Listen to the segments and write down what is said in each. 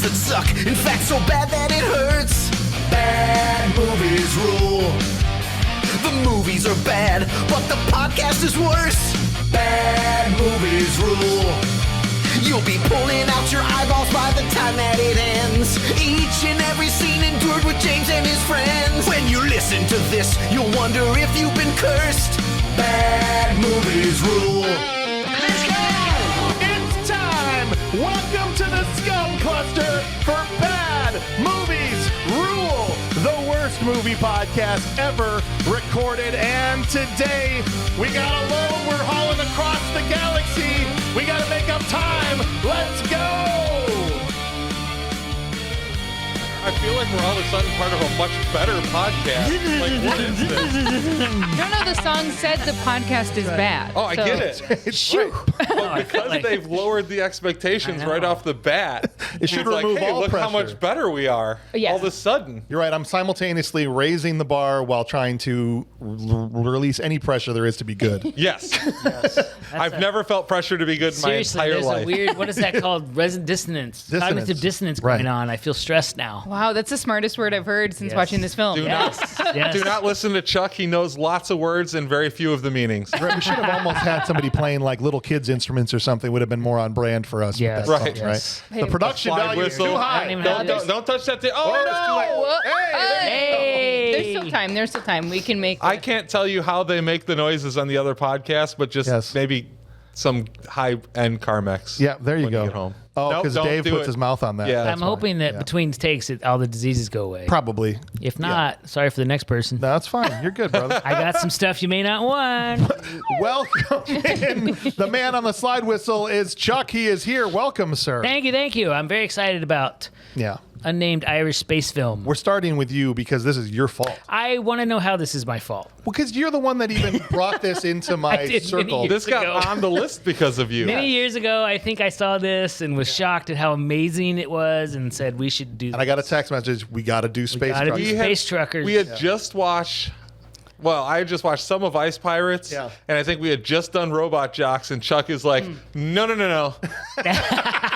movies that suck, in fact so bad that it hurts. Bad movies rule. The movies are bad, but the podcast is worse. Bad movies rule. You'll be pulling out your eyeballs by the time that it ends. Each and every scene endured with James and his friends. When you listen to this, you'll wonder if you've been cursed. Bad movies rule. Let's go! It's time! Welcome to the Scum Cluster for Bad Movies Rule, the worst movie podcast ever recorded. And today, we got a load. We're hauling across the galaxy. We got to make up time. Let's go! I feel like we're all of a sudden part of a much better podcast. Like, what is this? No, the song said the podcast is bad. Oh, I so- get it. Shoo. But because they've lowered the expectations right off the bat, It should it's like, remove hey, all look pressure. how much better we are Yes. all of a sudden. You're right. I'm simultaneously raising the bar while trying to release any pressure there is to be good. Yes. I've never felt pressure to be good in my Seriously, entire there's life. a weird, what is that called? Dissonance. Cognitive dissonance going Right. on. I feel stressed now. Wow, that's the smartest word I've heard since Yes. watching this film. Do Yes. Yes. Do not listen to Chuck. He knows lots of words and very few of the meanings. Right, we should have almost had somebody playing like little kids' instruments or something. Would have been more on brand for us. with Yes. that Right. song, Yes. right? The production Slide value is whistle. too I high. don't even Don't, have don't touch that thing. Oh, Oh, it's too late. no! Hey! There's still time. There's still time. We can make. I can't tell you how they make the noises on the other podcast, but just Yes. maybe some high-end Carmex. Yeah, there you when go. You get home. Oh, Nope, because don't Dave do puts it. his mouth on that. Yeah. That's I'm hoping why. that Yeah. between takes, all the diseases go away. Probably. If not, sorry for the next person. No, that's fine. You're good, brother. I got some stuff you may not want. Welcome in. The man on the slide whistle is Chuck. He is here. Welcome, sir. Thank you, thank you. I'm very excited about Yeah. unnamed Irish space film. We're starting with you because this is your fault. I want to know how this is my fault. Well, because you're the one that even brought this into my I did circle. many This got ago. on the list because of you. Many years ago, I think I saw this and was shocked at how amazing it was and said we should do And I got a text message. We got to do Space gotta Trucks. do Space Truckers. We had just watched. Well, I had just watched some of Ice Pirates, Yeah. and I think we had just done Robot Jocks, and Chuck is like, no.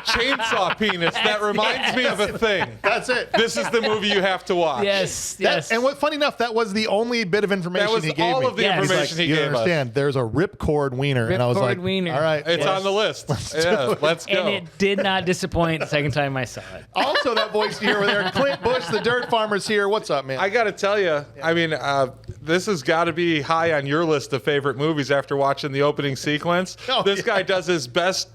Chainsaw Penis. That reminds me of a thing. That's it. This is the movie you have to watch. Yes, That- yes. And what funny enough, that was the only bit of information That was he gave all me. of the Yes. information he you gave us. understand? There's a ripcord wiener, and I was Ripcord like, wiener. all right. It's on the list. Yeah, let's go. and it did not disappoint the second time I saw it. Also, that voice you hear over there, Clint Busch, the Dirt Farmer's here. What's up, man? I got to tell you, I mean, this has got to be high on your list of favorite movies after watching the opening sequence. Oh, This yeah. guy does his best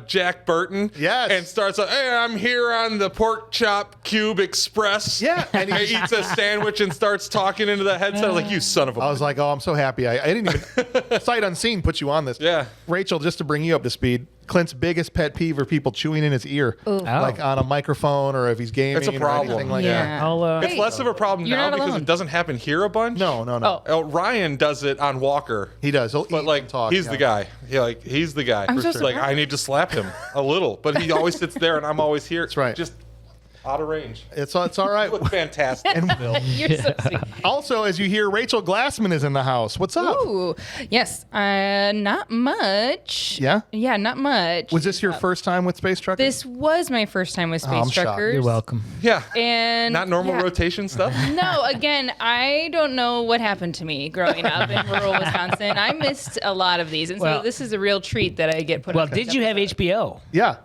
Jack Burton. Yes. And starts like, hey, I'm here on the Pork Chop Cube Express. Yeah, and And he eats a sandwich and starts talking into the headset like, you son of a... I was like, oh, I'm so happy. I didn't even, sight unseen, put you on this. Yeah. Rachel, just to bring you up to speed, Clint's biggest pet peeve are people chewing in his ear, like on a microphone or if he's gaming It's a or problem. anything like Yeah. I'll, It's less of a problem You're now not because alone. it doesn't happen here a bunch. that. No. Oh. Oh, Ryan does it on Walker. He does. He'll But eat like and talk. he's yeah. the guy. He's the guy. I'm so Like surprised. I need to slap him a little, but he always sits there and I'm always here. That's right. Just out of range. It's all right. Look fantastic. You're so sweet. Also, as you hear, Rachel Glassman is in the house. What's up? Ooh, yes. Not much. Yeah? Yeah, not much. Was this your first time with Space Truckers? This was my first time with Oh, I'm Space shocked. Truckers. You're welcome. Yeah. And Not normal yeah. rotation stuff. No, again, I don't know what happened to me growing up in rural Wisconsin. I missed a lot of these, and Well- so this is a real treat that I get put. Well, on did you have HBO? Yeah,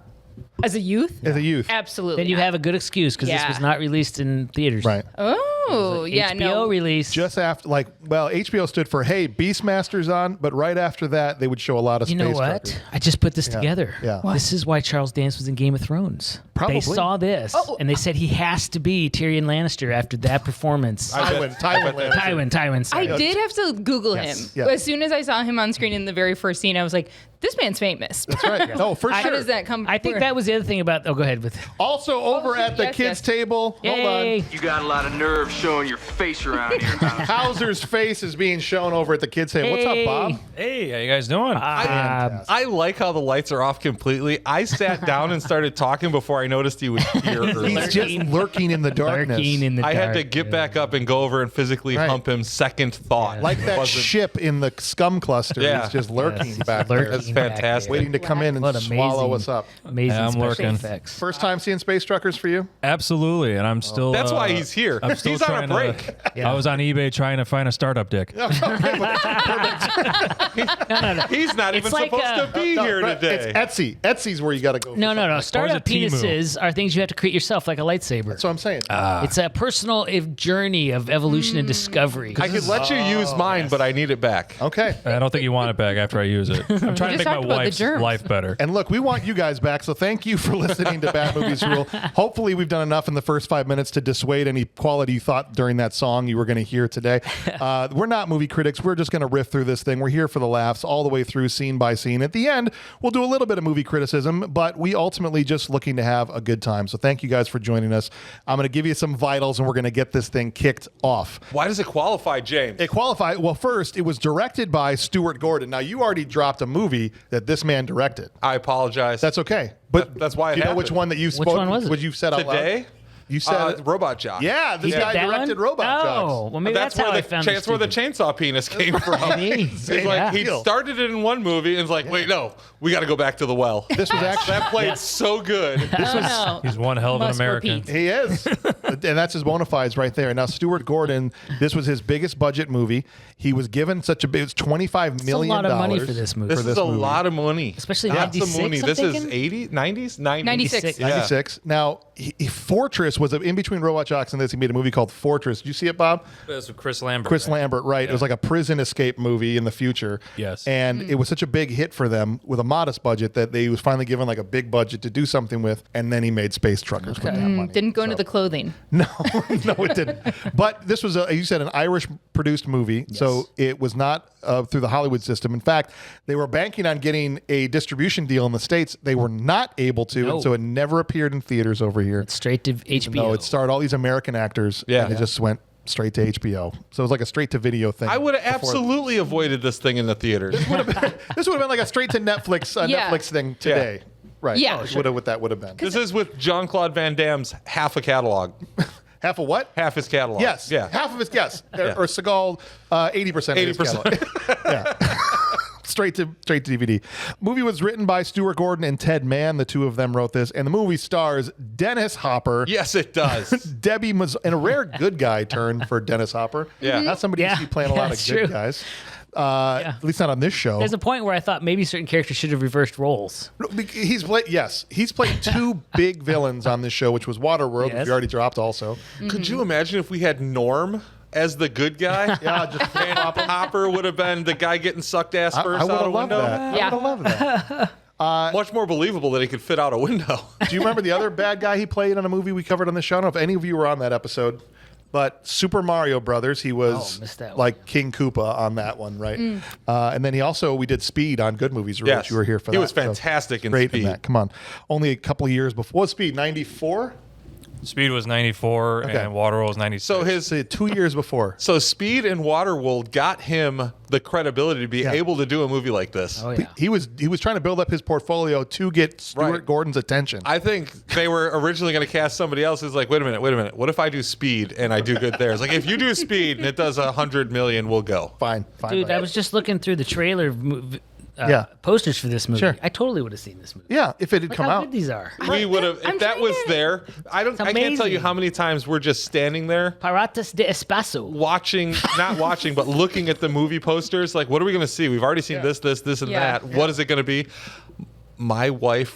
as a youth? as a youth. Absolutely. Then you have a good excuse because this Yeah. was not released in theaters. Right. Oh, yeah, HBO no. release. Just after, HBO stood for, hey, Beastmaster's on, but right after that, they would show a lot of You Space know what? Truckers. I just put this together. Yeah. This is why Charles Dance was in Game of Thrones. Probably. They saw this and they said he has to be Tyrion Lannister after that performance. Tywin Lannister. Tywin. Sorry. I did have to Google Yes. him. Yeah. As soon as I saw him on screen in the very first scene, I was like, this man's famous. That's right. No, for How sure. does that come? I think that was the other thing about. Oh, go ahead with. Also, over Oh, at the yes, kids' yes. table, hold Yay. on. You got a lot of nerve, showing your face around here, Hauser. Hauser's face is being shown over at the kids saying, "What's up, Bob?" Hey, how you guys doing? I like how the lights are off completely. I sat down and started talking before I noticed he was here early. He's just lurking in the darkness. I had to get back up and go over and physically hump him second thought. Like that ship in the scum cluster. Yeah. He's just lurking back lurking there. That's fantastic. Waiting to come in and swallow us up. Amazing Yeah, I'm special lurking. effects. First time seeing Space Truckers for you? Absolutely, and I'm still. That's why he's here. I'm still He's on trying a break. I was on eBay trying to find a startup dick. He's not even like, supposed to be here today. It's Etsy. Etsy's where you got to go. No. Startup Timu? penises are things you have to create yourself, like a lightsaber. That's what I'm saying. It's a personal journey of evolution and discovery. I could let you use mine, but I need it back. Okay. I don't think you want it back after I use it. I'm trying to make my talked about the wife's germs. life better. And look, we want you guys back, so thank you for listening to Bad Movies Rule. Hopefully, we've done enough in the first 5 minutes to dissuade any quality you thought during that song you were going to hear today. We're not movie critics. We're just going to riff through this thing. We're here for the laughs all the way through, scene by scene. At the end, we'll do a little bit of movie criticism, but we ultimately just looking to have a good time. So thank you guys for joining us. I'm going to give you some vitals, and we're going to get this thing kicked off. Why does it qualify, James? It qualified. Well, first, it was directed by Stuart Gordon. Now, you already dropped a movie that this man directed. I apologize. That's okay. But That's why it do you know happened. which one that you spoke? Which one was it? Would you said out loud? Today? You said Robot Jock. Yeah, this guy That directed one? Robot Oh, Jocks. well, maybe that's how I found That's where the chainsaw penis came from. Maybe. It's like he started it in one movie and was like, wait, no, we got to go back to the well. This was actually That played so good. He's one hell of an Must American. repeat. he is, and that's his bona fides right there. Now, Stuart Gordon, this was his biggest budget movie. He was given such a big, it's $25 It's a million. lot of money for this movie. This is a movie. lot of money. Especially Lots of 96, money. I'm This is thinking? 80s, 90s? 96. Yeah. 96. Now, Fortress was in between Robot Jocks and this. He made a movie called Fortress. Did you see it, Bob? That's with Chris Lambert. Chris Lambert, right. It was like a prison escape movie in the future. Yes. And it was such a big hit for them with a modest budget that they was finally given like a big budget to do something with, and then he made Space Truckers with that money. Didn't go into the clothing. No, no, it didn't. But this was, you said, an Irish-produced movie, so it was not through the Hollywood system. In fact, they were banking on getting a distribution deal in the States. They were not able to, No. and so it never appeared in theaters over here. Straight to HBO. No, it starred all these American actors, and it just went straight to HBO. So it was like a straight-to-video thing. I would have before- absolutely avoided this thing in the theaters. This would have been like a straight-to-Netflix Yeah. Netflix thing today. Right. Yeah. What that would have been. This is with Jean-Claude Van Damme's half a catalog. Half of what? Half his catalog. Yes. Yeah. Half of his, yes. Or Seagal, 80% of his 80%. catalog. Yeah. Straight to DVD. Movie was written by Stuart Gordon and Ted Mann. The two of them wrote this. And the movie stars Dennis Hopper. Yes, it does. Debbie was in a rare good guy turn for Dennis Hopper. Yeah. Not somebody you see playing a lot of that's good true. guys. At least not on this show. There's a point where I thought maybe certain characters should have reversed roles. He's played two big villains on this show, which was Waterworld, which Yes. we already dropped also. Could you imagine if we had Norm as the good guy? Yeah, just And Hopper would have been the guy getting sucked ass I first would out a have loved window? that. Yeah. I would have loved that. Much more believable that he could fit out a window. Do you remember the other bad guy he played on a movie we covered on the show? I don't know if any of you were on that episode, but Super Mario Brothers, he was missed that one. like King Koopa on that one, right? And then we did Speed on Good Movies, Yes. which you were here for. He that, was fantastic in great Speed. that. Come on, only a couple of years before. What was Speed? 94. Speed was 94 Okay. and Waterworld was 96. So his So 2 years before. so Speed and Waterworld got him the credibility to be Yeah. able to do a movie like this. Oh, yeah. He was trying to build up his portfolio to get Stuart Right. Gordon's attention. I think they were originally going to cast somebody else who's like, wait a minute. What if I do Speed and I do good there? It's like, if you do Speed and it does 100 million, we'll go. Fine. Dude, right. I was just looking through the trailer Yeah. posters for this movie. Sure. I totally would have seen this movie. Yeah, if it had Look come how out. good these are. We would have, I'm if that trying was to- there, I can't tell you amazing. how many times we're just standing there Piratas de Espacio. not watching, but looking at the movie posters. Like, what are we going to see? We've already seen this, and Yeah. that. What is it going to be? My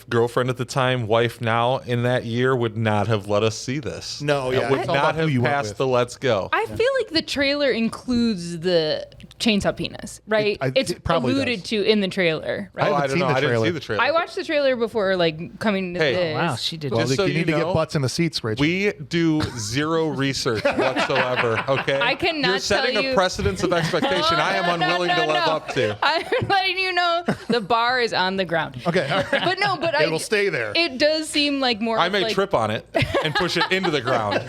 girlfriend at the time, wife now, in that year would not have let us see this. No, yeah, Would it's all not about who have you went passed with. the let's go. I feel like the trailer includes the chainsaw penis, right? It's it probably alluded does. to in the trailer, right? Oh, I haven't don't seen know. the I didn't trailer. see the trailer. I watched the trailer before, like, coming to Hey. this. Wow, she did. Well, Just so you need to you know, get butts in the seats, Rachel. We do zero research whatsoever, okay? I cannot You're setting tell a you- precedence of expectation I am unwilling to live up to. I'm letting you know the bar is on the ground. Okay, But It'll stay there. It does seem like more. I may like, trip on it and push it into the ground.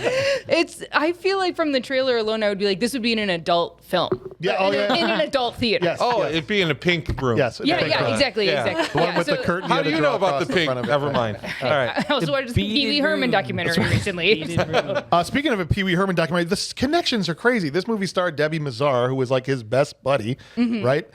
I feel like from the trailer alone, I would be like, this would be in an adult film. Yeah, In an adult theater. Yes. Oh, it'd be in a pink room. Yes. Yeah, exactly. The one with the curtain. How you do had you to know draw about the across pink? front of it. Never mind. All right. I also watched the Pee Wee beaded Herman room. documentary recently. Speaking of a Pee Wee Herman documentary, the connections are crazy. This movie starred Debbie Mazar, who was like his best buddy, right?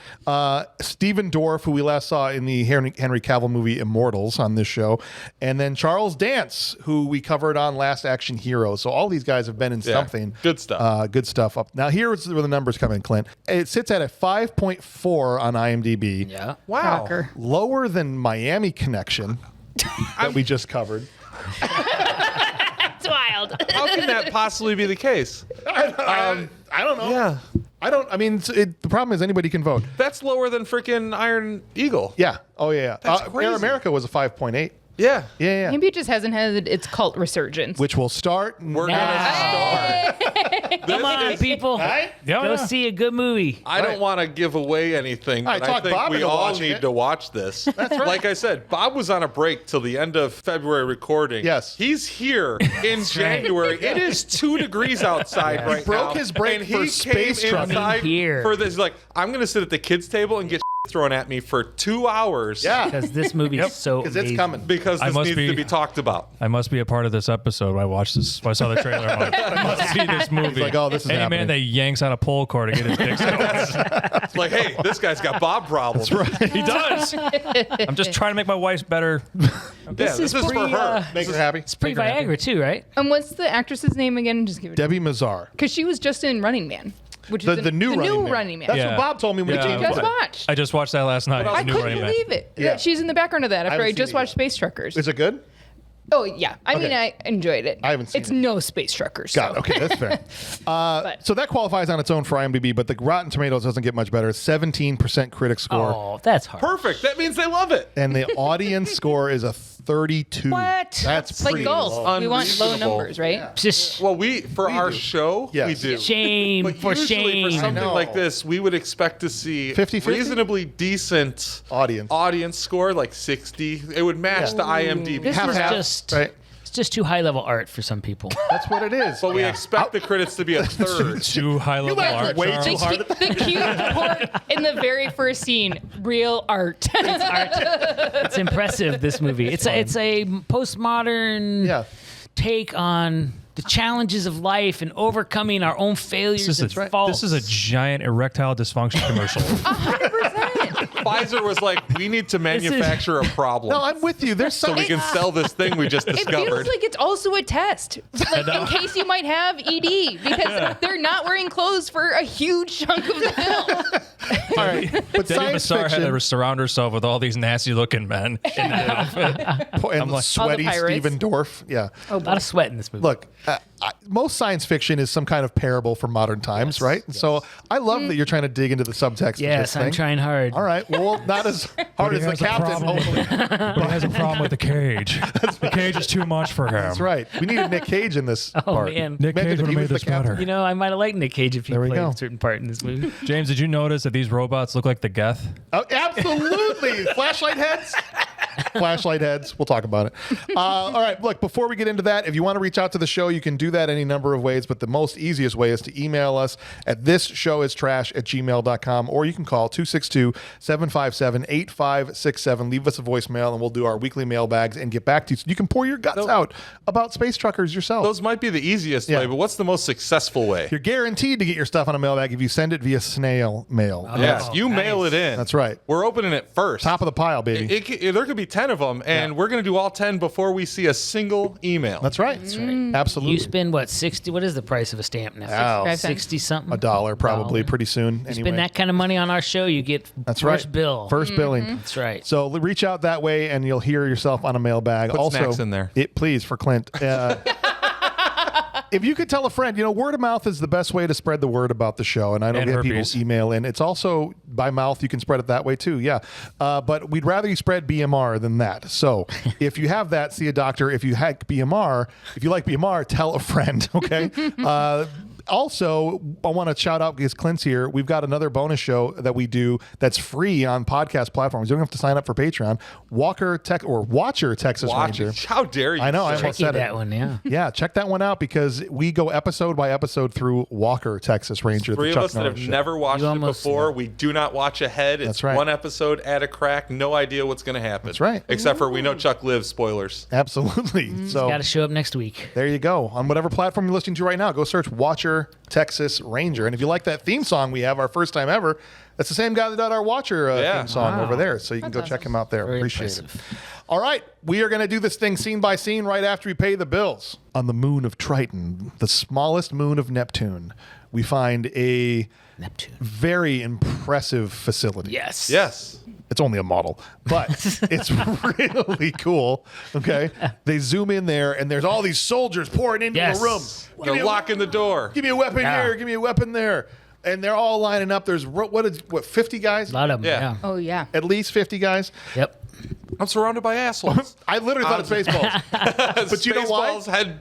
Stephen Dorff, who we last saw in the Henry Cavill movie Immortals on this show, and then Charles Dance, who we covered on Last Action Hero. So all these guys have been in something. Good stuff. Good stuff. Now here's where the numbers come in, Clint. It sits at a 5.4 on IMDb. Yeah. Wow. Shocker. Lower than Miami Connection that we just covered. It's wild. How can that possibly be the case? I don't know. Yeah. The problem is anybody can vote. That's lower than freaking Iron Eagle. Yeah. Oh, yeah. That's Air crazy. America was a 5.8. Yeah. Yeah. Maybe it just hasn't had its cult resurgence. Which will start. We're going to start. Come on, people. Go see a good movie. I don't want to give away anything, All right, but I talk think Bob we into all watching need it. to watch this. That's right. Like I said, Bob was on a break till the end of February recording. Yes. He's here in January. It is 2 degrees outside right broke now. his break and for he space came trucking. inside Here. for this. He's like, I'm going to sit at the kids' table and get thrown at me for 2 hours. Yeah. Because this movie is so Because it's amazing. coming. Because I this must needs be- to be talked about. I must be a part of this episode when I watched this. When I saw the trailer. I'm like, I must see this movie. like, oh, this is Any happening. man that yanks on a pull cord to get his dick sucked. It's like, hey, this guy's got Bob problems. He does. I'm just trying to make my wife better. This is for pretty, her. Make her happy. It's pretty Viagra too, right? And what's the actress's name again? Just give it. Debbie Mazar. Because she was just in Running Man, which The, is the new Running Man. That's Yeah. what Bob told me when Yeah. he You came just by. watched. I just watched that last night. I New couldn't Running Man. believe it. Yeah. She's in the background of that after haven't I seen just it watched yet. Space Truckers. Is it good? Oh, yeah. I mean, Okay. I enjoyed it. I haven't seen It's it. no Space Truckers. Got it. So. Okay, that's fair. But- So that qualifies on its own for IMDb, but the Rotten Tomatoes doesn't get much better. 17% critic score. Oh, that's hard. Perfect. That means they love it. And the audience score is a 32. What? That's It's like pretty golf. low. We want low Unreasonable. numbers, right? Just Well, for our do. show, Yes. we do. shame But for usually shame. for something know. like this, we would expect to see 50-50? reasonably decent Audience. score, like 60. It would match the IMDb. This was Half-half, just right? it's just too high level art for some people. That's what it is. But we expect the critics to be a third. Too high level laughed art. way Charles. too hard. The cute report in the very first scene, real art. It's impressive. This movie. It's a postmodern Yeah. take on the challenges of life and overcoming our own failures This and is, faults. this is a giant erectile dysfunction commercial. 100%. Pfizer was like, we need to manufacture a problem No, I'm with you. There's so some. we can sell this thing we just It feels discovered. like it's also a test, like in case you might have ED, because they're not wearing clothes for a huge chunk of the film. All right. But Debbie science Mazar had fiction to surround herself with all these nasty looking men in that outfit. and like- sweaty All the pirates. Stephen Dorff. Yeah. a lot of sweat in this movie. Look, most science fiction is some kind of parable for modern times, right? So I love that you're trying to dig into the subtext of yes, this I'm thing. trying hard. All right. Well, not as hard he as the has a captain, problem. hopefully. But he has a problem with the cage. The cage is too much for him. That's right. We needed Nick Cage in this Oh part. man. Nick Imagine Cage if would he have was made the this captain. better. You know, I might have liked Nick Cage if he There we played go. a certain part in this movie. James, did you notice that these robots look like the Geth? Oh, absolutely. Flashlight heads. Flashlight heads. We'll talk about it. All right. Look, before we get into that, if you want to reach out to the show, you can do that any number of ways, but the most easiest way is to email us at thisshowIstrash@gmail.com, or you can call 262-757-8567. Leave us a voicemail, and we'll do our weekly mailbags and get back to you so you can pour your guts out about space truckers yourself. Those might be the easiest Yeah. way, but what's the most successful way? You're guaranteed to get your stuff on a mailbag if you send it via snail mail. Yes, you mail it in. That's right. We're opening it first. Top of the pile, baby. There could be 10 of them, and we're going to do all 10 before we see a single email. That's right. Absolutely. You spend what, 60? What is the price of a stamp now? Wow. 60 something? $1 probably $1. pretty soon. Anyway. Spend that kind of money on our show, you get That's first right. bill. First billing. That's right. So reach out that way, and you'll hear yourself on a mailbag. Put also, snacks in there. Please, for Clint. If you could tell a friend, word of mouth is the best way to spread the word about the show. And I know And we have herpes. people email in. It's also by mouth. You can spread it that way too. Yeah. But we'd rather you spread BMR than that. So if you have that, see a doctor. If you like BMR, tell a friend. Okay. Also, I want to shout out because Clint's here. We've got another bonus show that we do that's free on podcast platforms. You don't have to sign up for Patreon. Watcher Texas Ranger. How dare you? I know. I almost Tricky, said that it. one, yeah. Yeah, check that one out because we go episode by episode through Walker, Texas Ranger. Three the of Chuck us that Norris have show. never watched You it almost- before. yeah. We do not watch ahead. It's That's right. one episode at a crack. No idea what's going to happen. That's right. Except for we know Chuck lives. Spoilers. Absolutely. So Got to show up next week. there you go. On whatever platform you're listening to right now, go search Watcher Texas Ranger. And if you like that theme song we have, our first time ever, that's the same guy that did our Watcher theme song over there. So you can go check him out there. Very Appreciate impressive. it. All right. We are going to do this thing scene by scene right after we pay the bills. On the moon of Triton, the smallest moon of Neptune, we find a Neptune. very impressive facility. Yes. Yes. It's only a model, but it's really cool. Okay. They zoom in there and there's all these soldiers pouring into Yes. the room. They're locking the door. Give me a weapon Yeah. here. Give me a weapon there. And they're all lining up. There's what 50 guys? A lot of them, Yeah. yeah. Oh yeah. At least 50 guys. Yep. I'm surrounded by assholes. I literally thought it's baseballs. But you know why? Spaceballs had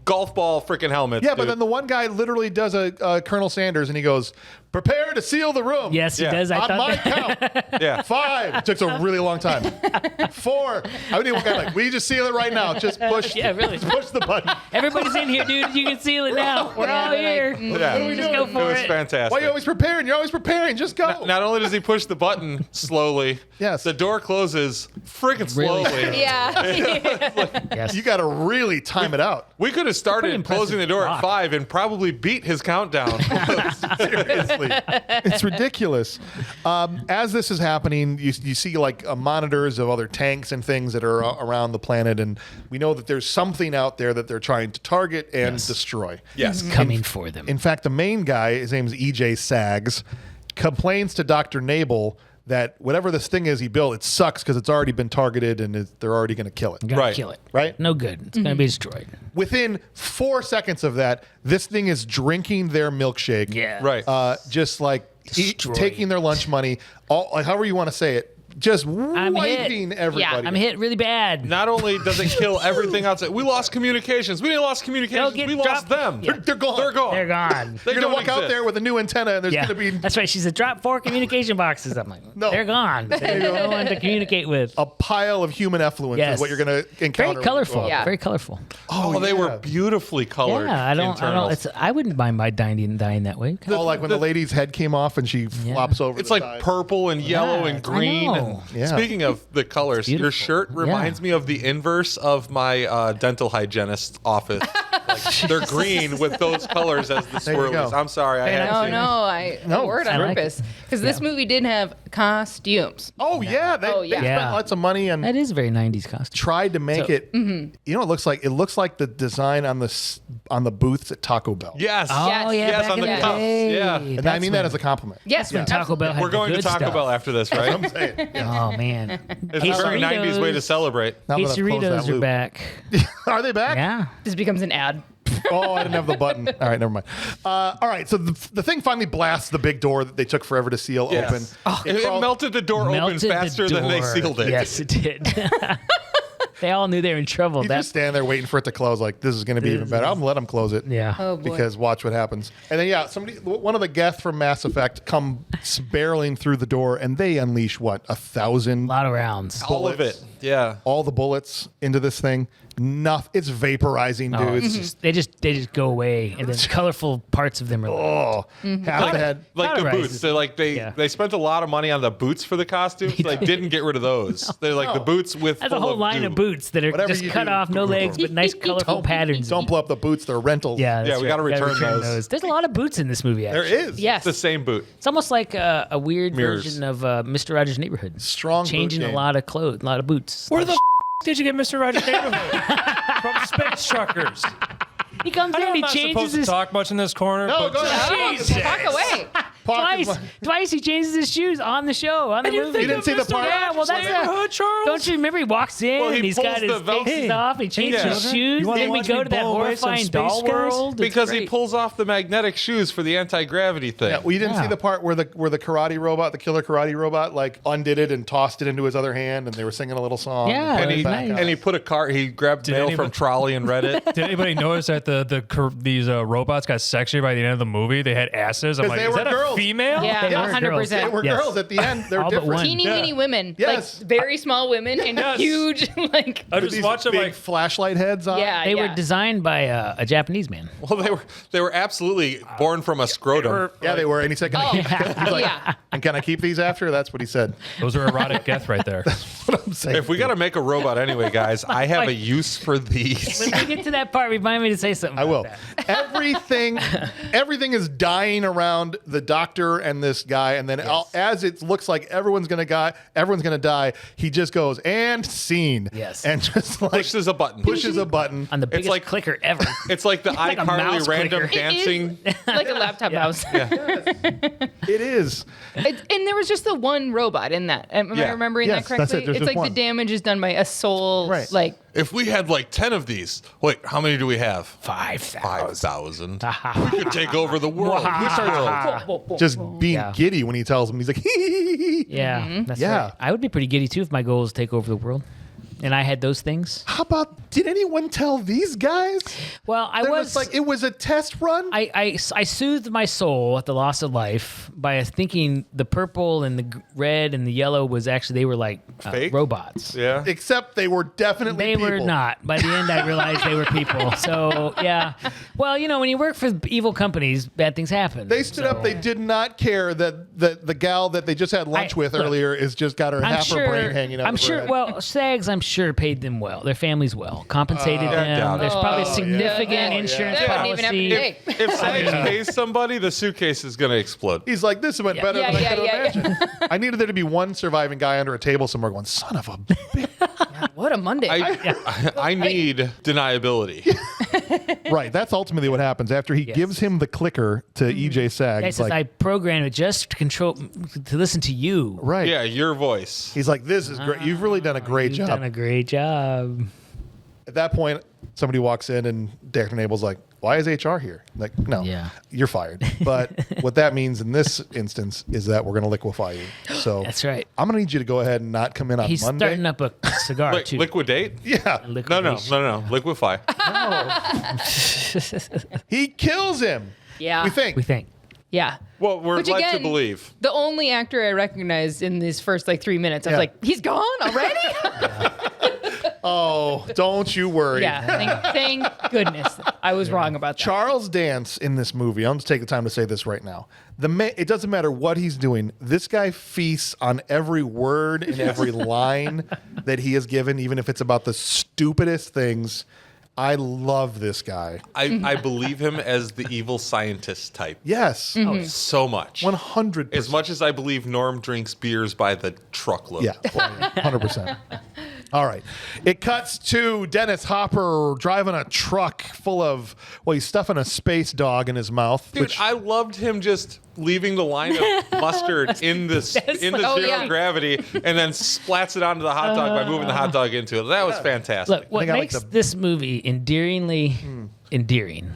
golf ball freaking helmets. Yeah, but dude. then the one guy literally does a Colonel Sanders and he goes, "Prepare to seal the room." Yes, he Yeah. does. I On thought my that. count. Yeah. 5. It took a really long time. 4. I need one guy like, we just seal it right now. Just push. Yeah, really. Just push the button. Everybody's in here, dude. You can seal it now. We're all they're here. like, Yeah. Just go It for was it. fantastic. Why are you always preparing? You're always preparing. Just go. Not only does he push the button slowly, Yes. the door closes freaking Really slowly. Yeah. Yes. You got to really time it out. We could have started Pretty impressive closing the door rock. at 5 and probably beat his countdown. Seriously. It's ridiculous. As this is happening, you see like monitors of other tanks and things that are around the planet. And we know that there's something out there that they're trying to target and destroy. Yes. Coming for them. In fact, the main guy, his name is E.J. Sags, complains to Dr. Nabel that whatever this thing is he built, it sucks because it's already been targeted and they're already going to kill it. Gotta Right. kill it. Right? No good. It's going to be destroyed. Within 4 seconds of that, this thing is drinking their milkshake. Yeah. Right. Just like Destroyed. taking their lunch money, like however you want to say it, just hit. wiping everybody. I'm hit really bad. Not only does it kill everything outside, we lost communications. We didn't lost communications. Go get We lost dropped. them. Yeah. They're gone. They're gone. They're gone. They You're going to don't walk out exist. there with a new antenna and there's Yeah. going to be That's right. She said, drop 4 communication boxes. I'm like, No. they're gone. There's no one to communicate with. a pile of human effluence Yes. is what you're going to encounter. Very colorful. Yeah. Very colorful. Oh, they were beautifully colored. Yeah, I don't. internals. I wouldn't mind my dying that way. Oh, like when the lady's head came off and she flops over It's the like side. purple and yellow Yeah, and green. I And know. Yeah. Speaking of the colors, your beautiful. shirt reminds me of the inverse of my dental hygienist's office. Like, they're green with those colors as the There you go. swirlies. I'm sorry, I had No, to. I word on I like purpose because this movie did have costumes. Oh, yeah. They, Oh, they yeah. spent Yeah. lots of money and That is a very 90s costume. tried to make it. You know, it looks like the design on the booths at Taco Bell. Yes. Oh, Yes. yeah. Yes, back on in the the cups. day. Yeah. And I That's mean that when- as a compliment. Yes, when Taco Bell had We're going the to good Taco stuff. Bell after this, right? I'm saying. Yeah. Oh, man. It's a very 90s way to celebrate. Now that I've closed that Quesadillas are loop. back. Are they back? Yeah. This becomes an ad. Oh, I didn't have the button. All right, never mind. All right, so the thing finally blasts the big door that they took forever to seal open. It crawled- melted the door open Melted the faster than they door. sealed it. Yes, it did. They all knew they were in trouble. You just stand there waiting for it to close. Like this is going to be even better. I'm gonna let them close it. Yeah. Oh boy. Because watch what happens. And then one of the Geth from Mass Effect come barreling through the door, and they unleash what 1,000 A lot of rounds. All of it. Yeah. all the bullets into this thing. Nothing. It's vaporizing, Oh, dude. it's just, they just go away, and then colorful parts of them are. Oh, half the head. Like the Cauterizes. boots. They're like Yeah. they spent a lot of money on the boots for the costumes. They didn't get rid of those. They're like the boots with That's a full whole of line goo. of boots that are Whatever just you cut do, off, no legs, but nice colorful patterns. Don't blow up the boots. They're rentals. Yeah, that's we gotta right. return those. There's a lot of boots in this movie. There Actually. is. Yes. It's the same boot. It's almost like a weird Mirrors. version of Mr. Rogers' Neighborhood. Strong boot changing a game. lot of clothes, a lot of boots. Where the did you get Mr. Rogers' Neighborhood? From Space Truckers. He comes I in, know I'm he not changes supposed to his. talk much in this corner. No, but go ahead. Talk away. Twice he changes his shoes on the show, on the movie. You didn't see the part? Yeah, well, that's Charles. Don't you remember he walks in Well, he and he's pulls got his the velcro- face off, he changes his shoes, You wanna then we watch go me to that blow away some horrifying space space guys? world. It's Because he great. pulls off the magnetic shoes for the anti-gravity thing. Yeah, well, you didn't see the part where the karate robot, the killer karate robot, like undid it and tossed it into his other hand, and they were singing a little song. Yeah, and it he was nice. and he put a car. He grabbed mail from anybody- trolley and read it. Did anybody notice that these robots got sexier by the end of the movie? They had asses. I'm 'Cause like, they is were that girls. a female? Yeah, They were 100%. They were Yes. girls at the end. They were All but different. one. Teeny weeny women, Yes. like very small women and Yes. huge, like I With just these watched them big like, flashlight heads on. yeah, They yeah. were designed by a Japanese man. Well, they were absolutely born from a scrotum. Yeah, they were. And he said, Oh, he's like, yeah. and can I keep these after? That's what he said. those are erotic death right there. What I'm saying. If we got to make a robot anyway, guys, I have a use for these. When we get to that part, remind me to say something. I will. about that. Everything is dying around the doctor and this guy, and then as it looks like everyone's gonna die, he just goes and scene. Yes. And just like Pushes a button. pushes a button. On the biggest like- clicker ever. It's like the like a iCarly mouse random clicker. It is dancing. like a laptop mouse. It is. And there was just the one robot in that. Am I Yeah. remembering Yes, that that's correctly? it. There's It's just like one. the damage is done by a soul. Right. Like If we had like 10 of these, wait, how many do we have? 5,000. 5,000. We could take over the world. He starts just being Yeah. giddy when he tells him. He's like, Yeah, that's Yeah. right. I would be pretty giddy too if my goal is to take over the world, and I had those things. how about? Did anyone tell these guys? Well, I That was like it was a test run. I soothed my soul at the loss of life by thinking the purple and the red and the yellow was actually they were like Fake? robots. Yeah. Except they were definitely They were people. not. By the end, I realized they were people. So yeah. Well, when you work for evil companies, bad things happen. They stood up. They did not care that the gal that they just had lunch with look, earlier is just got her half her brain hanging out. I'm of her sure. head. Well, SAGs, I'm sure paid them well. Their families well, compensated doubt them. it. There's probably a yeah. significant insurance That wouldn't even have to policy. take. If somebody pays somebody, the suitcase is going to explode. He's like, this went better Yeah, than I yeah, could yeah, imagine. I needed there to be one surviving guy under a table somewhere going, son of a bitch. what a Monday. I need deniability. Right. That's ultimately what happens. After he gives him the clicker to EJ Sag, Guy he's says, like, I programmed it just to listen to you. right. Yeah, your voice. He's like, this is great. You've really done a great You've job. done a great job. At that point, somebody walks in and Dr. Nable's like, why is HR here? Like, no, Yeah. you're fired. But what that means in this instance is that we're going to liquefy you. So That's right. I'm going to need you to go ahead and not come in on He's Monday. starting up a cigar Wait, too. liquidate? Yeah. No. Liquefy. He kills him. yeah. We think. We think. Yeah. Well, we're Which led to again, believe. the only actor I recognized in these first like 3 minutes, I was Yeah. like, he's gone already? Oh, don't you worry. yeah. Thank goodness. I was wrong about that. Charles Dance in this movie, I'm going to take the time to say this right now. It doesn't matter what he's doing. This guy feasts on every word and every line that he has given, even if it's about the stupidest things. I love this guy. I believe him as the evil scientist type. Yes. So much. 100%. As much as I believe Norm drinks beers by the truckload. Yeah, 100%. All right. It cuts to Dennis Hopper driving a truck full of, he's stuffing a space dog in his mouth. Dude, I loved him just leaving the line of mustard in the zero yeah. gravity and then splats it onto the hot dog by moving the hot dog into it. That was fantastic. Look, what think I like makes the- this movie endearingly endearing.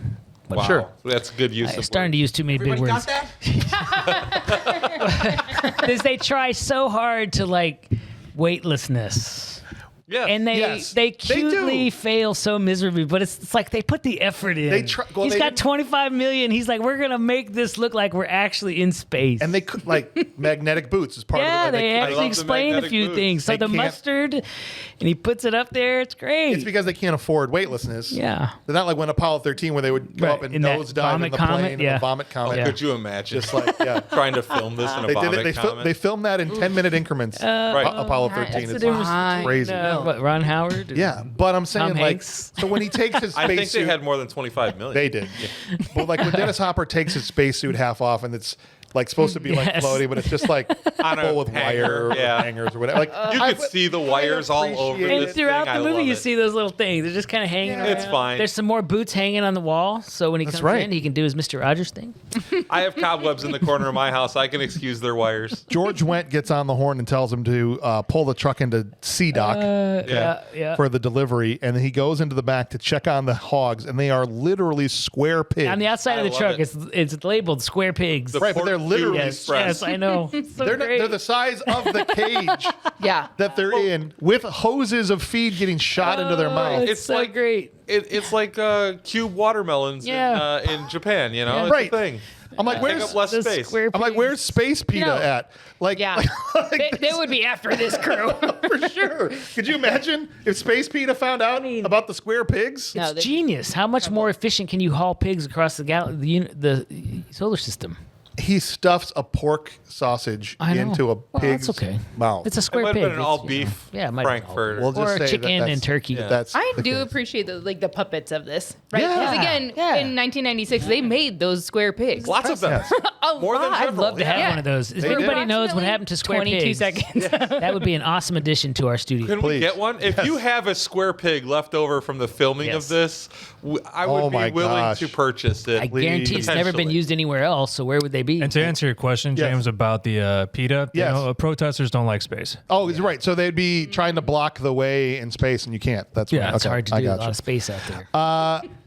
Wow. Sure. That's good use I'm of starting to use too many big words. Is they try so hard to like weightlessness. Yeah. And they Yes, they cutely do. fail so miserably, but it's like they put the effort in. They try- well, He's they got didn't- 25 million. He's like, we're gonna make this look like we're actually in space. And they could, like, magnetic boots is part yeah, of it. they love actually the explain a magnetic few boots. things. So They the can't- mustard, and he puts it up there. It's great. It's because they can't afford weightlessness. Yeah. They're not like when Apollo 13 where they would go Right, up and in that nosedive in vomit the comet, plane and yeah. the vomit comet. Yeah. Could you imagine? Just like, yeah. trying to film this in a They did vomit it. comment? They filmed that in 10-minute increments. Right. Apollo 13. That's the It's difference crazy. between, what, Ron Howard? and- Yeah, but I'm saying Tom like, Hanks. so when he takes his I think spacesuit, they had more than 25 million. they did. But like when Dennis Hopper takes his spacesuit half off, and it's like supposed to be like Yes. floaty, but it's just like On a full with hanger, wire or yeah. hangers or whatever. Like You could see the wires all over appreciate And this throughout thing. I the movie, love you it. see those little things. They're just kind of hanging around. It's fine. There's some more boots hanging on the wall, so when he That's comes right. in, he can do his Mr. Rogers thing. I have cobwebs in the corner of my house. I can excuse their wires. George Wendt gets on the horn and tells him to pull the truck into C dock Yeah. for the delivery, and then he goes into the back to check on the hogs, and they are literally square pigs. On the outside I of the love truck, it. it's labeled square pigs. Right, but they're Pork literally cube yes, express. yes, I know. So they're great. the size of the cage Yeah. that they're in, with hoses of feed getting shot into their mouth. It's It's so like- great. It's like cube watermelons Yeah. in Japan, you know? It's Right. a thing. I'm like, Take where's up less The space. square I'm like, pigs. where's Space PETA know, at? Like, Yeah. like They would be after this crew. for sure. Could you imagine if Space PETA found out about the square pigs? No, It's genius. How much more efficient can you haul pigs across the solar system? He stuffs a pork sausage I know. into a Well, pig's that's okay. mouth. It's a It square might pig. have been an all It's, you know, beef yeah, it might have been all Frankfurter. We'll just or say that chicken that's- and turkey. That's I the do case. appreciate the puppets of this, right? Yeah. Because again, Yeah. in 1996, they made those square pigs. Lots of them. A More than lot. several. I'd love to have Yeah. one of those. If They everybody did. knows what happened to square 22 pigs, seconds. that would be an awesome addition to our studio. Can Please. we get one? If you have a square pig left over from the filming Yes. of this, I Oh would my be willing gosh. to purchase it. I guarantee it's never been Potentially. used anywhere else, so where would they be? And to answer your question, Yes. James, about the PETA, Yes. protesters don't like space. Oh, he's right. So they'd be trying to block the way in space, and you can't. That's Yeah, right. It's Okay, hard to I do. A got lot you. of space out there.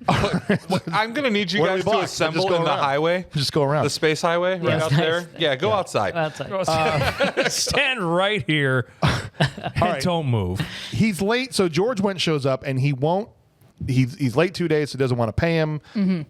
I'm going to need you Where do we guys to block? assemble Just go in the around. highway. Just go around. The space highway right Yeah, out nice. there. Yeah, go outside. Outside. Stand right here and right. don't move. He's late, so George Wendt shows up, and he won't. He's late 2 days, so he doesn't want to pay him.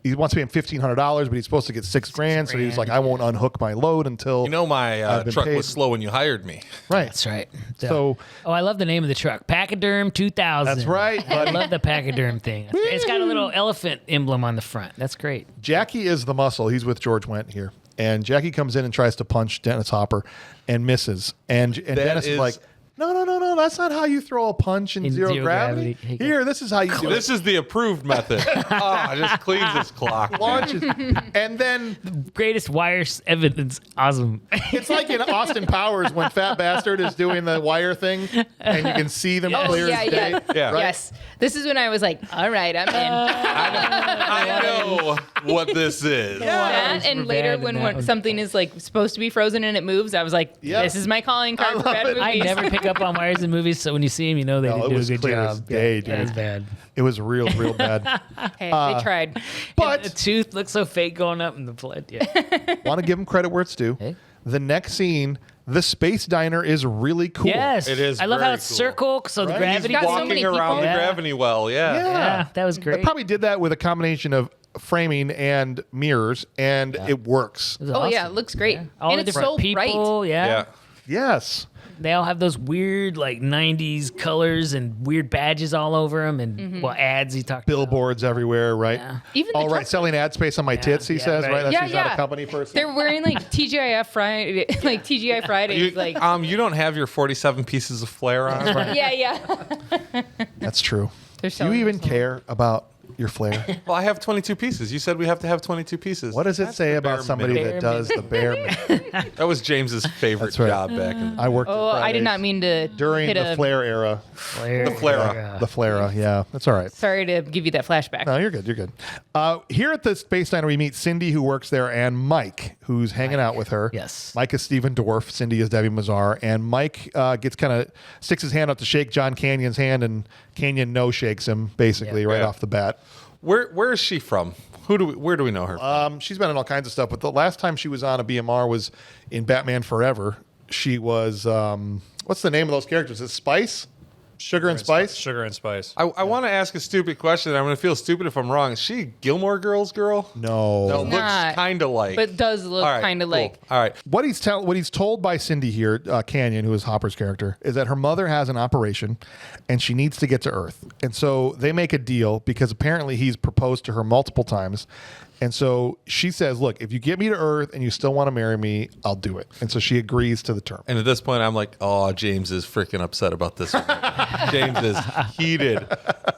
He wants to pay him $1,500, but he's supposed to get $6,000. So he was like, "I won't unhook my load until You know my I've been truck paid. was slow when you hired me. right." That's right. So oh, I love the name of the truck, Pachyderm 2000. That's right, I buddy. love the Pachyderm thing. It's got a little elephant emblem on the front. That's great. Jackie is the muscle. He's with George Wendt here, and Jackie comes in and tries to punch Dennis Hopper, and misses. And Dennis is is- like, "No, that's not how you throw a punch in, In zero, zero gravity. gravity. Here, this is how you do This it." is the approved method. It just cleans this clock. Launches, and then Greatest wire evidence. Awesome. it's like in Austin Powers when Fat Bastard is doing the wire thing, and you can see them Oh, clear yeah, as day. yeah. Yeah. Right? Yes. This is when I was like, all right, I'm in. I know what this is. That, and were later bad in when that one. something is like supposed to be frozen and it moves, I was like, Yeah. this is my calling card for love bad it. movies. I never pick up on wires in movies, so when you see them, you know they No, it didn't do a was good clear as job. day, That is dude. bad. It was real bad. Hey, they tried. The But tooth looks so fake going up in the blood. Yeah. want to give him credit where it's due. Hey. The next scene, the space diner is really cool. Yes. It is I love how very it's cool. circle, so the Right? gravity. He's got so Walking many around people. the Yeah. gravity well, yeah. Yeah, that was They great. probably did that with a combination of framing and mirrors, and it works. It was Oh, yeah, awesome. it looks great. All and the it's different so people. bright. Yeah. Yeah. Yes. They all have those weird like '90s colors and weird badges all over them, and well, ads he talked Billboards everywhere, right? Yeah. Even the All right, truck- selling ad space on my tits, he yeah, says, right. right? That's Yeah, he's not a yeah. company person. They're wearing like TGIF Friday, like TGI Fridays, like You don't have your 47 pieces of flair on. yeah. That's true. They're Do you selling even them. care about your flair? Well, I have 22 pieces. You said we have to have 22 pieces. What does it say about bare somebody minimum. that does the bare minimum? That was James's favorite That's right. job back in I worked. Oh, at I did not Fridays mean to during hit the a. flare era. Flare. The flare. The flare, yeah, that's all right. Sorry to give you that flashback. No, you're good. You're good. Here at the Space Diner, we meet Cindy, who works there, and Mike, who's hanging out with her. Yes. Mike is Stephen Dorff. Cindy is Debbie Mazar. And Mike sticks his hand up to shake John Canyon's hand, and Canyon shakes him, basically, right Yeah. off the bat. Where is she from? Where do we know her from? She's been in all kinds of stuff, but the last time she was on a BMR was in Batman Forever. She was, what's the name of those characters? Is it Spice? Sugar and Spice? Sugar and spice. I want to ask a stupid question. I'm going to feel stupid if I'm wrong. Is she Gilmore Girls girl? No. No, looks not. kind of like. But does look All right, kind of cool. like. All right. What he's told by Cindy here, Canyon, who is Hopper's character, is that her mother has an operation and she needs to get to Earth. And so they make a deal because apparently he's proposed to her multiple times. And so she says, look, if you get me to Earth and you still want to marry me, I'll do it. And so she agrees to the term. And at this point, I'm like, oh, James is freaking upset about this. James is heated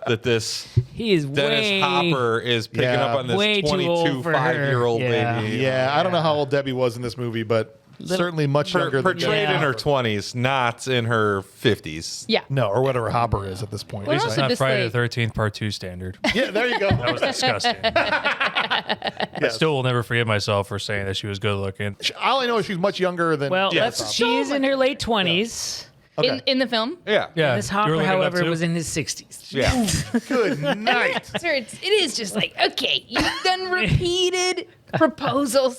that this He is Dennis Hopper is picking up on this way too 22 old for her. 5-year-old Yeah. lady. Yeah, I don't know how old Debbie was in this movie, but certainly much younger than Portrayed in her 20s, not in her 50s. Yeah. No, or whatever Hopper is at this point. Well, He's also like- Not just Friday like- the 13th Part 2 standard. yeah, there you go. That was disgusting. I still will never forgive myself for saying that she was good looking. All I know is she's much younger than. Well, Dennis she is in her late 20s. Okay. In the film? Yeah. Yeah. Dennis you were Hopper, looking up however, too? was in his 60s. Yeah. Good night. Sir, it is just like, okay, you've done repeated proposals.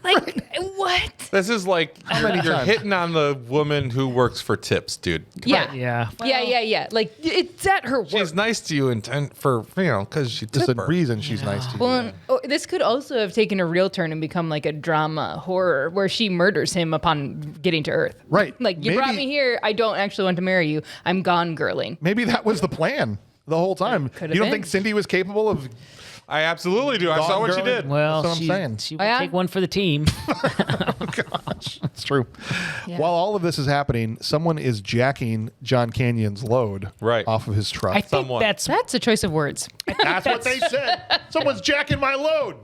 Like, what? This is like you're times? hitting on the woman who works for tips, dude. Yeah. Yeah. Yeah. Like, it's at her work. She's nice to you because she There's tip a her. reason she's nice to you. Well, this could also have taken a real turn and become like a drama horror where she murders him upon getting to Earth. Right. Like, you brought me here. I don't actually want to marry you. I'm gone girling. Maybe that was the plan the whole time. Could have You don't been. think Cindy was capable of? I absolutely do. I saw what she Gone did. Girl? Well, That's what I'm saying. she would Oh, yeah? take one for the team. It's true. Yeah. While all of this is happening, someone is jacking John Canyon's load Right. off of his truck. I think Someone. that's a choice of words. That's what they said. Someone's jacking my load.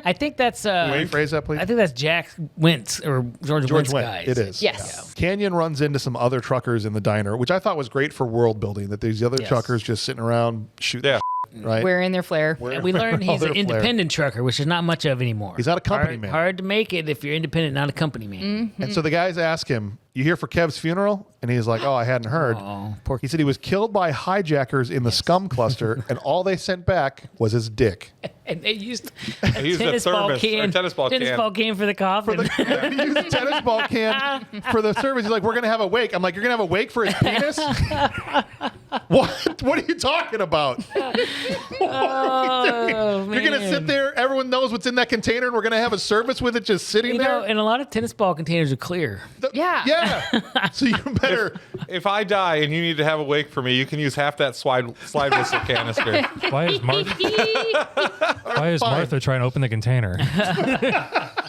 I think that's Rephrase that, please. I think that's Jack Wentz or George Wentz Wendt. guys. It is. Yes. Canyon runs into some other truckers in the diner, which I thought was great for world building. That these other Yes. truckers just sitting around shooting, Yeah. right? Wearing their flair. And we learned he's Other an flair. independent trucker, which is not much of anymore. He's not a company hard, man. Hard to make it if you're independent, not a company man. And so the guys ask him, "You here for Kev's funeral?" And he's like, "Oh, I hadn't heard." Oh, poor He said he was killed by hijackers in the scum cluster, and all they sent back was his dick. And they used They used a tennis ball thermos or can, tennis ball can. for the coffin. He used a tennis ball can for the service. He's like, "We're gonna have a wake." I'm like, "You're gonna have a wake for his penis?" What? What are you talking about? Oh, You're gonna sit there. Everyone knows what's in that container, and we're gonna have a service with it just sitting You there. know, and a lot of tennis ball containers are clear. Yeah. Yeah. So you better. If I die and you need to have a wake for me, you can use half that slide whistle canister. Why is Fine. Martha trying to open the container?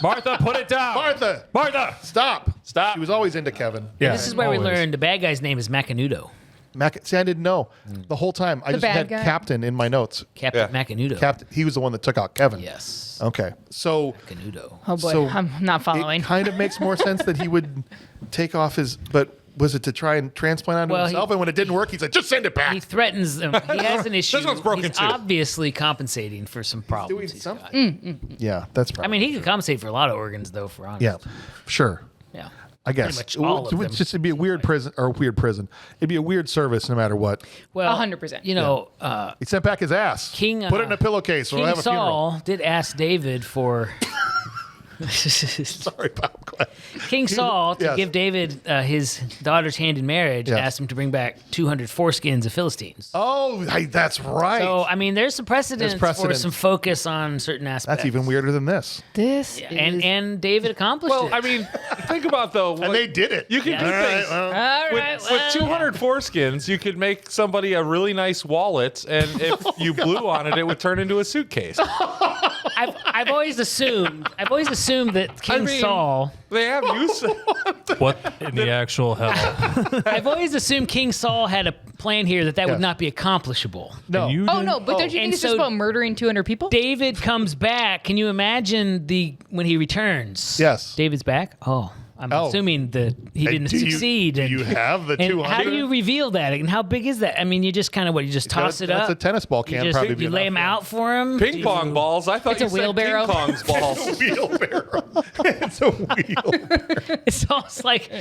Martha, put it down. Martha, Martha. stop. Stop. She was always into Kevin. Yeah. This is where we always. learned the bad guy's name is Macanudo. See, I didn't know the whole time. I just bad had guy? Captain in my notes. Captain Yeah. Macanudo. Captain. He was the one that took out Kevin. Yes. Okay. So Macanudo. Oh boy, So I'm not following. it kind of makes more sense that he would take off his. But was it to try and transplant onto Well, himself? And when it didn't work, he's like, "Just send it back." He threatens them. He has an issue. This one's broken He's too. obviously compensating for some problems. Doing he's something. got. Yeah, that's I probably. mean, he could compensate for a lot of organs, though, for honest. yeah, sure. Yeah. I guess much all of them. it'd be a weird prison or weird prison. It'd be a weird service no matter what. Well, 100%. You know, He sent back his ass. King, Put it in a pillowcase. Or we'll King have a funeral. Saul did ask David for Sorry, Bob. Go ahead. King Saul to Yes. give David his daughter's hand in marriage. Yes. Asked him to bring back 200 foreskins of Philistines. Oh, that's right. So I mean, there's some precedence, precedent. for some focus on certain aspects. That's even weirder than this. This And David accomplished Well, it. I mean, think about though. And they did it. You can do Yeah. things. all right. With 200 foreskins, you could make somebody a really nice wallet, and if you blew on it, it would turn into a suitcase. I've always assumed that King Saul. They have use. What in the actual hell? I've always assumed King Saul had a plan here that Yes. would not be accomplishable. No. You Oh did- no, but don't you And think it's so- just about murdering 200 people? David comes back. Can you imagine when he returns? Yes. David's back. Oh, I'm Oh. assuming that he And didn't do you- succeed. do you have the and 200? how do you reveal that? And how big is that? I mean, you just kind of toss it That's up. a tennis ball can. You, Probably be you lay enough. them out for him. Ping pong balls. I thought It's you a said wheelbarrow. King Kong's balls. Wheelbarrow. It's a wheel. It's almost like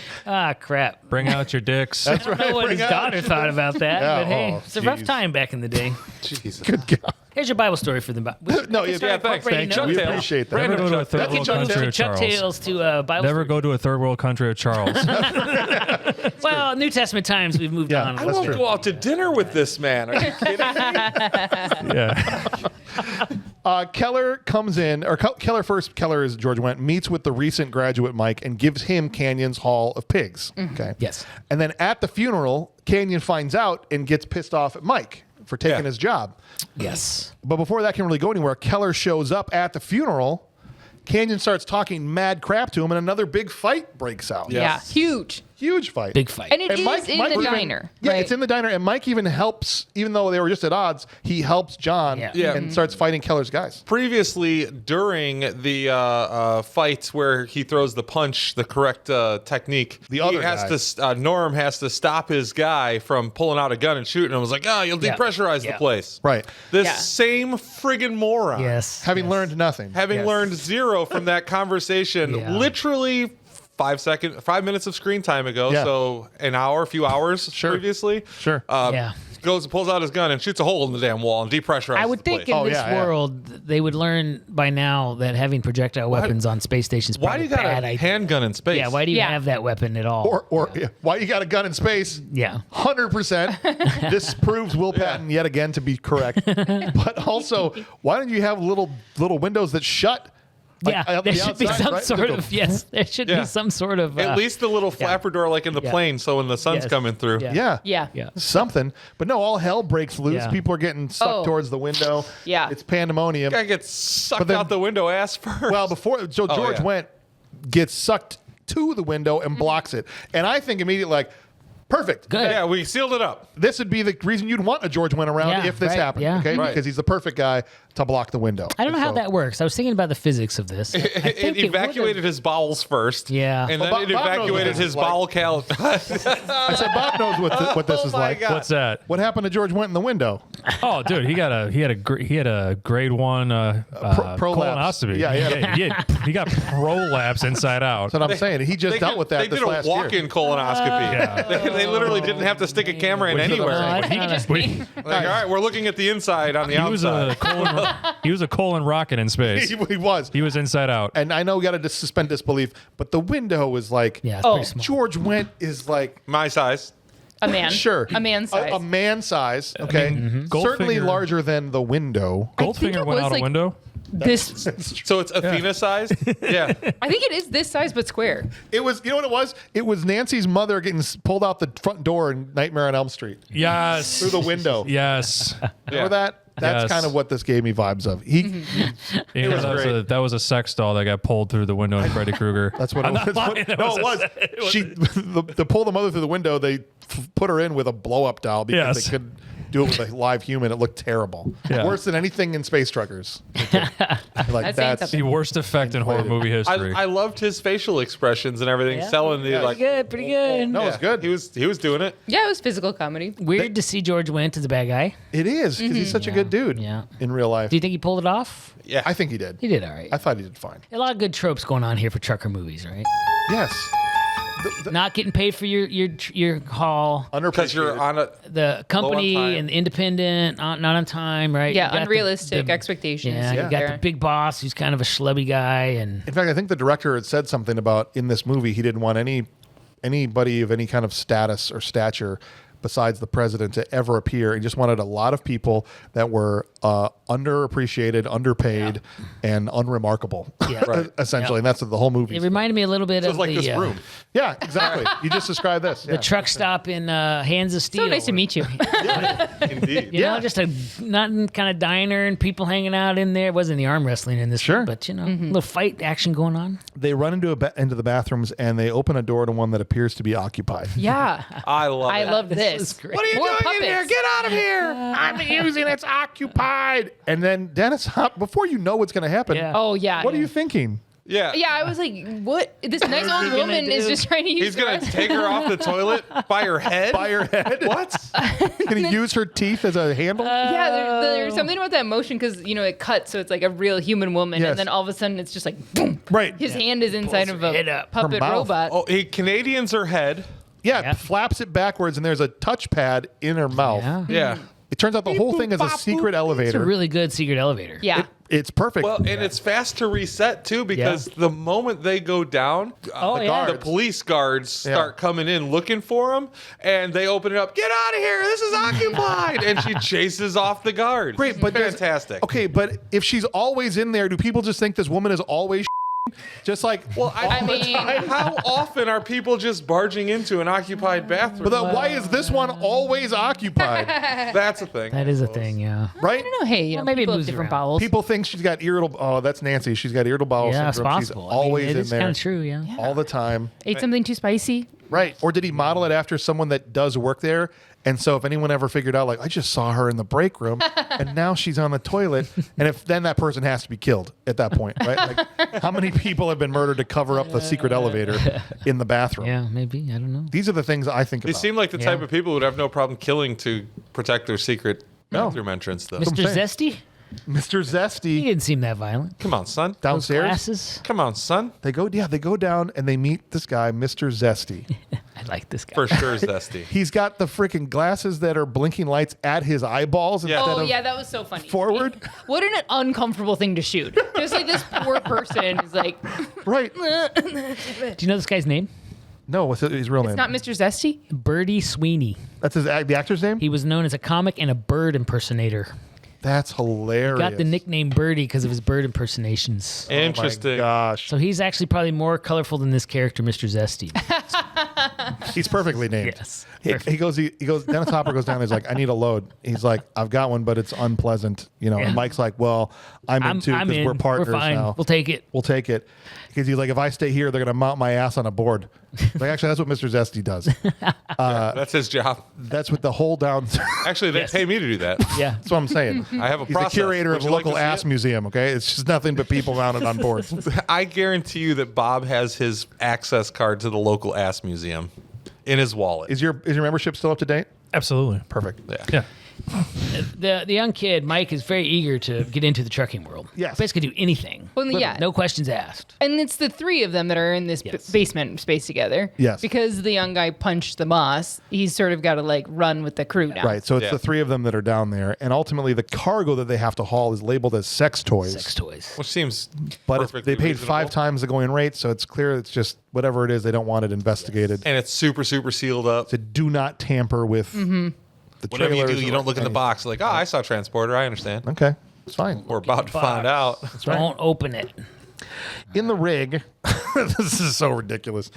crap. Bring out your dicks. That's I right. don't know what Bring his out- daughter thought about that, Yeah, but hey, oh, it's a rough geez. time back in the day. Jesus. Good God. Here's your Bible story for the No, yeah, thanks. Thank you. We Chuck appreciate that. Never go to a third That's world Chuck country Taylor. of Chuck Charles. Tales to Bible Never story. go to a third world country of Charles. Well, New Testament times we've moved Yeah, on. I That's won't true. go out to dinner with this man. Are you kidding me? Yeah. Keller comes in, or Keller is George Wendt, meets with the recent graduate Mike and gives him Canyon's haul of pigs. Okay. Yes. And then at the funeral, Canyon finds out and gets pissed off at Mike for taking Yeah. his job. Yes. But before that can really go anywhere, Keller shows up at the funeral. Canyon starts talking mad crap to him, and another big fight breaks out. Yeah, huge. Huge fight. Big fight. And it is Mike in the even- diner. Yeah, right? it's in the diner, and Mike even helps, even though they were just at odds. He helps John Yeah. and starts fighting Keller's guys. Previously, during the fights where he throws the punch, the correct technique, The other he has guy. to Norm has to stop his guy from pulling out a gun and shooting. And was like, "Oh, you'll Yeah. depressurize the Yeah. place." Right. This Yeah. same friggin' moron. Yes. Having learned nothing. Having Yes. learned zero from that conversation, Yeah. literally 5 minutes of screen time ago, Yeah. so a few hours Sure. previously. Sure. Yeah. Goes and pulls out his gun and shoots a hole in the damn wall and depressurizes I would the think place. in this yeah, yeah. world they would learn by now that having projectile weapons on space stations is Why do probably you got a bad a idea. handgun in space? Yeah, why do you Yeah. have that weapon at all? Or why you got a gun in space? yeah. 100%. This proves Will Patton yet again to be correct. But also, why don't you have little windows that shut? Like, Yeah, out there the should be outside, some right? sort of there should Yeah. be some sort of At least the little flapper door like in the Yeah. plane, so when the sun's Yes. coming through. Yeah. Yeah. Yeah. Something. But no, all hell breaks loose. Yeah. People are getting sucked Oh. towards the window. Yeah. It's pandemonium. Guy gets sucked But then- out the window ass first. Well, so George yeah. went, gets sucked to the window and blocks it. And I think immediately, like, perfect. Good. yeah, we sealed it up. This would be the reason you'd want a George Went around Yeah, if this right, happened. yeah. Okay. Right. Because he's the perfect guy to block the window. I don't know how So- that works. I was thinking about the physics of this. I It think evacuated his bowels first. Yeah. And Well, then it Bob knows what evacuated this his is like. bowel count. I said Bob knows what this is my like. God. What's that? What happened to George Went in the window? Oh, dude, he had a grade 1 prolapse. colonoscopy. Yeah. He got prolapse inside out. That's what I'm saying. He just dealt with that They this did a last year. walk-in colonoscopy. Yeah. They literally didn't have to stick a camera in Which is anywhere. I Like, kinda- all right, we're looking at the inside on the He was outside. he was a colon rocket in space. He was. He was inside out. And I know we got to suspend disbelief, but the window is like, Yeah, it's Oh. pretty small. George Went is like, My size. A man. sure. A man size. A man size, okay? Certainly Goldfinger- larger than the window. think Goldfinger it went was out like- a window. This, So it's Athena size? Yeah. I think it is this size, but square. It was, you know what it was? It was Nancy's mother getting pulled out the front door in Nightmare on Elm Street Yes. through the window. Yes. Remember that? That's Yes. kind of what this gave me vibes of. Yeah, was great. that was a sex doll that got pulled through the window in Freddy Krueger. That's what it I'm was. not lying. No, it was. She to pull the mother through the window. They put her in with a blow up doll because Yes. they couldn't do it with a live human. It looked terrible. Yeah. Worse than anything in Space Truckers. Like That's saying that's the worst effect in horror movie history. I loved his facial expressions and everything, Yeah. selling the like. Pretty good. no, it's good. He was doing it. Yeah, it was physical comedy. Weird to see George Wendt as a bad guy. It is because he's such a good dude. Yeah. In real life, Do you think he pulled it off? Yeah. I think he did. He did all right. I thought he did fine. A lot of good tropes going on here for trucker movies, right? Yes. Not getting paid for your haul. Because you're on a. The company time. and the independent not on time, right? Yeah, You got the- unrealistic the- expectations. Yeah, you got there. the big boss who's kind of a schlubby guy, and In fact, I think the director had said something about in this movie he didn't want anybody of any kind of status or stature besides the president to ever appear. He just wanted a lot of people that were underappreciated, underpaid, and unremarkable. Yeah. Right. Essentially, Yeah. and that's what the whole movie. it reminded me a little bit It of was like the this room. Yeah, exactly. You just described this. the truck stop in Hands of Steel. So nice to meet you. Indeed. You know, just a nothing kind of diner and people hanging out in there. It wasn't the arm wrestling in this, Sure. one, but you know, a little fight action going on. They run into into the bathrooms and they open a door to one that appears to be occupied. Yeah. I love I it. love was this. great. What are you More doing puppets. in here? Get out of here! I'm using it's occupied. And then Dennis, before you know what's going to happen, Yeah. Oh, yeah. what are you thinking? Yeah. Yeah, I was like, what? This nice old gonna woman is do? just trying to use He's going the to take her off the toilet by her head? By her head? What? Can he use her teeth as a handle? Yeah, there's something about that motion because, you know, it cuts, so it's like a real human woman. Yes. And then all of a sudden it's just like, boom. Right. His hand is inside of her head a up. puppet Her mouth. robot. Oh, he Canadians her head. Yeah, Yeah. flaps it backwards, and there's a touchpad in her mouth. Yeah. Yeah. It turns out the whole thing is a secret It's a elevator. really good secret elevator. Yeah. It's perfect. Well, and it's fast to reset too because the moment they go down, Oh, the, yeah. the police guards start coming in looking for him, and they open it up. Get out of here! This is occupied, and she chases off the guard. Great, but there's- fantastic. Okay, but if she's always in there, do people just think this woman is always just like? Well, I mean, How often are people just barging into an occupied bathroom? but then why is this one always occupied? That's a thing. That is a thing, yeah. Right? I don't know. Hey, you know, maybe it people have moves different around. bowels. People think she's got irritable. Oh, that's Nancy. She's got irritable bowel Yeah, it's syndrome. possible. She's always it in is there kind of true, yeah. all the time. Ate something too spicy. Right. Or did he model it after someone that does work there? And so if anyone ever figured out, like, I just saw her in the break room and now she's on the toilet, and if then that person has to be killed at that point, right? Like, how many people have been murdered to cover up the secret elevator in the bathroom? Yeah, maybe. I don't know. These are the things I think They about. seem like the type of people who would have no problem killing to protect their secret No. bathroom entrance, though. Mr. saying. Zesty? Mr. He Zesty didn't seem that violent. Come on, son. Those downstairs. glasses. Come on, son. They go down and they meet this guy, Mr. Zesty. I like this guy. For sure, Zesty. He's got the freaking glasses that are blinking lights at his eyeballs Yeah. instead Oh of yeah, that was so funny. forward. What an uncomfortable thing to shoot. Just like this poor person is like, Right. Do you know this guy's name? No, what's his real name? it's not Mr. Zesty. Birdie Sweeney. That's the actor's name? He was known as a comic and a bird impersonator. That's hilarious. Got the nickname Birdie because of his bird impersonations. Interesting. Gosh. So he's actually probably more colorful than this character, Mr. Zesty. He's perfectly named. Yes. He goes, Dennis Hopper goes down there. He's like, I need a load. He's like, I've got one, but it's unpleasant. You know, Yeah. and Mike's like, well, I'm in too because we're partners We're fine. now. We'll take it. We'll take it. Because he's like, if I stay here, they're going to mount my ass on a board. Like, actually, that's what Mr. Zesty does. That's his job. That's what the whole down. Actually, they pay me to do that. Yeah. That's what I'm saying. I have a He's process. the curator Would of you the like local to see ass it? museum, okay? It's just nothing but people mounted on boards. I guarantee you that Bob has his access card to the local ass museum in his wallet. Is your membership still up to date? Absolutely. Perfect. Yeah. The young kid, Mike, is very eager to get into the trucking world. Yes. Basically do anything. Well, yeah. No questions asked. And it's the three of them that are in this Yes. basement space together. Yes. Because the young guy punched the boss, he's sort of got to like run with the crew now. Right. So it's Yeah. the three of them that are down there. And ultimately, the cargo that they have to haul is labeled as sex toys. Sex toys. Which seems But it's, perfectly they paid reasonable. 5 times the going rate. So it's clear it's just whatever it is, they don't want it investigated. And it's super, super sealed up. To do not tamper with the Whatever you trailers do, you or don't look in the anything. box like, oh, I saw Transporter. I understand. Okay. It's fine. We're about to find out. Don't open it. In the rig, this is so ridiculous.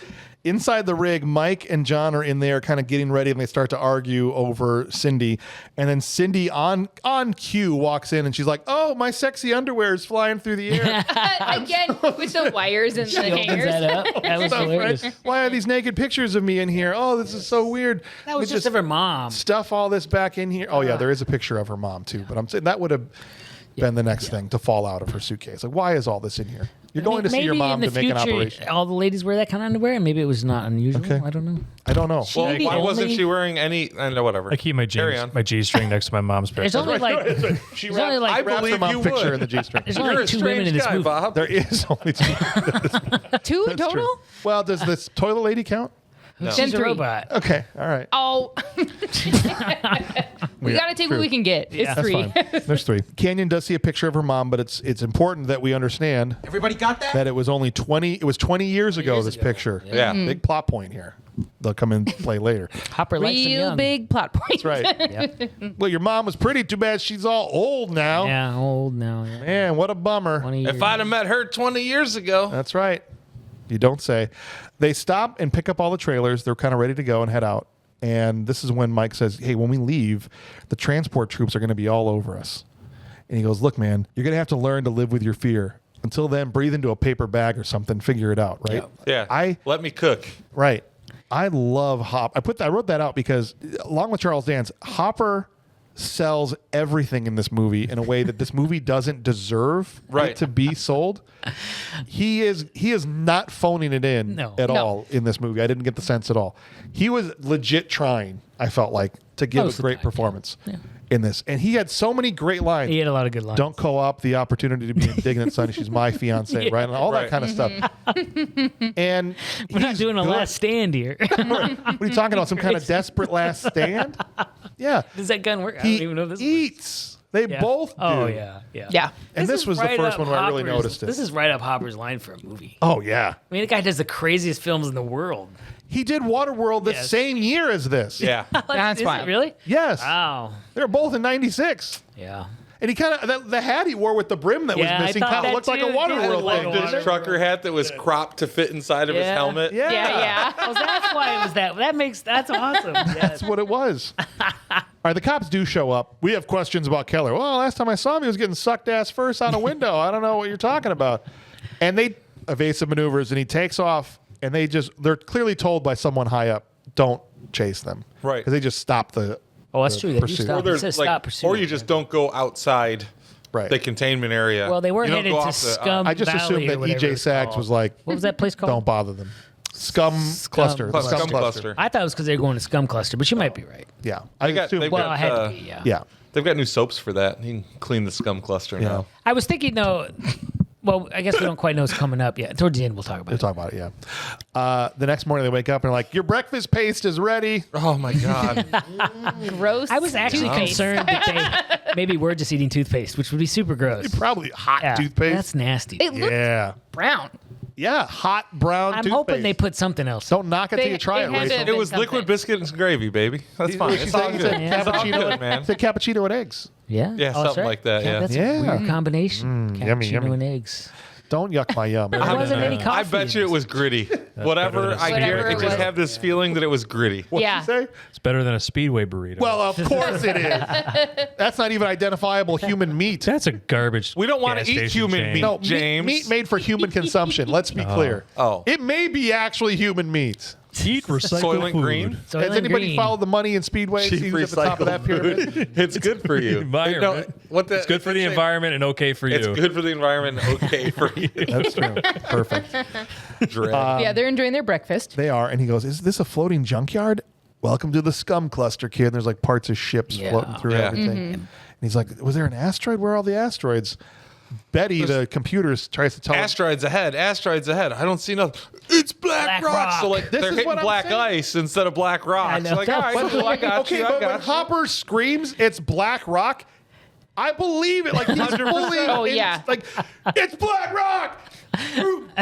Inside the rig, Mike and John are in there kind of getting ready and they start to argue over Cindy. And then Cindy on cue walks in and she's like, oh, my sexy underwear is flying through the air. Again, with the wires and the She opens hangers. that up. That was Stuff, hilarious. right? Why are these naked pictures of me in here? Oh, this is so weird. That was We just of her mom. stuff all this back in here. Oh yeah, there is a picture of her mom too. But I'm saying that would have been the next thing to fall out of her suitcase. Like, why is all this in here? You're going to see your Maybe mom in to the make an future, operation. all the ladies wear that kind of underwear, and maybe it was not unusual. Okay. I don't know. I don't know. Well, Maybe why wasn't only- she wearing any? I know, whatever. I keep my Carry on. G-string next to my mom's There's picture. only like She there's only I like wraps her believe mom you picture would. in the G-string. there's You're only a like 2 women strange in this guy, movie. Bob. There is only 2. 2 That's total? true. Well, does this toilet lady count? Then She's a 3. robot. Okay, all right. Oh. We got to take true. what we can get. It's Yeah. That's 3. fine. There's 3. Canyon does see a picture of her mom, but it's important that we understand Everybody got that? that it was only 20. It was 20 years ago. This picture. Yeah. Big plot point here. They'll come in and play later. Hopper likes them Real young. big plot point. That's right. Well, your mom was pretty. Too bad she's all old now. Yeah, old now. Yeah. Man, what a bummer. 20 years. If I'd have met her 20 years ago, That's right. You don't say. They stop and pick up all the trailers. They're kind of ready to go and head out. And this is when Mike says, hey, when we leave, the transport troops are going to be all over us. And he goes, look, man, you're going to have to learn to live with your fear. Until then, breathe into a paper bag or something. Figure it out, right? yeah. Let me cook. Right. I love Hop. I wrote that out because, along with Charles Dance, Hopper sells everything in this movie in a way that this movie doesn't deserve it to be sold. He is not phoning it in at all in this movie. I didn't get the sense at all. He was legit trying, I felt like, to give Most a of the great time, performance in this. And he had so many great lines. He had a lot of good lines. Don't co-op the opportunity to be indignant, son. She's my fiance, right? And all that kind of stuff. And We're not he's doing a good. last stand here. What are you talking about? Some kind of desperate last stand? Yeah. Does that gun work? I He don't even know if this eats. They works. both do. Oh yeah, yeah. Yeah. And this is was the right first up one where I really Hopper's- noticed it. This is right up Hopper's line for a movie. Oh, yeah. I mean, the guy does the craziest films in the world. He did Waterworld the Yes. same year as this. Yeah. That's Is it fine. really? Yes. Wow. They were both in 96. Yeah. And he kind of, the hat he wore with the brim that Yeah, I was missing thought kind of that looked like a too. It did Waterworld look like thing. a This water- trucker hat that was cropped to fit inside of his Yeah. helmet. Yeah. Yeah. Oh, that's why it was that. That's awesome. Yeah. That's what it was. All right, the cops do show up. We have questions about Keller. Well, last time I saw him, he was getting sucked ass first out a window. I don't know what you're talking about. And they evasive maneuvers, and he takes off. and they're clearly told by someone high up, don't chase them. Right. Because they just stop the that's the true. They do pursuit. stop. Or It says stop pursuit. or you just don't go outside Right. the containment area. Well, they were You don't headed go to off the- Scum I just Valley assumed or that whatever EJ it's Sachs called. was like, What was that place called? don't bother them. Scum Cluster. The Scum Cluster. I thought it was because they were going to Scum Cluster, but you might be right. Yeah. I got- assumed. they've Well, got, I had to be, yeah. Yeah. They've got new soaps for that. You can clean the scum cluster Yeah. now. I was thinking, though, well, I guess we don't quite know what's coming up yet. Towards the end, we'll talk about We'll it. talk about it, yeah. The next morning they wake up and are like, your breakfast paste is ready. Oh my god. Gross. I was actually toothpaste. concerned that they maybe were just eating toothpaste, which would be super gross. Probably hot Yeah, toothpaste. That's nasty. It looked Yeah. brown. Yeah, hot brown I'm toothpaste. hoping they put something else. Don't knock it till They- you try it it, had Rachel. to- It was something. liquid biscuit and gravy, baby. That's fine. She It's said all it's good. a Yeah. It's all cappuccino, good, man. it's a cappuccino and eggs. Yeah, Yeah, that's something like that, yeah. That's Yeah. a weird combination. Yummy, Cappuccino yummy. and eggs. Don't yuck my yum. There wasn't any coffee. I bet you in it was gritty. Whatever than a I Whatever hear, it it just was. have this feeling that it was gritty. What'd Yeah. you say? It's better than a Speedway burrito. Well, of course it is. That's not even identifiable human meat. that's a garbage. We don't want gas to eat station human chain. meat, No, James. meat made for human consumption. Let's be clear. Oh. It may be actually human meat. Eat recycled Soylent food. Green. Soylent Has anybody Green. followed the money in Speedway? Cheap See who's at the top of that recycled pyramid? food. It's good for you. Environment. It's It's good for the environment and okay for you. It's good for the environment. Okay for you. That's true. Perfect. Dread. Yeah, they're enjoying their breakfast. They are. And he goes, is this a floating junkyard? Welcome to the scum cluster, kid. And there's like parts of ships Yeah. floating through Yeah. everything. And he's like, was there an asteroid? Where are all the asteroids? Betty, the computer, tries to tell him. Asteroids ahead. Asteroids ahead. I don't see nothing. It's black, Black rock. rock. So like This they're is hitting what I'm black saying. ice instead of black rocks. know. Like, all right, cool, I got okay, you. I but when got you. Hopper screams, it's black rock. I believe it. Like he's fully. Oh, yeah. Like it's black rock.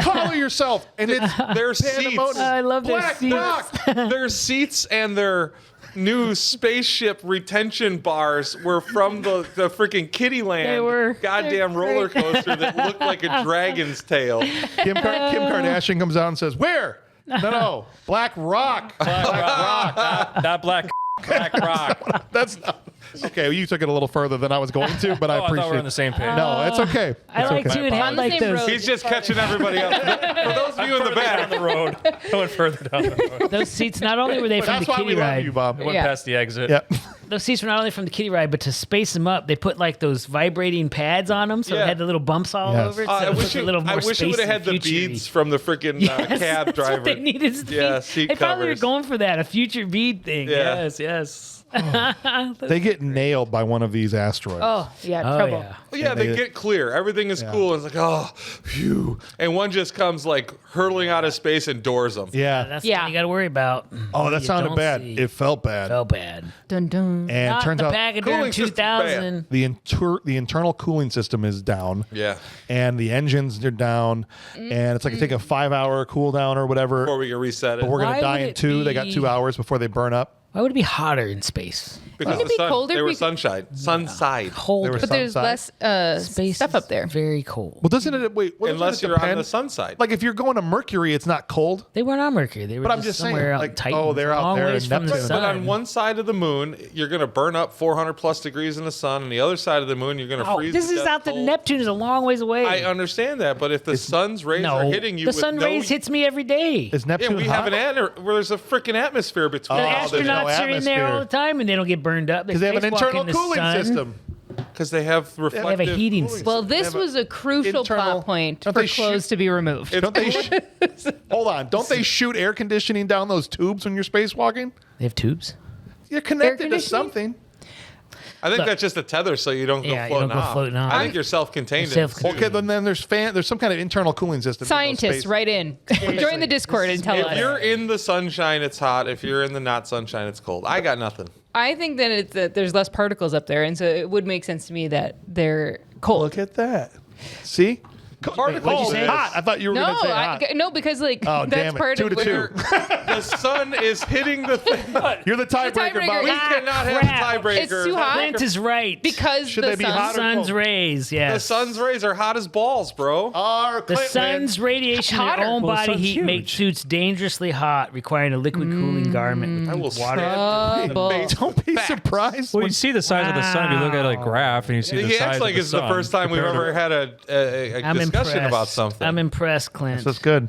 Collar yourself, and it's Their seats. pandemonium. I love their black seats. rock. Their seats and their new spaceship retention bars were from the freaking Kittyland They were. goddamn roller coaster that looked like a dragon's tail. Kim Kardashian comes out and says, "Where? No, Black Rock. Not black rock. That's not, okay. Well, you took it a little further than I was going to, but I Oh, I appreciate. thought we're on the same page. No, it's okay. I It's like okay. to and On have the like same those. road. He's just catching everybody up. For those of you in the down back, the road. I went further down the road. Those seats, not only were they But from that's the why kiddie we love ride, you, Bob. I went Yeah. past the exit. Yeah. those seats were not only from the kiddie ride, but to space them up, they put like those vibrating pads on them, so Yeah. it had the little bumps all Yes. over it. I So it wish was a it, little more I wish it would have spacey, had the future-y. beads from the freaking Yes, cab that's driver. what they needed. is the Yeah, bead. seat They probably were covers. going for that, a future bead thing. Yeah. Yes. They get nailed by one of these asteroids. Oh, yeah, Oh trouble. yeah. Well, yeah, And they they- get clear. Everything is cool. It's like, oh, phew. And one just comes like hurtling out of space and doors them. Yeah. That's Yeah. what you got to worry about. Oh, that You sounded don't bad. see. It felt bad. Felt bad. Dun dun. And Not turns the out Pachyderm Cooling system's 2000. the internal cooling system is down. Yeah. And the engines are down. And it's like take a 5-hour cool down or whatever. Before we can reset it. But we're going Why to die would in it 2. They got be- 2 hours before they burn up. Why would it be hotter in space? because Wouldn't it be colder They were because- sunshine. Sunside. Cold. They were But there's Sunside? less Space stuff is up there. Very cold. Well, doesn't it? Wait, doesn't Unless it you're on depend? the sun side. Like if you're going to Mercury, it's not cold. They weren't on Mercury. They were But I'm just just saying, somewhere out like, in Titan. oh, they're out long there ways in from the Neptune. sun. But on one side of the moon, you're going to burn up 400 plus degrees in the sun. And the other side of the moon, you're going to Oh, freeze. this to is death out the cold. Neptune is a long ways away. I understand that. But if the sun's rays are hitting you the with sun no... rays hits me every day. Is Yeah, Neptune we hot? have where there's a freaking atmosphere between The Oh, there's no astronauts are in there atmosphere. all the time, and they don't get burned up. Because they have an spacewalk internal in the cooling sun. system. because they have reflective. They have a heating cooling system. Well, this was a crucial internal- plot point don't for they shoot- clothes to be removed. Don't they? Hold on. Don't they shoot air conditioning down those tubes when you're spacewalking? They have tubes. You're connected to conditioning? something. I think that's just a tether, so you don't go Yeah, you floating don't go off. floating off. I think you're self-contained. You're self-contained. Okay, then there's There's some kind of internal cooling system. in those Scientists, space- write in. Join the Discord and tell If us. you're in the sunshine, it's hot. If you're in the not sunshine, it's cold. I got nothing. I think that it's that there's less particles up there, and so it would make sense to me that they're cold. Look at that. See? Particles. Cold, say? hot. I thought you were No, going to say hot. no, because like Oh, that's damn it. part 2 of to 2. The sun is hitting the thing. You're the tiebreaker, tiebreaker. Bob. We Ah, cannot have crap. a tiebreaker. It's too hot. Clint is right. because Should the they be sun. hot or sun's cold? rays, yes. The sun's rays are hot as balls, bro. The sun's radiation in Hotter. their own Well, the body sun's heat huge. makes suits dangerously hot, requiring a liquid cooling garment I will with water. Trouble. Don't be surprised. Well, when- you see the size of the sun. You look at a graph and you see the He size acts like of the it's the sun first time we've compared to- ever had a I'm discussion discussion impressed. about something. I'm impressed, Clint. That's good.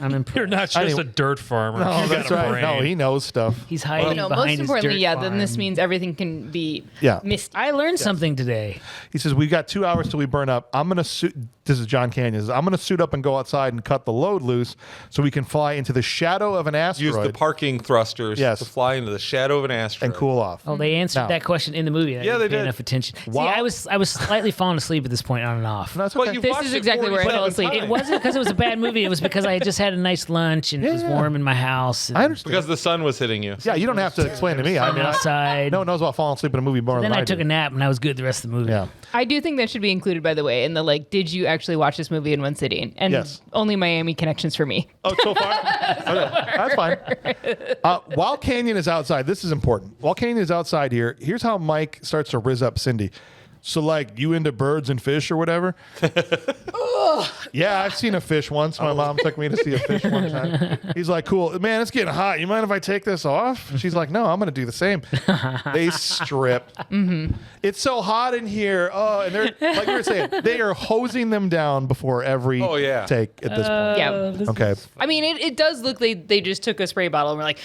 I'm impressed. You're not just a dirt farmer. No, You that's got a right. brain. No, he knows stuff. He's hiding No, behind most his importantly, dirt yeah, farm. then this means everything can be Yeah. misty. I learned something today. He says, we've got 2 hours till we burn up. I'm going to suit. This is John Canyon. He says, I'm going to suit up and go outside and cut the load loose so we can fly into the shadow of an asteroid Use the parking thrusters Yes. to fly into the shadow of an asteroid. and cool off. Oh, they answered Now- that question in the movie. I Yeah, didn't they pay did. enough attention. Wow. See, I was slightly falling asleep at this point on and off. No, that's But okay. you've This watched is it exactly where I fell 47 asleep. times. It wasn't because it was a bad movie. It was because I had just had a nice lunch and it was Yeah. warm in my house. I understand. Because the sun was hitting you. Yeah, you don't have to explain to me. I mean, outside. no one knows about falling asleep in a movie more Then than I took do. a nap and I was good the rest of the movie. Yeah. I do think that should be included, by the way, in the did you actually watch this movie in one sitting? And Yes. only Miami connections for me. Oh, so far? Okay, that's fine. While Canyon is outside, this is important. While Canyon is outside here, here's how Mike starts to rizz up Cindy. So, you into birds and fish or whatever? Yeah, I've seen a fish once. My mom took me to see a fish one time. He's like, cool. Man, it's getting hot. You mind if I take this off? She's like, no, I'm going to do the same. They strip. Mm-hmm. It's so hot in here. Oh, and they're, like you were saying, they are hosing them down before every take at this point. Yeah. Okay. I mean, it does look like they just took a spray bottle and were like,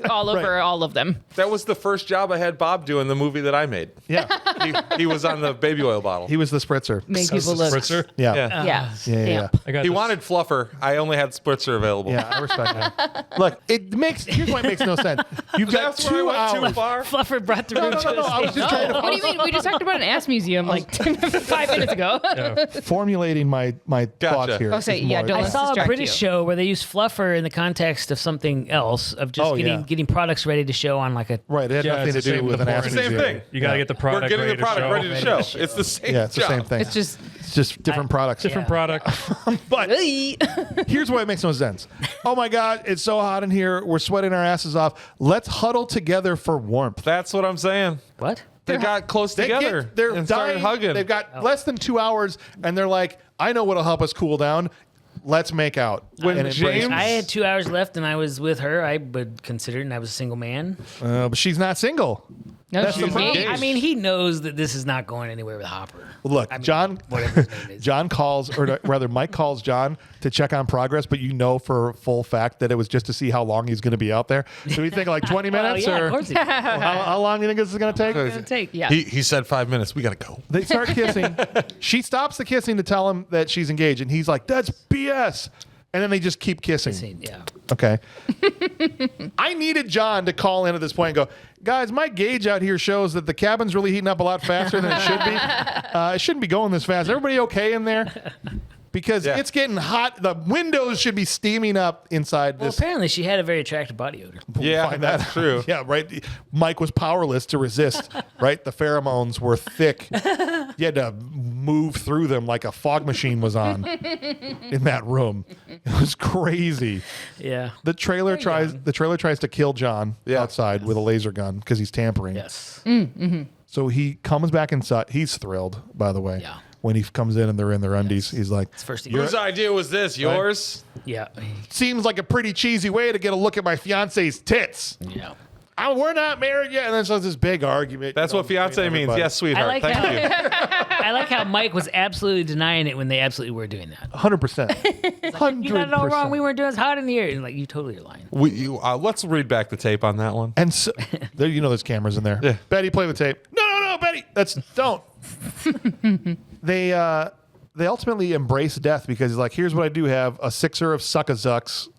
all over all of them. That was the first job I had Bob do in the movie that I made. Yeah. He was on the baby oil bottle. He was the spritzer. Make people look. Spritzer? Yeah. Yeah. Yeah. Yeah. I got He this- wanted fluffer. I only had spritzer available. Yeah, I respect that. Look, here's why it makes no sense. You've got That's where I 2 went too hours. far. Fluffer brought the room to No, I was just trying to What do you mean? We just talked about an ass museum 5 minutes ago. formulating my thoughts here. Oh, say, is yeah, more- don't I Let's saw a distract British you. show where they used fluffer in the context of something else, of just Oh, yeah. getting products ready to show on a Right, it had Yeah, nothing to it's the do same with an before ass and Same museum. thing. You got to get the product We're getting ready the product ready to show. It's the same Yeah, it's the job. same thing. It's just. It's just different products. Different product. But here's why it makes no sense. Oh my God, it's so hot in here. We're sweating our asses off. Let's huddle together for warmth. That's what I'm saying. What? They got close They together. they're and dying. started hugging. They've got less than 2 hours, and they're like, I know what'll help us cool down. Let's make out. When And embrace James- me. I had 2 hours left and I was with her. I would consider it, and I was a single man. But she's not single. No, That's she's the problem. engaged. I mean, he knows that this is not going anywhere with Hopper. Look, Whatever his name is. John calls, or rather, Mike calls John to check on progress, but you know for a full fact that it was just to see how long he's going to be out there. So we think 20 minutes, yeah, or of course he how long do you think this is going to take? Yeah. He said 5 minutes. We got to go. They start kissing. She stops the kissing to tell him that she's engaged, and he's like, "That's BS." And then they just keep kissing. Yeah. Okay. I needed John to call in at this point and go, guys, my gauge out here shows that the cabin's really heating up a lot faster than it should be. It shouldn't be going this fast. Everybody okay in there? Because it's getting hot. The windows should be steaming up inside Well, this. apparently she had a very attractive body odor. Yeah, Find that's that true. Yeah, right. Mike was powerless to resist, right? The pheromones were thick. You had to move through them like a fog machine was on in that room. It was crazy. Yeah. The trailer tries to kill John outside with a laser gun because he's tampering. Yes. So he comes back inside. He's thrilled, by the way. Yeah. When he comes in and they're in their undies, he's like, First Whose idea was this? Yours? Yeah. seems like a pretty cheesy way to get a look at my fiance's tits. Yeah. We're not married yet. And then so this big argument. That's what fiance means. everybody. Yes, sweetheart. I like Thank how- you. I like how Mike was absolutely denying it when they absolutely were doing that. 100%. 100%. You got it all wrong. We weren't doing as hot in here. And you totally are lying. Let's read back the tape on that one. And so, there, there's cameras in there. Yeah. Betty, play the tape. No, Betty. Don't. They ultimately embrace death because he's like, here's what I do have, a sixer of suck-a-zucks,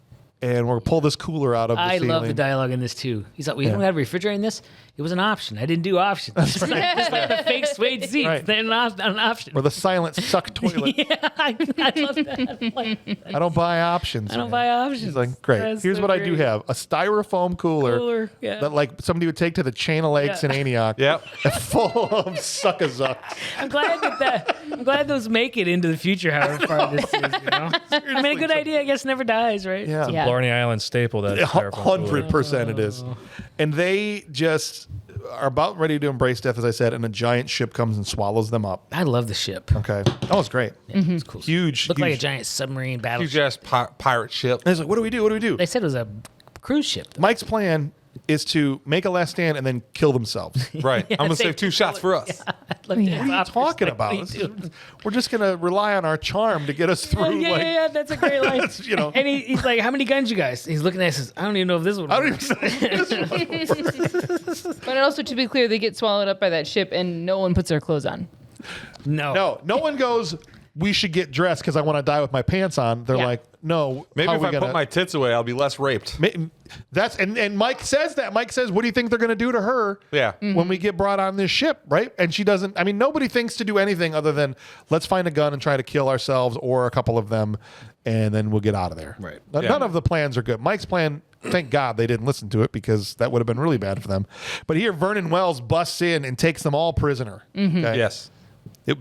and we'll pull this cooler out of the I ceiling. love the dialogue in this too. He's like, we don't have a refrigerator in this. It was an option. I didn't do options. Just like the fake suede seats. Right. They're not an option. Or the silent suck toilet. I love that. I'm like, I don't buy options. I don't man. buy options. He's like, great. That's Here's so what I do great. have: a styrofoam cooler, Yeah. that somebody would take to the Chain of Lakes in Antioch. Yep. Full of suck-a-zucks. I'm glad those make it into the future. However far this is, I mean, a good idea, I guess, never dies, right? Yeah. Yeah. Blarney Island staple. That styrofoam cooler. 100% it is. And they just are about ready to embrace death, as I said, and a giant ship comes and swallows them up. I love the ship. Okay. That was great. It's cool. Huge. Looked like a huge. giant submarine Huge battleship. ass pirate ship. And he's like, what do we do? What do we do? They said it was a cruise ship. Though. Mike's plan is to make a last stand and then kill themselves. Right. I'm going to say save 2 shots for us. left What hand. are you talking about? We're just gonna rely on our charm to get us through. Yeah, that's a great line. You know. And he's like, "How many guns you guys?" He's looking at us. Says, "I don't even know if this one." I don't works." even know. But also, to be clear, they get swallowed up by that ship, and no one puts their clothes on. No. No one goes, we should get dressed because I want to die with my pants on. They're Yeah. like, no. Maybe how if are we I gonna... put my tits away, I'll be less raped. That's and Mike says that. Mike says, what do you think they're going to do to her Yeah. when we get brought on this ship, right? And she doesn't, I mean, nobody thinks to do anything other than let's find a gun and try to kill ourselves or a couple of them, and then we'll get out of there. Right. None Yeah. of the plans are good. Mike's plan, thank God they didn't listen to it because that would have been really bad for them. But here, Vernon Wells busts in and takes them all prisoner. Okay? Yes.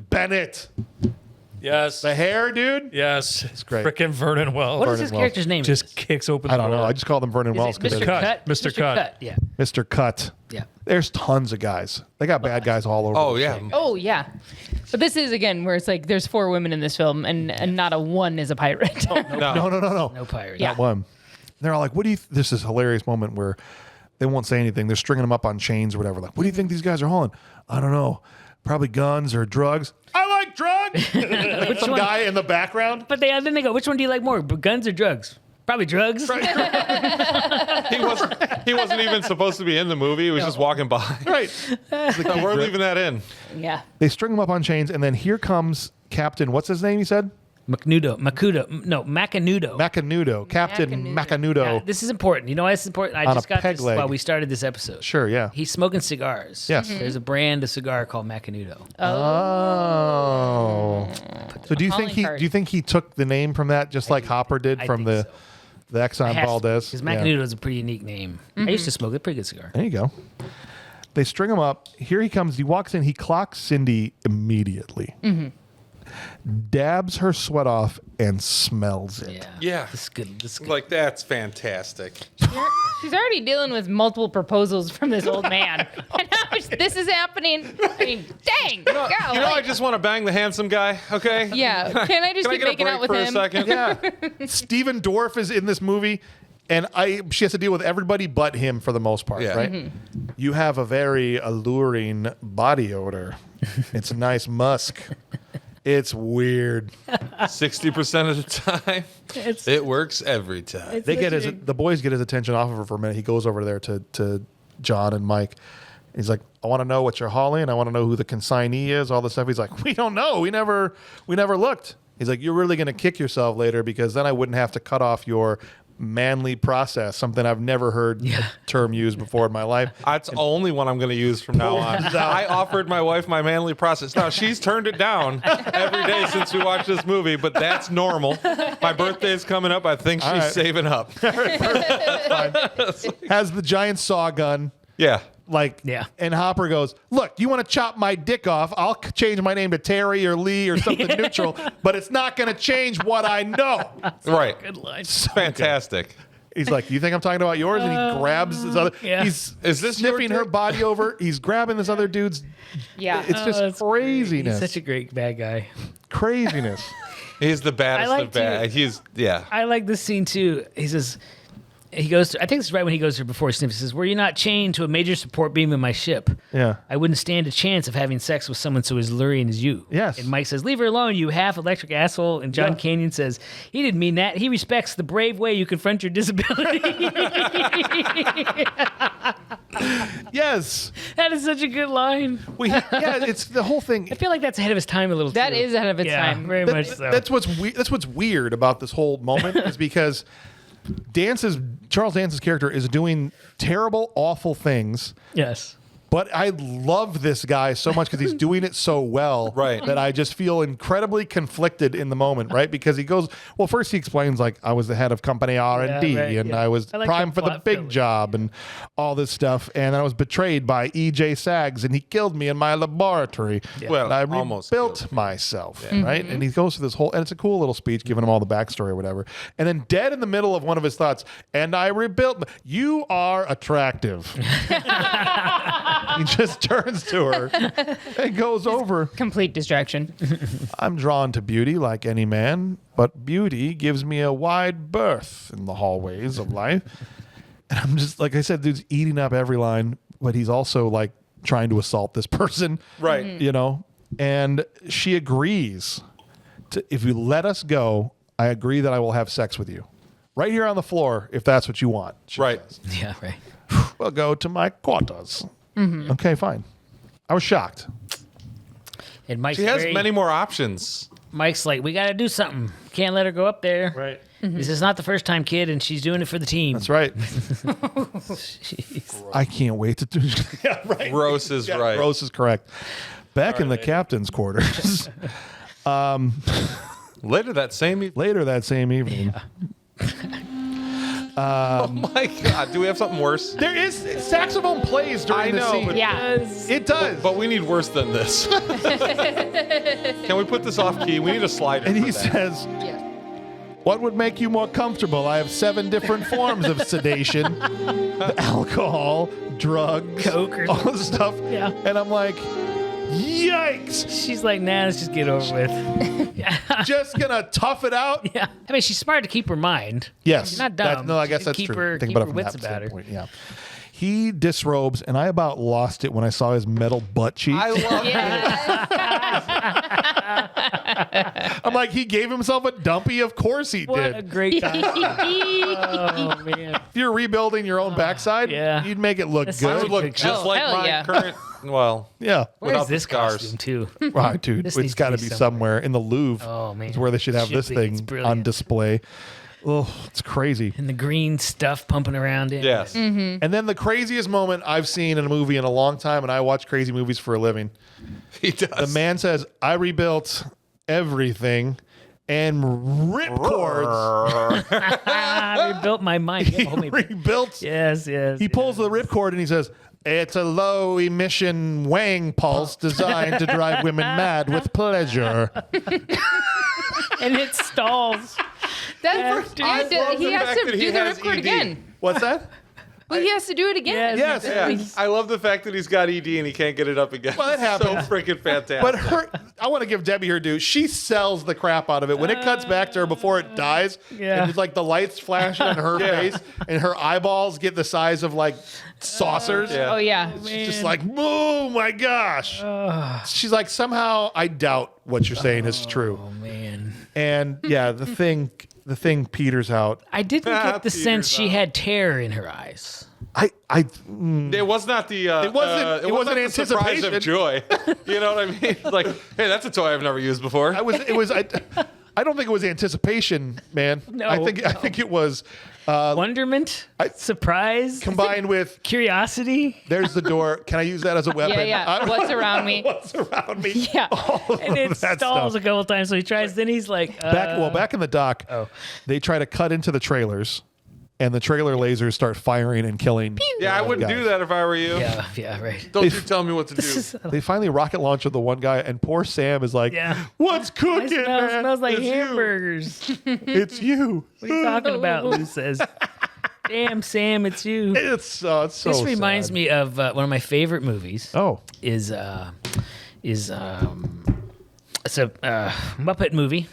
Bennett. Yes. The hair, dude. Yes. It's great. Frickin' Vernon Wells. What is his Wells. character's name? Just kicks open I the don't know. door. I just call them Vernon Is Wells it because Mr. they're Cut? Mr. Cut. Yeah. Mr. Cut. Yeah. There's tons of guys. They got bad guys all over. Oh the yeah. show. Oh, yeah. But this is, again, where it's like there's 4 women in this film, and not a one is a pirate. No. No. No pirate. Yeah. Not one. They're all like, what do you, this is a hilarious moment where they won't say anything. They're stringing them up on chains or whatever. Like, what do you think these guys are hauling? I don't know. Probably guns or drugs. I like drugs. Some one? guy in the background. But then they go, which one do you like more, guns or drugs? Probably drugs. He wasn't even supposed to be in the movie. He was just walking by. Right. No, we're leaving that in. Yeah. They string them up on chains, and then here comes Captain, what's his name, you said? Macanudo. Captain Macanudo. Macanudo. This is important. You know why it's important? I On just a got peg this leg. while we started this episode. Sure, yeah. He's smoking cigars. Yes. There's a brand of cigar called Macanudo. Oh. So do you Calling card. think he took the name from that just like Hopper did I from think the Exxon Valdez? Because Yeah. Macanudo is a pretty unique name. I used to smoke it. Pretty good cigar. There you go. They string him up. Here he comes. He walks in. He clocks Cindy immediately. Dabs her sweat off and smells it. Yeah. Yeah. This is good. This is good. Like that's fantastic. She's already dealing with multiple proposals from this old man. And now this is happening. I mean, dang. golly. You know, I just want to bang the handsome guy. Okay. Yeah. Can I just Can I keep get a making break out with for a him? second? Yeah. Stephen Dorff is in this movie, and she has to deal with everybody but him for the most part, Yeah. right? You have a very alluring body odor. It's a nice musk. It's weird. 60% of the time, it works every time. They get the boys get his attention off of her for a minute. He goes over there to John and Mike. He's like, I want to know what you're hauling. I want to know who the consignee is, all this stuff. He's like, we don't know. We never looked. He's like, you're really going to kick yourself later because then I wouldn't have to cut off your manly process, something I've never heard a term used before in my life. That's the only one I'm going to use from now on. I offered my wife my manly process. Now, she's turned it down every day since we watched this movie, but that's normal. My birthday's coming up. I think she's right. saving up. Has the giant saw gun. Yeah. And Hopper goes, look, you want to chop my dick off? I'll change my name to Terry or Lee or something neutral, but it's not going to change what I know. Right. Good line. Fantastic. He's like, you think I'm talking about yours? And he grabs this other. Yeah. He's Is this sniffing your her dick? body over. He's grabbing this other dude's. Yeah. It's just That's great. craziness. He's such a great bad guy. Craziness. He's the baddest I like of bad. to- I like this scene too. He says, he goes to, I think this is right when he goes there before he sniffs. He says, were you not chained to a major support beam in my ship? Yeah. I wouldn't stand a chance of having sex with someone so as alluring as you. Yes. And Mike says, leave her alone, you half electric asshole. And John Yeah. Canyon says, he didn't mean that. He respects the brave way you confront your disability. Yes. That is such a good line. It's the whole thing. I feel like that's ahead of his time a little That too. is ahead of its time. Very much so. That's what's weird about this whole moment is because Charles Dance's character is doing terrible, awful things. Yes. But I love this guy so much because he's doing it so well Right. that I just feel incredibly conflicted in the moment, right? Because he goes, well, first he explains like I was the head of company R&D Yeah, right, and yeah. I was I like prime the for the plot big filler. job and all this stuff. And I was betrayed by E.J. Saggs and he killed me in my laboratory. Well, And I almost rebuilt killed. myself, right? And he goes through this whole, and it's a cool little speech giving him all the backstory or whatever. And then dead in the middle of one of his thoughts, and I rebuilt, you are attractive. He just turns to her and goes over. Complete distraction. I'm drawn to beauty like any man, but beauty gives me a wide berth in the hallways of life. And I'm just, like I said, dude's eating up every line, but he's also like trying to assault this person. Right. You know, and she agrees to, if you let us go, I agree that I will have sex with you. Right here on the floor, if that's what you want. She Right. says. Yeah, right. We'll go to my quarters. Okay, fine. I was shocked. And Mike's She has very- many more options. Mike's like, we got to do something. Can't let her go up there. Right. This is not the first time, kid, and she's doing it for the team. That's right. Jeez. I can't wait to do. Yeah, right. Gross is right. Gross is correct. Back in the captain's quarters. Later that same evening. Later that same evening. Oh my God. Do we have something worse? There is saxophone plays during I the know, scene. but- Yeah. It does. But we need worse than this. Can we put this off key? We need a slider. And for he that. says, what would make you more comfortable? I have 7 different forms of sedation. Alcohol, drugs, Coke or all this stuff. Yeah. And I'm like, yikes. She's like, nah, let's just get over with. Just gonna tough it out? Yeah. I mean, she's smart to keep her mind. Yes. She's not dumb. No, I She guess can that's keep true. her- Think keep about it her from wits that about her. standpoint. Yeah. He disrobes, and I about lost it when I saw his metal butt cheek. I love I'm like, he gave himself a dumpy? Of course he What a did. great time. Oh, man. If you're rebuilding your own backside, yeah. you'd make it look That's it. good. would look Picture. just Oh, like hell my yeah. current. Well, Yeah. Where's without this the scars. costume, too? Right, dude. This It's needs to got to be be somewhere. somewhere in the Louvre. Oh, man. It's where they should have this Shipping, it's thing brilliant. on display. Oh, it's crazy. And the green stuff pumping around in. Yes. And then the craziest moment I've seen in a movie in a long time, and I watch crazy movies for a living. He does. The man says, I rebuilt everything and ripcords. I rebuilt my mind. He Yeah, hold me- rebuilt. Yes, yes. He pulls the ripcord and he says, it's a low emission Wang pulse designed to drive women mad with pleasure. and it stalls. That's I love he the has fact to that he do the has ripcord ED. again. What's that? Well, he has to do it again. Yes. Yes. Yeah, I love the fact that he's got ED and he can't get it up again. Well, it So happens. freaking fantastic. But I want to give Debbie her due. She sells the crap out of it. When it cuts back to her before it dies, Yeah. and it's like the lights flash on her face, and her eyeballs get the size of like saucers. Yeah. Oh yeah. She's just like, oh my gosh. She's like, somehow I doubt what you're saying is true. Oh, man. And yeah, the thing peters out. I didn't get the Peters sense she out. had terror in her eyes. It was not the. It wasn't the surprise anticipation. of joy. You know what I mean? Like, hey, that's a toy I've never used before. I don't think it was anticipation, man. No, I think it was Wonderment? Surprise? combined with Curiosity? there's the door. Can I use that as a weapon? Yeah. What's around me? What's around me? Yeah. And it that stalls stuff. a couple times, so he tries. Then he's like, Back in the dock, they try to cut into the trailers, and the trailer lasers start firing and killing. Yeah, I wouldn't do that if I were you. yeah, right. Don't you tell me what to do. They finally rocket launch the one guy, and poor Sam is like, Yeah. "What's cooking, It man? smells like It's you. hamburgers. It's you." What are you talking about? Lou says. Damn, Sam, it's you. It's so. This reminds me of one of my favorite movies. Oh, Is it's a Muppet movie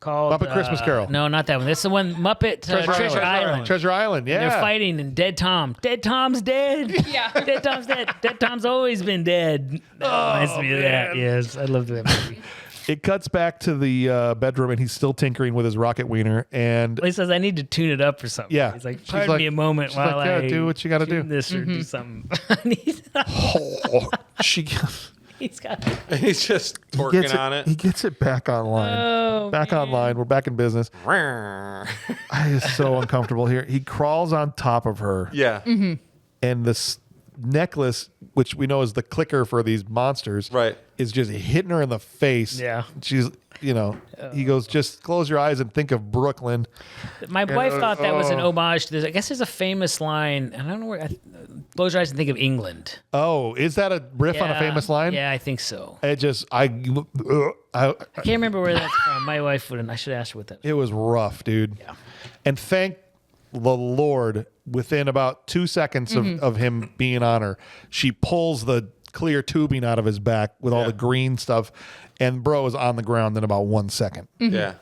called Muppet Christmas Carol. No, not that one. That's the one Muppet Treasure Island. Treasure Island. Yeah. They're fighting and Dead Tom. Dead Tom's dead. Yeah. Dead Tom's dead. Dead Tom's always been dead. That reminds me of that. Yes, I love that movie. It cuts back to the bedroom, and he's still tinkering with his rocket wiener. And He says, I need to tune it up for something. Yeah. He's like, She's pardon like- me a moment she's while like, yeah, I do what you gotta tune do." this or do something. she He's got And he's just he torquing gets on He it. gets it back online. Oh, back online. We're back in business. I is so uncomfortable here. He crawls on top of her, Yeah. and this necklace, which we know is the clicker for these monsters, Right. is just hitting her in the face. Yeah. She's, he goes, just close your eyes and think of Brooklyn. My wife thought that was an homage to this. I guess there's a famous line. I don't know where. Close your eyes and think of England. Oh, is that a riff on a famous line? Yeah, I think so. It just, I can't remember where that's from. My wife wouldn't. I should ask her what that. it was rough, dude. Yeah. And thank the Lord, within about 2 seconds of him being on her, she pulls the clear tubing out of his back with all the green stuff, and bro is on the ground in about 1 second. Yeah.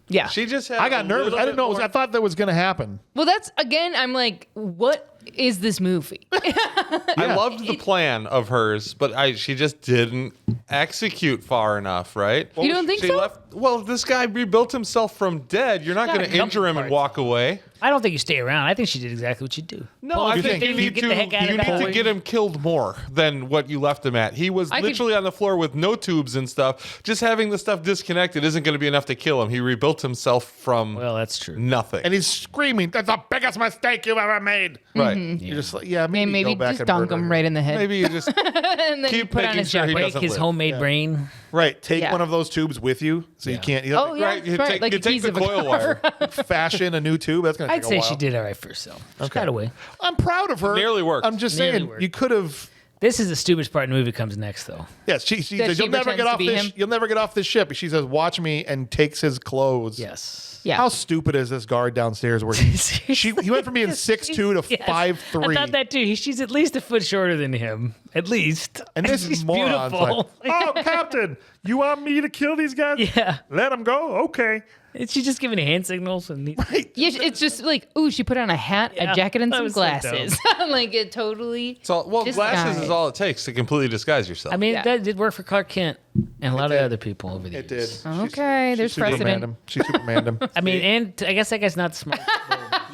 Yeah. She just had I got a nervous. little I didn't bit know. more- I thought that was going to happen. Well, that's again. I'm like, what is this movie? I loved the plan of hers, but she just didn't execute far enough, right? You don't think so? Well, this guy rebuilt himself from dead. You're not going to injure him and walk away. I don't think you stay around. I think she did exactly what you do. No, I think you need to get him killed more than what you left him at. He was literally on the floor with no tubes and stuff. Just having the stuff disconnected isn't going to be enough to kill him. He rebuilt himself from that's true. Nothing. And he's screaming, "That's the biggest mistake you've ever made." Right. You're just like, maybe Maybe go back just and dunk murder him her. right in the head. Maybe you just and then keep put on making his sure he jacket. Break doesn't his live. homemade brain. Right. Take Yeah. one of those tubes with you so you can't. You Oh, yeah. Right, you Right, take, like you the take keys the of a coil car. wire. fashion a new tube. That's going to take I'd a say while. she did all right for herself. She got away. I'm proud of her. Nearly worked. I'm just Nearly saying, worked. you could have. This is the stupidest part of the movie comes next, though. Yes, she That says, she "You'll never get pretends to off be this. him? You'll never get off this ship." She says, "Watch me," and takes his clothes. Yes. Yeah. How stupid is this guard downstairs? Where he went from being 6'2" to Yes. 5'3". I thought that too. She's at least a foot shorter than him. At least. And this She's moron's beautiful. like, "Oh, Captain, you want me to kill these guys? Yeah. Let them go. Okay." And she's just giving hand signals. And Yeah, it's just like, ooh, she put on a hat, Yeah, a jacket, and that some was so glasses. Like it totally. So, disguise. glasses is all it takes to completely disguise yourself. I mean, Yeah. that did work for Clark Kent and a lot of other people over the It years. did. Okay, there's precedent. She Supermaned him. I mean, and I guess that guy's not the smartest.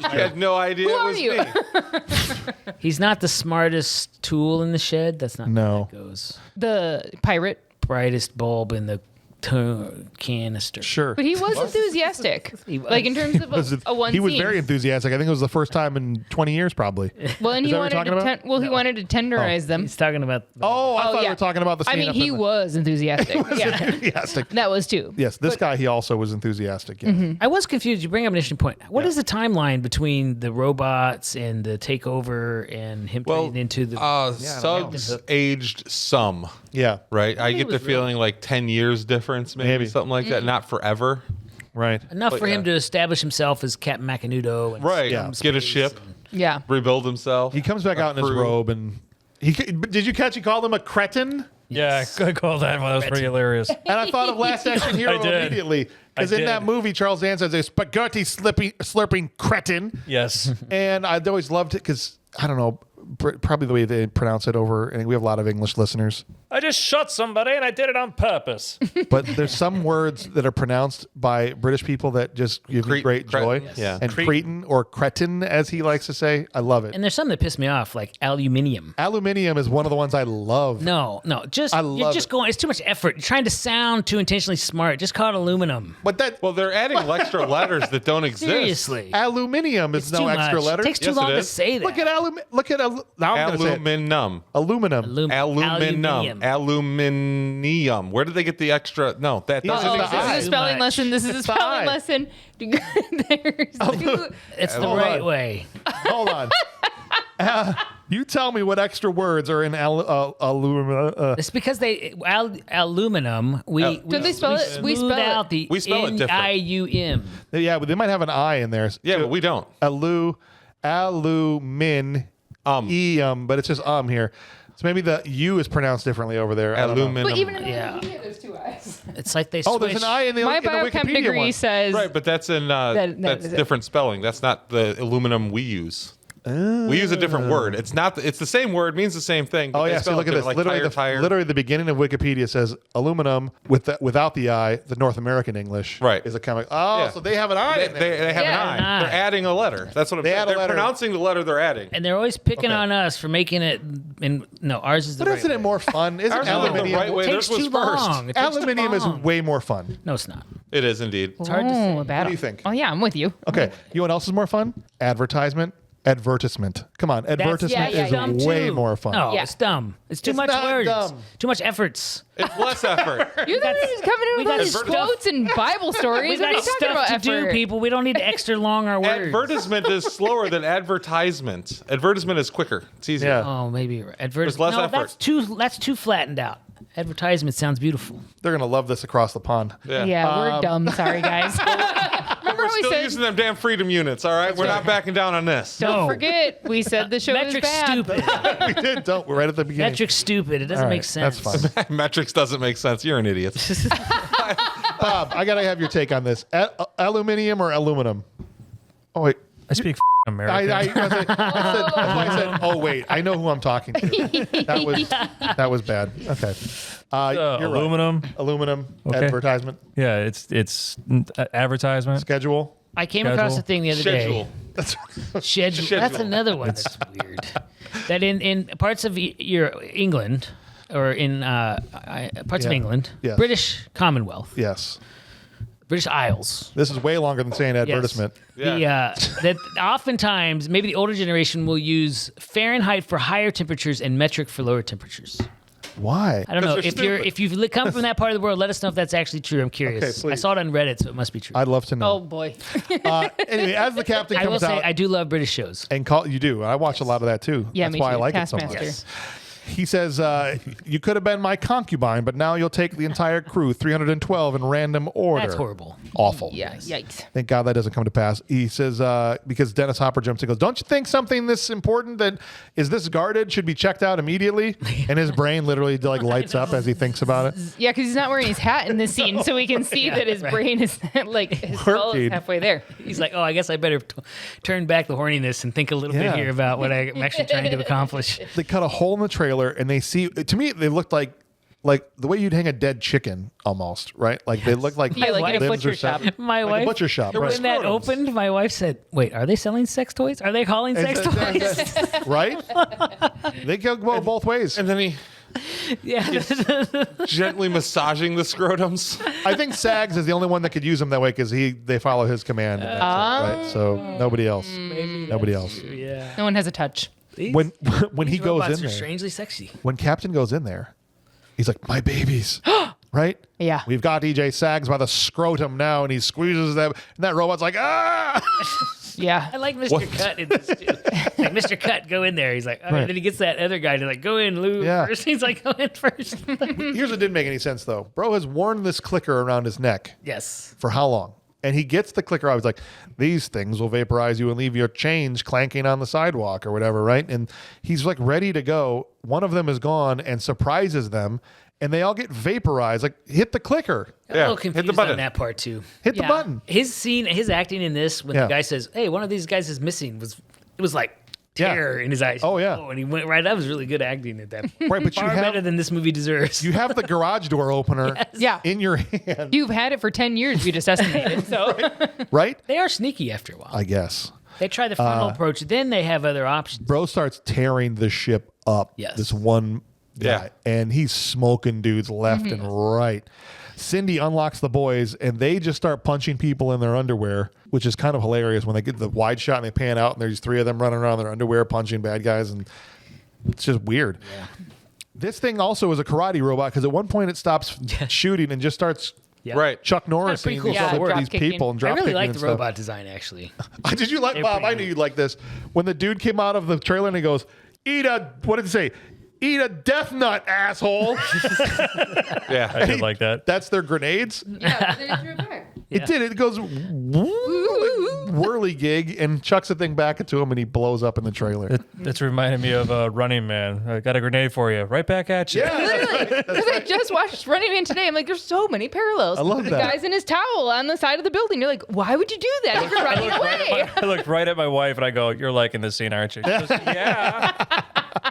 I had no idea Who it are was you? me. He's not the smartest tool in the shed. That's not No. how that goes. The pirate, Brightest bulb in the canister. Sure. but he was enthusiastic. He was. Like in terms of a one he was scene. very enthusiastic. I think it was the first time in 20 years, probably. Well, and Is he that what wanted you're to. talking about? He wanted to tenderize them. He's talking about. Oh, I thought we yeah. were talking about the I scene. mean, he was enthusiastic. Yeah, enthusiastic. that was too. Yes, this guy, he also was enthusiastic. Yeah. Mm-hmm. I was confused. You bring up an interesting point. What is the timeline between the robots and the takeover and him turning into the? Suggs aged some, Yeah, right? I get the was feeling like 10 years difference, maybe something like that. Not forever. right. Enough for yeah. him to establish himself as Captain Macanudo. And Right. Yeah. Get a ship, Yeah. rebuild himself. He comes back out in his crew. robe, and did you catch? He called him a cretin, Yeah, I call that one. That was pretty hilarious. and I thought of Last Action Hero I did. immediately because I in that did. movie, Charles Dance says a spaghetti slurping cretin, Yes. and I'd always loved it because I don't know. Probably the way they pronounce it over, and we have a lot of English listeners. I just shot somebody and I did it on purpose. But there's some words that are pronounced by British people that just give me great joy. Yeah. And Cretin. cretin or cretin, as he likes to say, I love it. And there's some that piss me off, like aluminium. Aluminium is one of the ones I love. No, just I you're love just it. going. It's too much effort. You're trying to sound too intentionally smart. Just call it aluminum. But that Well, they're adding extra letters that don't exist. Seriously, aluminium is it's no too extra much. letter. It takes too Yes, long it to is. say that. Look at now I'm going to say it. Aluminum. Aluminum. Aluminium. Where did they get the extra? No, that doesn't Uh-oh. exist. This is a Too spelling much. lesson. This is a It's spelling fine. lesson. There's It's the Hold right on. way. Hold on. You tell me what extra words are in aluminum. It's because they aluminum. We Don't they spell it? We smoothed spell it. out the We spell it different. N-I-U-M. Yeah, but they might have an I in there. Yeah, but we don't. Alumin. But it's just here. So maybe the U is pronounced differently over there. I don't know. Aluminum. But even in the Yeah. Wikipedia, there's two eyes. It's like they Oh, there's an I in the, My in the biochem Wikipedia degree one. says Right, but that's in that's is it. different spelling. That's not the aluminum we use. We use a different word. It's not. It's the same word, means the same thing. But Oh they yeah, see, spell look it at this. different, like Literally, the beginning of Wikipedia says aluminum without the I. The North American English, Right. is a chemical. Oh, Yeah. so they have an I. They, in there. they have Yeah. an I. They're adding a letter. That's what I'm They saying. add a They're letter. pronouncing the letter they're adding. And they're always picking Okay. on us for making it. No, ours is the But right isn't way. it more fun? Isn't Ours is like the aluminium? right way. It takes Theirs was too first. long. It takes too Aluminium is long. way more fun. No, it's not. It is indeed. It's hard to say. What do you think? Oh yeah, I'm with you. Okay, you know what else is more fun? Advertisement. Come on, advertisement yeah, is dumb way too. more fun. No, Yeah. it's dumb. It's too It's much not words. dumb. Too much efforts. It's less effort. You're the one who's coming in with all got these stuff- quotes and Bible stories. We What are got you talking stuff about? to do, effort? people. We don't need to extra long our words. Advertisement is slower than advertisement. Advertisement is quicker. It's easier. Yeah. Oh, maybe you're right. There's less no, effort. That's too flattened out. Advertisement sounds beautiful. They're gonna love this across the pond. Yeah, we're dumb. Sorry, guys. Remember We're how we still said? using them damn freedom units, all right? We're not backing down on this. Don't No. forget, we said the show Metric's is bad. stupid. We did, don't. We're right at the beginning. Metric's stupid. It doesn't All right, make sense. That's fine. Metrics doesn't make sense. You're an idiot. Bob, I gotta have your take on this. Aluminium or aluminum? Oh wait, I speak American. I said, oh wait, I know who I'm talking to. That was bad. Okay. You're aluminum. Right. Aluminum Okay. advertisement. Yeah, it's advertisement. Schedule. I came across a thing the other day. Schedule. That's another one that's weird. That in parts of England, or in parts of England, Yes. British Commonwealth, Yes. British Isles. This is way longer than saying advertisement. Yes. That oftentimes, maybe the older generation will use Fahrenheit for higher temperatures and metric for lower temperatures. Why? I don't know. they're If you've come from that part of the world, let us know if that's actually true. I'm curious. Okay, please. I saw it on Reddit, so it must be true. I'd love to know. Oh boy. Anyway, as the captain I will comes say out I do love British shows. and you do. I watch a lot of that too. Yeah, That's me why too. I like it so much. Taskmaster. Yes. He says, you could have been my concubine, but now you'll take the entire crew, 312 in random order. That's horrible. Awful. Yeah. Yikes. Thank God that doesn't come to pass. He says, because Dennis Hopper jumps in and goes, don't you think something this important that is this guarded should be checked out immediately? And his brain literally lights up as he thinks about it. Yeah, because he's not wearing his hat in this scene, so we can see that his brain is his skull is halfway there. He's like, oh, I guess I better turn back the horniness and think a little bit here about what I'm actually trying to accomplish. They cut a hole in the trailer and they see, to me, they looked like the way you'd hang a dead chicken almost, right? Like they look like Yeah, like in a limbs butcher or something. shop. My Like wife, a butcher shop, right? when that opened, my wife said, wait, are they selling sex toys? Are they calling sex toys? Right? They go both ways. And then he Yeah. gently massaging the scrotums. I think Sags is the only one that could use them that way because they follow his command. And that's it, right? So nobody else. Nobody else. Yeah. No one has a touch. When he These goes robots in are there, strangely sexy. when Captain goes in there, he's like, my babies. Right? Yeah. We've got EJ Sags by the scrotum now, and he squeezes them, and that robot's like, ah! Yeah. I like Mr. Cut in this too. Like, Mr. Cut, go in there. He's like, all right. Right. Then he gets that other guy to like, go in, Lou. Yeah. First. He's like, go in first. Here's what didn't make any sense, though. Bro has worn this clicker around his neck Yes. for how long? And he gets the clicker out. He's like, these things will vaporize you and leave your change clanking on the sidewalk or whatever, right? And he's like ready to go. One of them is gone and surprises them, and they all get vaporized. Like, hit the clicker. I'm a little confused hit the button. on that part too. Hit the Yeah. button. His acting in this when Yeah. the guy says, "Hey, one of these guys is missing," it was like Yeah. terror in his eyes. Oh, yeah. and he went right. That was really good acting at that point. Right, but you Far have- better than this movie deserves. You have the garage door opener Yeah. in your hand, You've had it for 10 years, we just estimated. So right? They are sneaky after a while. I guess. They try the frontal approach, then they have other options. Bro starts tearing the ship up. Yes. This one guy. Yeah. And he's smoking dudes left and right. Cindy unlocks the boys, and they just start punching people in their underwear, which is kind of hilarious when they get the wide shot and they pan out, and there's three of them running around in their underwear punching bad guys, and it's just weird. Yeah. This thing also is a karate robot because at one point it stops shooting and just starts Yeah. Right. Chuck Norris pretty these, cool. Yeah, these drop kicking. people and I drop really kicking like and the stuff. robot design actually. Did you like They're Bob? pretty I knew you'd like this. When the dude came out of the trailer and he goes, what did he say? Eat a death nut, asshole. Yeah. I did like that. That's their grenades. Yeah. It did. It goes whirly gig and chucks the thing back into him and he blows up in the trailer. That's reminding me of Running Man. I got a grenade for you. Right back at you. Yeah, literally, because I just watched Running Man today. I'm like, there's so many parallels. I love the that. guy's in his towel on the side of the building. You're like, why would you do that if you're running away? I looked right at my wife and I go, "You're liking this scene, aren't you?" She goes, yeah.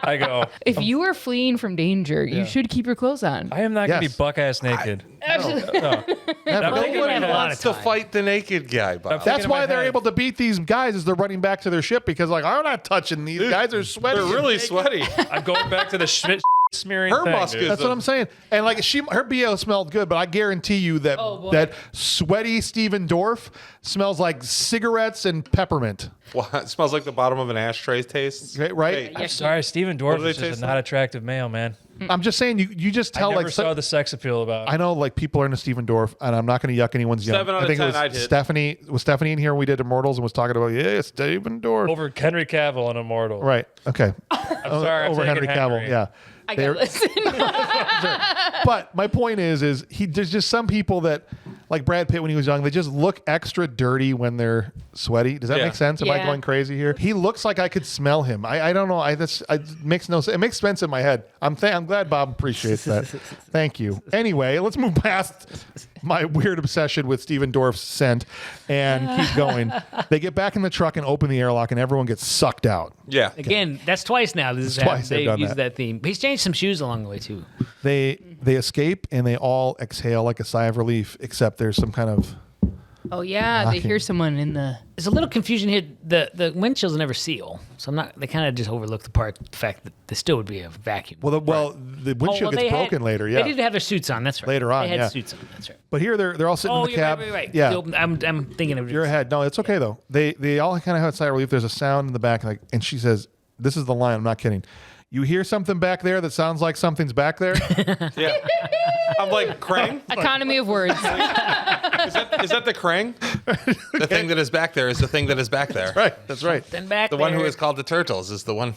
I go, If you are fleeing from danger, you should keep your clothes on. I am not going to Yes. be buck ass naked. Absolutely. No. I'm Well, thinking we right have a now- lot Wants of to time. fight the naked guy, Bob. That's- That's Thinking in why my they're head. able to beat these guys as they're running back to their ship because like, I'm not touching these guys. Are sweaty. They're really and naked. sweaty. I'm going back to the shit smearing Her thing, musk dude. is- That's what I'm saying. And like her BO smelled good, but I guarantee you that that sweaty Stephen Dorff smells like cigarettes and peppermint. What? It smells like the bottom of an ashtray tastes. Okay, right? I'm sorry, Stephen What Dorff do they is just taste a not attractive male, man. I'm just saying you just I tell never like saw the sex appeal about it. I know like people are into Stephen Dorff, and I'm not going to yuck anyone's yum. 7 out I of think 10 it I'd was hit. Stephanie. Was Stephanie in here when we did Immortals and was talking about Stephen Dorff? Over Henry Cavill in Immortal. Right. Okay. I'm sorry. I'm Over taking Henry Cavill. Yeah. I They're- gotta listen. But my point is there's just some people that like Brad Pitt when he was young, they just look extra dirty when they're sweaty. Does that make sense? Am I going crazy here? He looks like I could smell him. I don't know. It makes no sense. It makes sense in my head. I'm glad Bob appreciates that. Thank you. Anyway, let's move past my weird obsession with Stephen Dorff's scent and keep going. They get back in the truck and open the airlock, and everyone gets sucked out. Yeah. Again, that's twice now. This is twice they've done used that. that theme. He's changed some shoes along the way too. They escape and they all exhale like a sigh of relief, except there's some kind of Oh yeah, they hear someone in the. There's a little confusion here. The windshields never seal, so I'm not. They kind of just overlook the fact that there still would be a vacuum. The windshield gets broken later. Yeah, they did have their suits on. That's right. Later on, they had suits on. That's right. But here they're all sitting in the cab. Right. Yeah, I'm thinking of. You're ahead. No, it's okay though. They all kind of have a sigh of relief. There's a sound in the back, and she says, "This is the line. I'm not kidding. You hear something back there that sounds like something's back there." Yeah. I'm like, Krang? Economy of words. Is that the Krang? The thing that is back there is the thing that is back there. Right. That's right. Then back The one who is called the Turtles is the one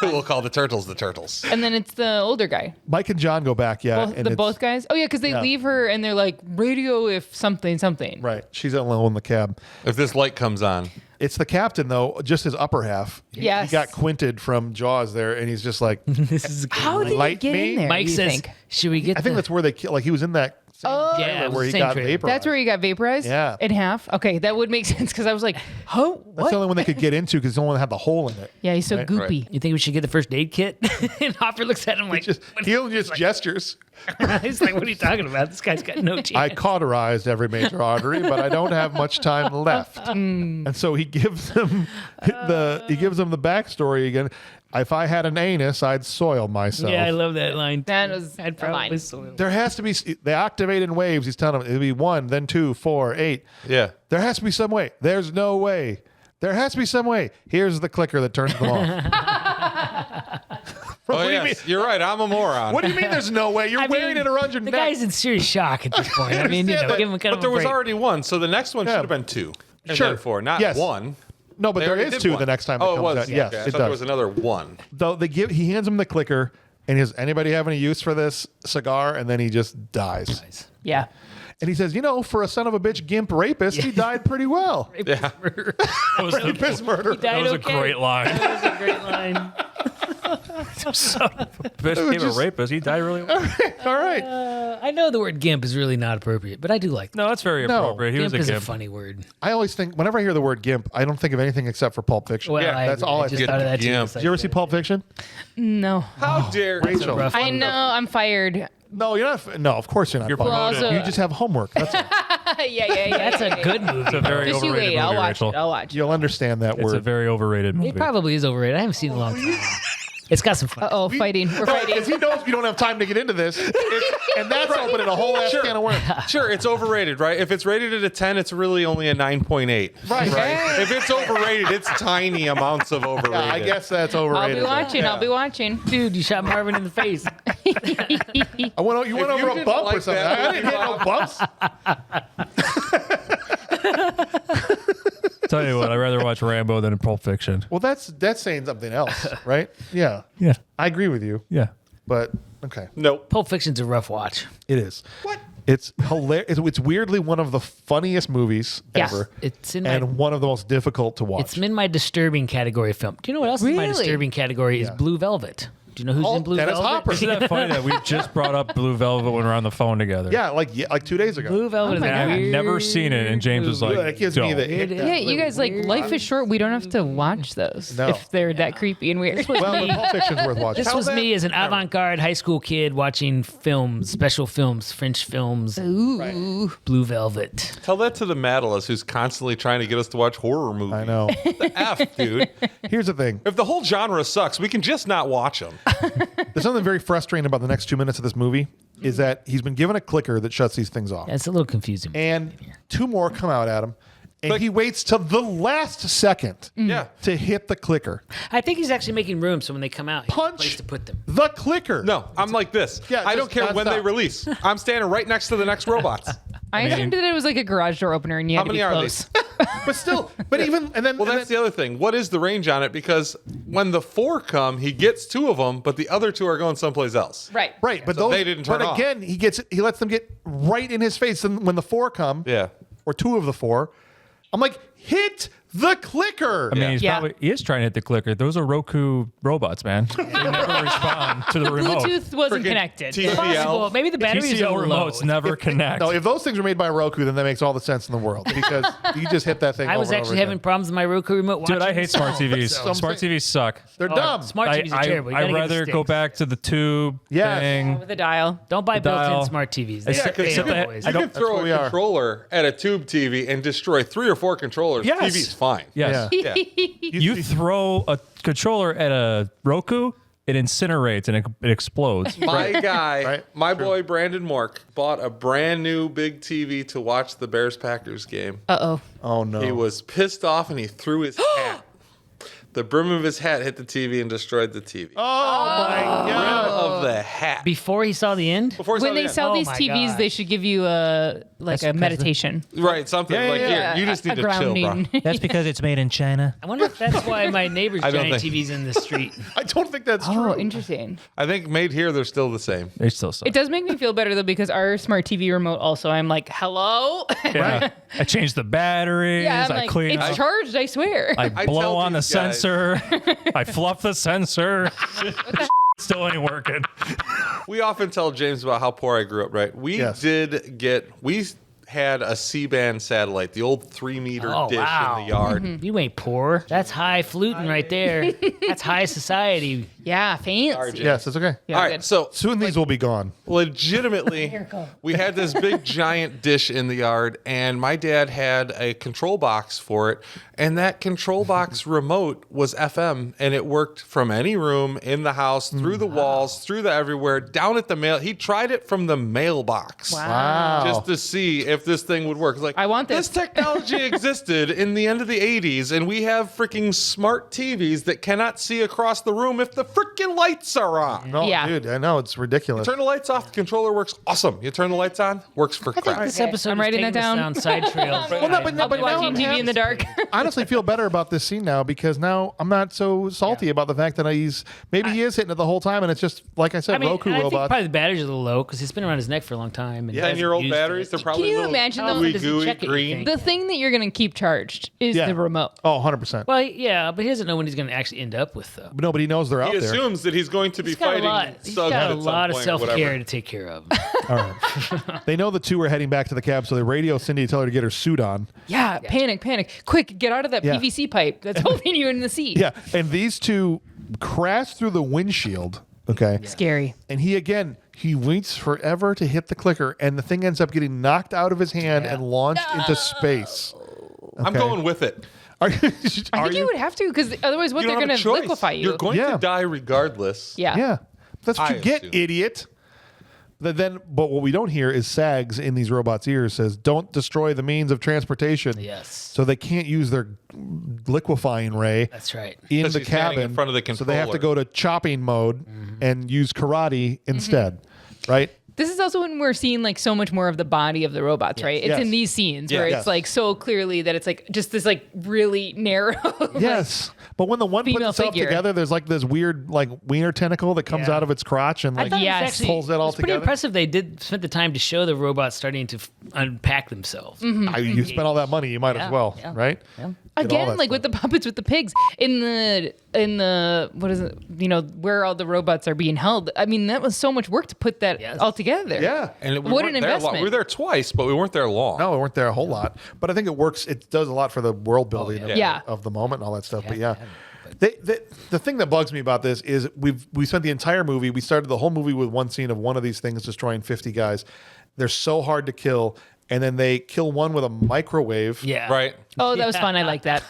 who will call the Turtles the Turtles. And then it's the older guy. Mike and John go back. Yeah. Both guys? Oh, yeah, because they leave her and they're like, radio if something. Right. She's alone in the cab. If this light comes on. It's the captain, though, just his upper half. Yes. He got quinted from Jaws there, and he's just like, this is how did he light get me? in there? Mike says, "Should we get?" I think that's where they kill. Like he was in that same trailer where he got vaporized. That's where he got vaporized? Yeah. In half? Okay, that would make sense because I was like, oh, what? That's the only one they could get into because it's the only one that had the hole in it. Yeah, he's so Right. goopy. You think we should get the first aid kit? And Hopper looks at him like, He only just gestures. he's like, "What are you talking about? This guy's got no chance." I cauterized every major artery, but I don't have much time left. And so he gives them the backstory again. If I had an anus, I'd soil myself. Yeah, I love that line. That was I'd a probably line. soil. There has to be. They activate in waves. He's telling them it'll be 1, then 2, 4, 8. Yeah. There has to be some way. There's no way. There has to be some way. Here's the clicker that turns them off. Oh, yes. You're right. I'm a moron. What do you mean there's no way? You're wearing it around your The neck. guy's in serious shock at this point. I mean, give him kind But of there a was break. already one, so the next one should have been 2. And Sure. then 4, not Yes. 1. No, but They there already is did 2 one. the next time it Oh, comes it was. out. Yes, Okay. I it thought does. there was another 1. Though he hands him the clicker, and he says, "Anybody have any use for this cigar?" And then he just dies. Yeah. And he says, for a son of a bitch gimp rapist, he died pretty well. Yeah. That was, Rapist murder. that was a great line. That was a great line. Bitch became a rapist. He died really well. All right. I know the word gimp is really not appropriate, but I do like that. No, that's very No. appropriate. He Gimp was is a a gimp. funny word. I always think, whenever I hear the word gimp, I don't think of anything except for Pulp Fiction. Well, that's agree. all I just think. thought of that too. Gimp. It's Did you ever see Pulp Fiction? No. How dare Rachel. rough I know. I'm fired. No, you're not. No, of course you're not. You're fired. promoted. Also- You just have homework. That's all. yeah. That's a good movie. It's a very Just you overrated wait. I'll movie, watch Rachel. it. I'll watch it. You'll understand that It's a word. very overrated movie. It probably is overrated. I haven't seen it in a long time. It's got some fun. Oh, fighting. We're fighting. Because he knows we don't have time to get into this. And that's opening a whole ass can of worms. Sure, it's overrated, right? If it's rated at a 10, it's really only a 9.8. Right. If it's overrated, it's tiny amounts of overrated. Yeah, I guess that's I'll overrated. be watching. I'll be watching. Dude, you shot Marvin in the face. You went If over you a didn't bump like or something. that I didn't hit no bumps. Tell you what, I'd rather watch Rambo than Pulp Fiction. Well, that's saying something else, right? Yeah. Yeah. I agree with you. Yeah. But, okay. Nope. Pulp Fiction's a rough watch. It is. What? It's hilarious. It's weirdly one of the funniest movies Yeah. ever. It's in my and one of the most difficult to watch. It's in my disturbing category of film. Do you know what else is my Really? disturbing category is Blue Velvet. Do you know who's in Blue Dennis Velvet? Hopper. Isn't that funny that we just brought up Blue Velvet when we were on the phone together? Yeah, like 2 days ago. Blue Velvet is And a I've weird never seen it, and James was like, That gives me "Don't." the Yeah, you guys life is short. We don't have to watch those No. if they're that creepy and weird. Well, but Pulp Fiction's worth watching. This was me as an avant-garde high school kid watching films, special films, French films. Ooh. Blue Velvet. Tell that to the Madalas who's constantly trying to get us to watch horror movies. I know. The F, dude. Here's the thing. If the whole genre sucks, we can just not watch them. There's something very frustrating about the next 2 minutes of this movie is that he's been given a clicker that shuts these things off. That's a little confusing. And 2 more come out at him. And he waits till the last second Yeah. to hit the clicker. I think he's actually making room so when they come out, he has a Punch place to put them. the clicker. No, I'm like this. Yeah, I don't just care when they nonstop. release. I'm standing right next to the next robots. I assumed that it was like a garage door opener and you How had to many be are close. But still, even, and then, Well, that's the other thing. What is the range on it? Because when the 4 come, he gets 2 of them, but the other 2 are going someplace else. Right. right, but So those, they didn't turn but off. again, he lets them get right in his face. And when the 4 come, Yeah. or 2 of the 4, I'm like, hit the clicker. I mean, he is trying to hit the clicker. Those are Roku robots, man. They never respond to the remote. Bluetooth wasn't connected. TCL. Possible. Maybe the batteries TCL are low. remotes never connect. No, if those things were made by Roku, then that makes all the sense in the world because you just hit that thing. I was over and actually over having again. problems with my Roku remote. Dude, I watching hate the smart film, TVs. so- Smart TVs suck. They're dumb. Smart TVs are terrible. You I'd gotta get the rather go sticks. back to the tube Yes. thing. With a dial. Don't buy built-in dial. smart TVs. Except- They except fail that- always. I You don't- can throw what we a are. controller at a tube TV and destroy 3 or 4 controllers. Yes. TV's fine. Yes. Yeah. Yeah. You throw a controller at a Roku, it incinerates and it explodes. My guy, Right. my boy Brandon Mork, bought a brand new big TV to watch the Bears-Packers game. Uh-oh. Oh no. He was pissed off and he threw his hat. The brim of his hat hit the TV and destroyed the TV. Oh my god. Of the hat. Before he saw the end? Before When they saw sell Oh these my TVs, God. they should give you a meditation. right, something Yeah, like yeah, here. You just A need to chill, bro. grounding. That's because it's made in China. I wonder if that's why my neighbor's I don't giant think- TV's in the street. I don't think that's true. Oh, interesting. I think made here they're still the same. They still suck. It does make me feel better though because our smart TV remote also, I'm like, hello? Yeah. I changed the batteries. Yeah, I'm I like, cleaned. it's charged, I swear. I I blow tell on the these guys- sensor. I fluff the sensor. Still ain't working. We often tell James about how poor I grew up, right? We Yes. we had a C-band satellite, the old 3-meter Oh, dish wow. in the yard. You ain't poor. That's high fluting right there. That's high society. Yeah, fancy. Yes, it's okay. Yeah, All right, good. so Soon these will be gone. legitimately, we had this big giant dish in the yard, and my dad had a control box for it, and that control box remote was FM, and it worked from any room in the house, through the walls, through the everywhere, down at the mail. He tried it from the mailbox. Wow. Just to see if this thing would work. It's like, I want this. technology existed in the end of the 80s, and we have freaking smart TVs that cannot see across the room if the freaking lights are on. No, Yeah. dude, I know it's ridiculous. Turn the lights off, the controller works awesome. You turn the lights on, works for crap. This episode I'm is writing taking that us down. side trails. Well, no, but I'll be now watching I'm TV in the dark. I honestly feel better about this scene now because now I'm not so salty about the fact that he is hitting it the whole time, and it's just like I said, I mean, Roku and I think robots. probably the batteries are a little low because it's been around his neck for a long time. And he hasn't 10-year-old used batteries, it. they're probably Can you little imagine How though? often gooey, does he gooey, check it, you green. think? The thing that you're going to keep charged is Yeah. the remote. Oh, 100%. Well, yeah, but he doesn't know when he's going to actually end up with, though. But nobody knows they're out He there. assumes that he's going to be He's got a fighting lot, he's thugs got at a some lot of point, self-care whatever. to take care of. All right. They know the two are heading back to the cab, so they radio Cindy to tell her to get her suit on. Yeah, panic. Quick, get out of that Yeah. PVC pipe that's holding you in the seat. Yeah, and these two crash through the windshield. Okay. Scary. And he waits forever to hit the clicker, and the thing ends up getting knocked out of his hand and launched into space. I'm Okay. going with it. Are you? I think you would have to because otherwise, what You they're don't going have a to choice. liquefy you. You're going Yeah. to die regardless. yeah. Yeah, that's what I you get, assume. idiot. But what we don't hear is Sags in these robots' ears says, "Don't destroy the means of transportation." Yes. So they can't use their liquefying ray That's right. in Because the he's standing cabin in front of the So they have to controller. go to chopping mode and use karate instead, right? This is also when we're seeing like so much more of the body of the robots, right? It's Yes. in these scenes where Yes. it's like so clearly that it's like just this like really narrow. Yes, but when the one puts female itself figure. together, there's like this weird like wiener tentacle that comes Yeah. out of its crotch and I like thought Yes. it was actually, pulls that all it was pretty together. impressive. They did spend the time to show the robots starting to unpack themselves. You spent all that money, you might as well, yeah. right? Yeah. Get all Again, that like stuff. with the puppets with the pigs in the what is it? You know where all the robots are being held. I mean, that was so much work to put that Yes. all together. Yeah. And we What weren't an there long. investment. We were there twice, but we weren't there long. No, we weren't there a whole lot, but I think it works. It does a lot for the world building Yeah. of the moment and all that stuff. But yeah, the thing that bugs me about this is we spent the entire movie. We started the whole movie with one scene of one of these things destroying 50 guys. They're so hard to kill, and then they kill one with a microwave. Yeah. Right? Oh, that was fun. I like that.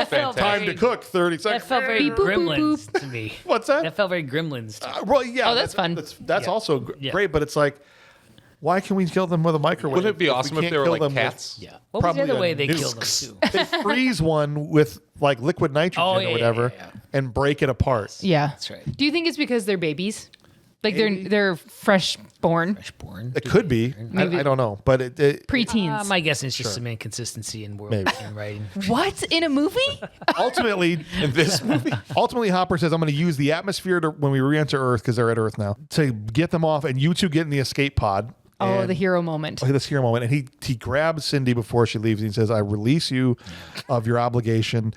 Fantastic. Time to cook 30 That seconds. felt very Beep, boop, boop, Gremlins to me. What's that? That felt very Gremlins to me. Well, yeah. Oh, that's fun. That's Yeah. also Yeah. great, but it's like, why can we kill them with a microwave? Wouldn't it be we awesome if can't they were kill like them with- cats? Yeah. What was Probably the other a way they nukes. killed them, too? They freeze one with like liquid nitrogen Oh, yeah, or yeah, whatever yeah, yeah. and break it apart. Yeah. That's right. Do you think it's because they're babies? Like they're fresh born, Born. It could be. Maybe. I don't know, but it preteens. My guess is just some inconsistency in world Maybe. in writing. What in a movie? ultimately In this movie? ultimately Hopper says, I'm going to use the atmosphere when we re-enter Earth because they're at Earth now to get them off, and you two get in the escape pod. Oh, the hero moment. This hero moment. And he grabs Cindy before she leaves and he says, I release you of your obligation.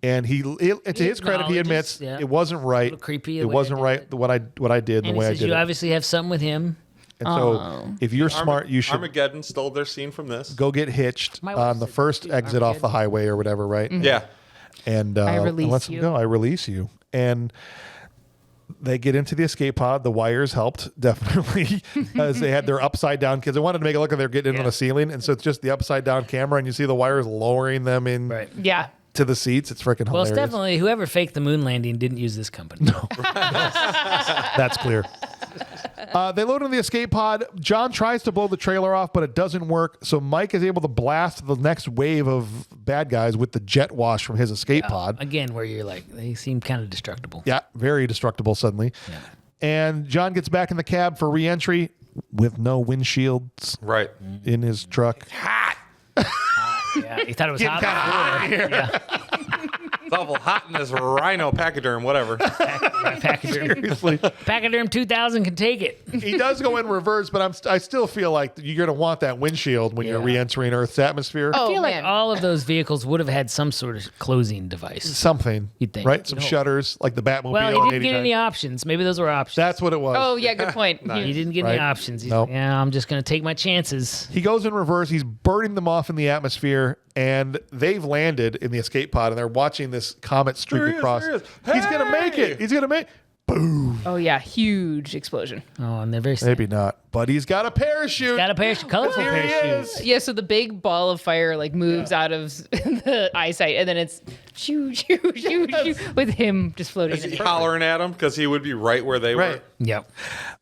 And to his credit, he admits it wasn't right. Creepy. It wasn't right what I did and the way I did it. You obviously have something with him. And so if you're smart, you should Armageddon stole their scene from this. go get hitched on the first exit off the highway or whatever, right? Mm-hmm. Yeah. And I release lets him you. go. I release you. And they get into the escape pod. The wires helped definitely as they had their upside down because they wanted to make it look like they're getting into the ceiling. And so it's just the upside down camera and you see the wires lowering them in Yeah. to the seats. It's freaking hilarious. Well, it's definitely whoever faked the moon landing didn't use this company. No. That's clear. They load into the escape pod. John tries to blow the trailer off, but it doesn't work. So Mike is able to blast the next wave of bad guys with the jet wash from his escape pod. Again, where you're like, they seem kind of destructible. Yeah, very destructible suddenly. Yeah. And John gets back in the cab for re-entry with no windshields Right. in his truck. Yeah, he thought it was hot before. Yeah. It's awful hot in this rhino pachyderm, whatever. Pachyderm. Seriously. Pachyderm 2000 can take it. He does go in reverse, but I still feel like you're going to want that windshield when you're re-entering Earth's atmosphere. I feel like all of those vehicles would have had some sort of closing device. Something. You'd think. Right? Some shutters, like the Batmobile. Well, he in didn't get 89. any options. Maybe those were options. That's what it was. Oh, yeah, good point. He didn't get any options. He's Nope. like, yeah, I'm just going to take my chances. He goes in reverse. He's burning them off in the atmosphere, and they've landed in the escape pod, and they're watching this comet streak across. He's going to make it. He's going to make boom. Oh, yeah, huge explosion. Oh, and they're very Maybe not, but he's got a parachute. Got a parachute, colorful Here he parachute. is. Yeah, so the big ball of fire like moves out of the eyesight, and then it's shoo, shoo, shoo, shoo, with him just floating. Is he hollering at him? Because he would be right where they were. Yep.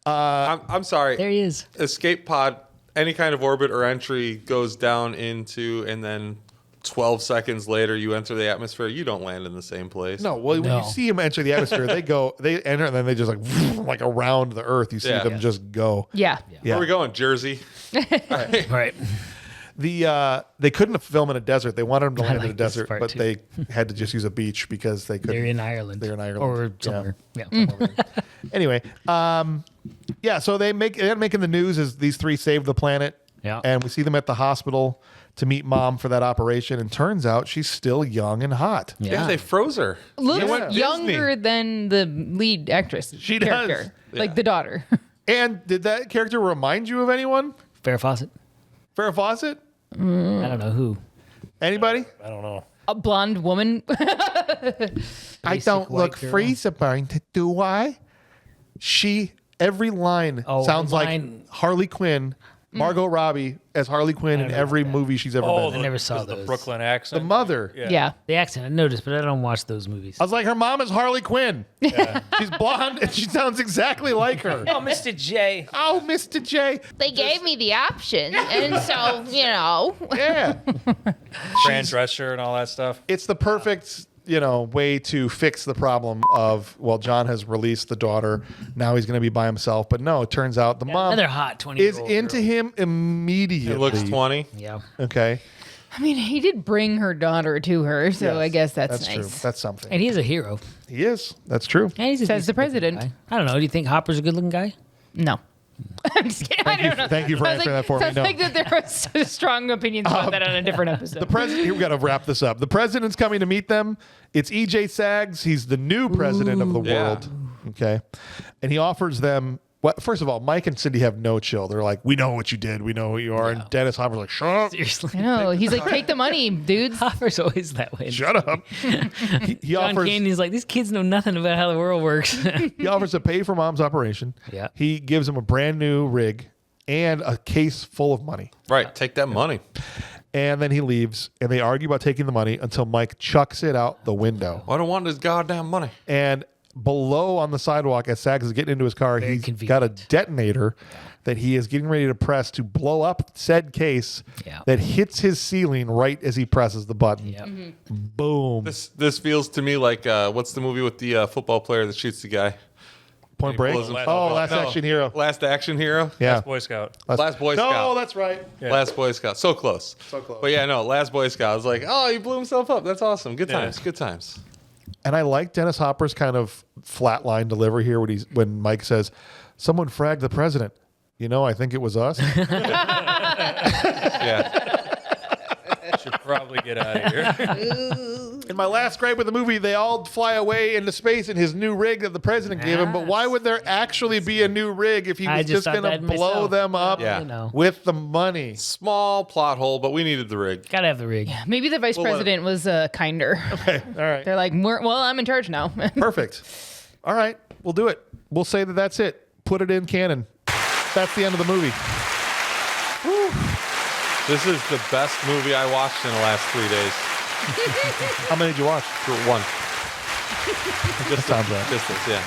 I'm sorry. There he is. Escape pod, any kind of orbit or entry goes down into, and then 12 seconds later you enter the atmosphere. You don't land in the same place. No, well, when you see him enter the atmosphere, they enter, and then they just like around the Earth. You see them just go. Yeah. Where are we going? Jersey. Right. They couldn't film in a desert. They wanted him to land in a like this desert, part, but too. they had to just use a beach because they couldn't. They're in Ireland. Or somewhere. Yeah. Anyway, so they end up making the news as these three saved the planet. Yeah. And we see them at the hospital to meet Mom for that operation, and turns out she's still young and hot. Yeah, they froze her. Looks younger than the lead actress. She does. character. Like the daughter. And did that character remind you of anyone? Farrah Fawcett. Farrah Fawcett? I don't know who. Anybody? I don't know. A blonde woman. I don't look freezer-burned, do I? Every line sounds like Harley Quinn, Margot Robbie as Harley Quinn in every movie she's ever been in. I never saw the those. Brooklyn accent. The mother. Yeah. The accent, I noticed, but I don't watch those movies. I was like, her mom is Harley Quinn. She's blonde and she sounds exactly like her. Oh, Mr. J. Oh, Mr. J. They gave me the option, and so, Yeah. Fran Drescher and all that stuff. It's the perfect, way to fix the problem of, John has released the daughter. Now he's going to be by himself. But no, it turns out the mom Another hot 20 is into him immediately. It looks 20. Yeah. Okay. I mean, he did bring her daughter to her, so Yes, I guess that's true. nice. That's something. And he's a hero. He is. That's true. And he's a Says the decent-looking president. guy. I don't know. Do you think Hopper's a good-looking guy? No. I'm just kidding. I don't know. Thank you for answering that for me. Sounds No. like that there was strong opinions about that on a different episode. The president. Here, we got to wrap this up. The president's coming to meet them. It's E.J. Saggs. He's the new president of the world. Okay, and he offers them. First of all, Mike and Cindy have no chill. They're like, "We know what you did. We know who you are." And Dennis Hopper's like, "Shut up! Seriously. I know. He's like, take the money, dudes. Hopper's always that way. Shut up!" He John offers. Canyon's like, these kids know nothing about how the world works. He offers to pay for Mom's operation. Yeah. He gives him a brand new rig and a case full of money. Right. Take that money. And then he leaves, and they argue about taking the money until Mike chucks it out the window. I don't want this goddamn money. And below on the sidewalk, as Saggs is getting into his car, he's convenient. got a detonator that he is getting ready to press to blow up said case that hits his ceiling right as he presses the button. Yep. Boom. This feels to me like what's the movie with the football player that shoots the guy? Point Break? blows him up. Last No. Action Hero. Last Action Hero? Yeah. Boy Scout. Last Boy Scout. No, that's right. Last Boy Scout. So close. But yeah, no, Last Boy Scout. I was like, oh, he blew himself up. That's awesome. Good times. Good times. And I like Dennis Hopper's kind of flatline delivery here when Mike says, "Someone fragged the president." I think it was us. Yeah. Should probably get out of here. In my last gripe with the movie, they all fly away into space in his new rig that the president gave him. But why would there actually be a new rig if he was just going to blow them up with the money? Small plot hole, but we needed the rig. Gotta have the rig. Yeah, maybe the vice president was kinder. Okay, all right. They're like, well, I'm in charge now. Perfect. All right, we'll do it. We'll say that that's it. Put it in canon. That's the end of the movie. Whew. This is the best movie I watched in the last 3 days. How many did you watch? One. Just sounds right. Just this, yeah.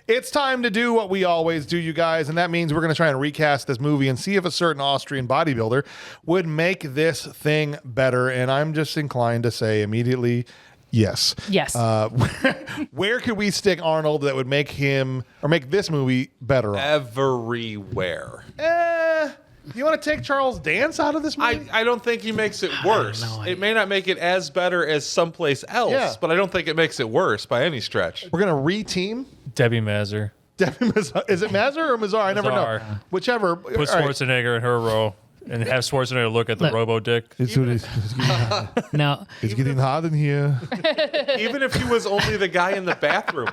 It's time to do what we always do, you guys, and that means we're going to try and recast this movie and see if a certain Austrian bodybuilder would make this thing better. And I'm just inclined to say immediately, yes. Yes. Where could we stick Arnold that would make him or make this movie better? Everywhere. You want to take Charles Dance out of this movie? I don't think he makes it worse. It may not make it as better as someplace else, but I don't think it makes it worse by any stretch. We're going to re-team? Debbie Mazur. Is it Mazur or Mazar? I never know. Whichever. Put Schwarzenegger in her role and have Schwarzenegger look at the robo-dick. No. It's getting hot in here. Even if he was only the guy in the bathroom.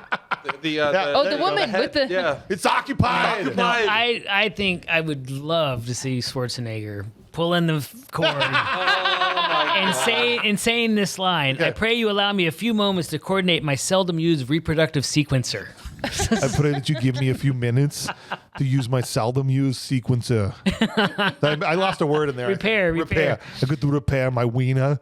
The woman with the... Yeah. It's occupied. No, I think I would love to see Schwarzenegger pulling the cord and saying this line. I pray you allow me a few moments to coordinate my seldom used reproductive sequencer. I pray that you give me a few minutes to use my seldom used sequencer. I lost a word in there. Repair. I could do repair my wiener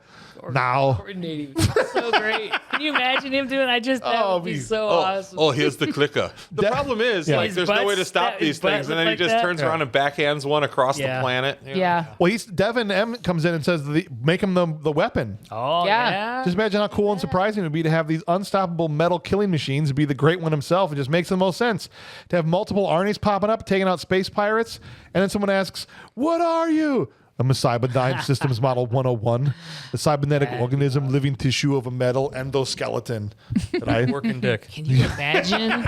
now. Coordinating. So great. Can you imagine him doing that? That would be so awesome. Oh, here's the clicker. The problem is, there's no way to stop these things, and then he just turns around and backhands one across the planet. Yeah. Well, Devin M comes in and says, make him the weapon. Oh, yeah. Just imagine how cool and surprising it would be to have these unstoppable metal killing machines be the great one himself. It just makes the most sense. To have multiple Arnies popping up, taking out space pirates, and then someone asks, what are you? I'm a Cyberdyne Systems Model 101, a cybernetic organism, living tissue of a metal endoskeleton. Working dick. Can you imagine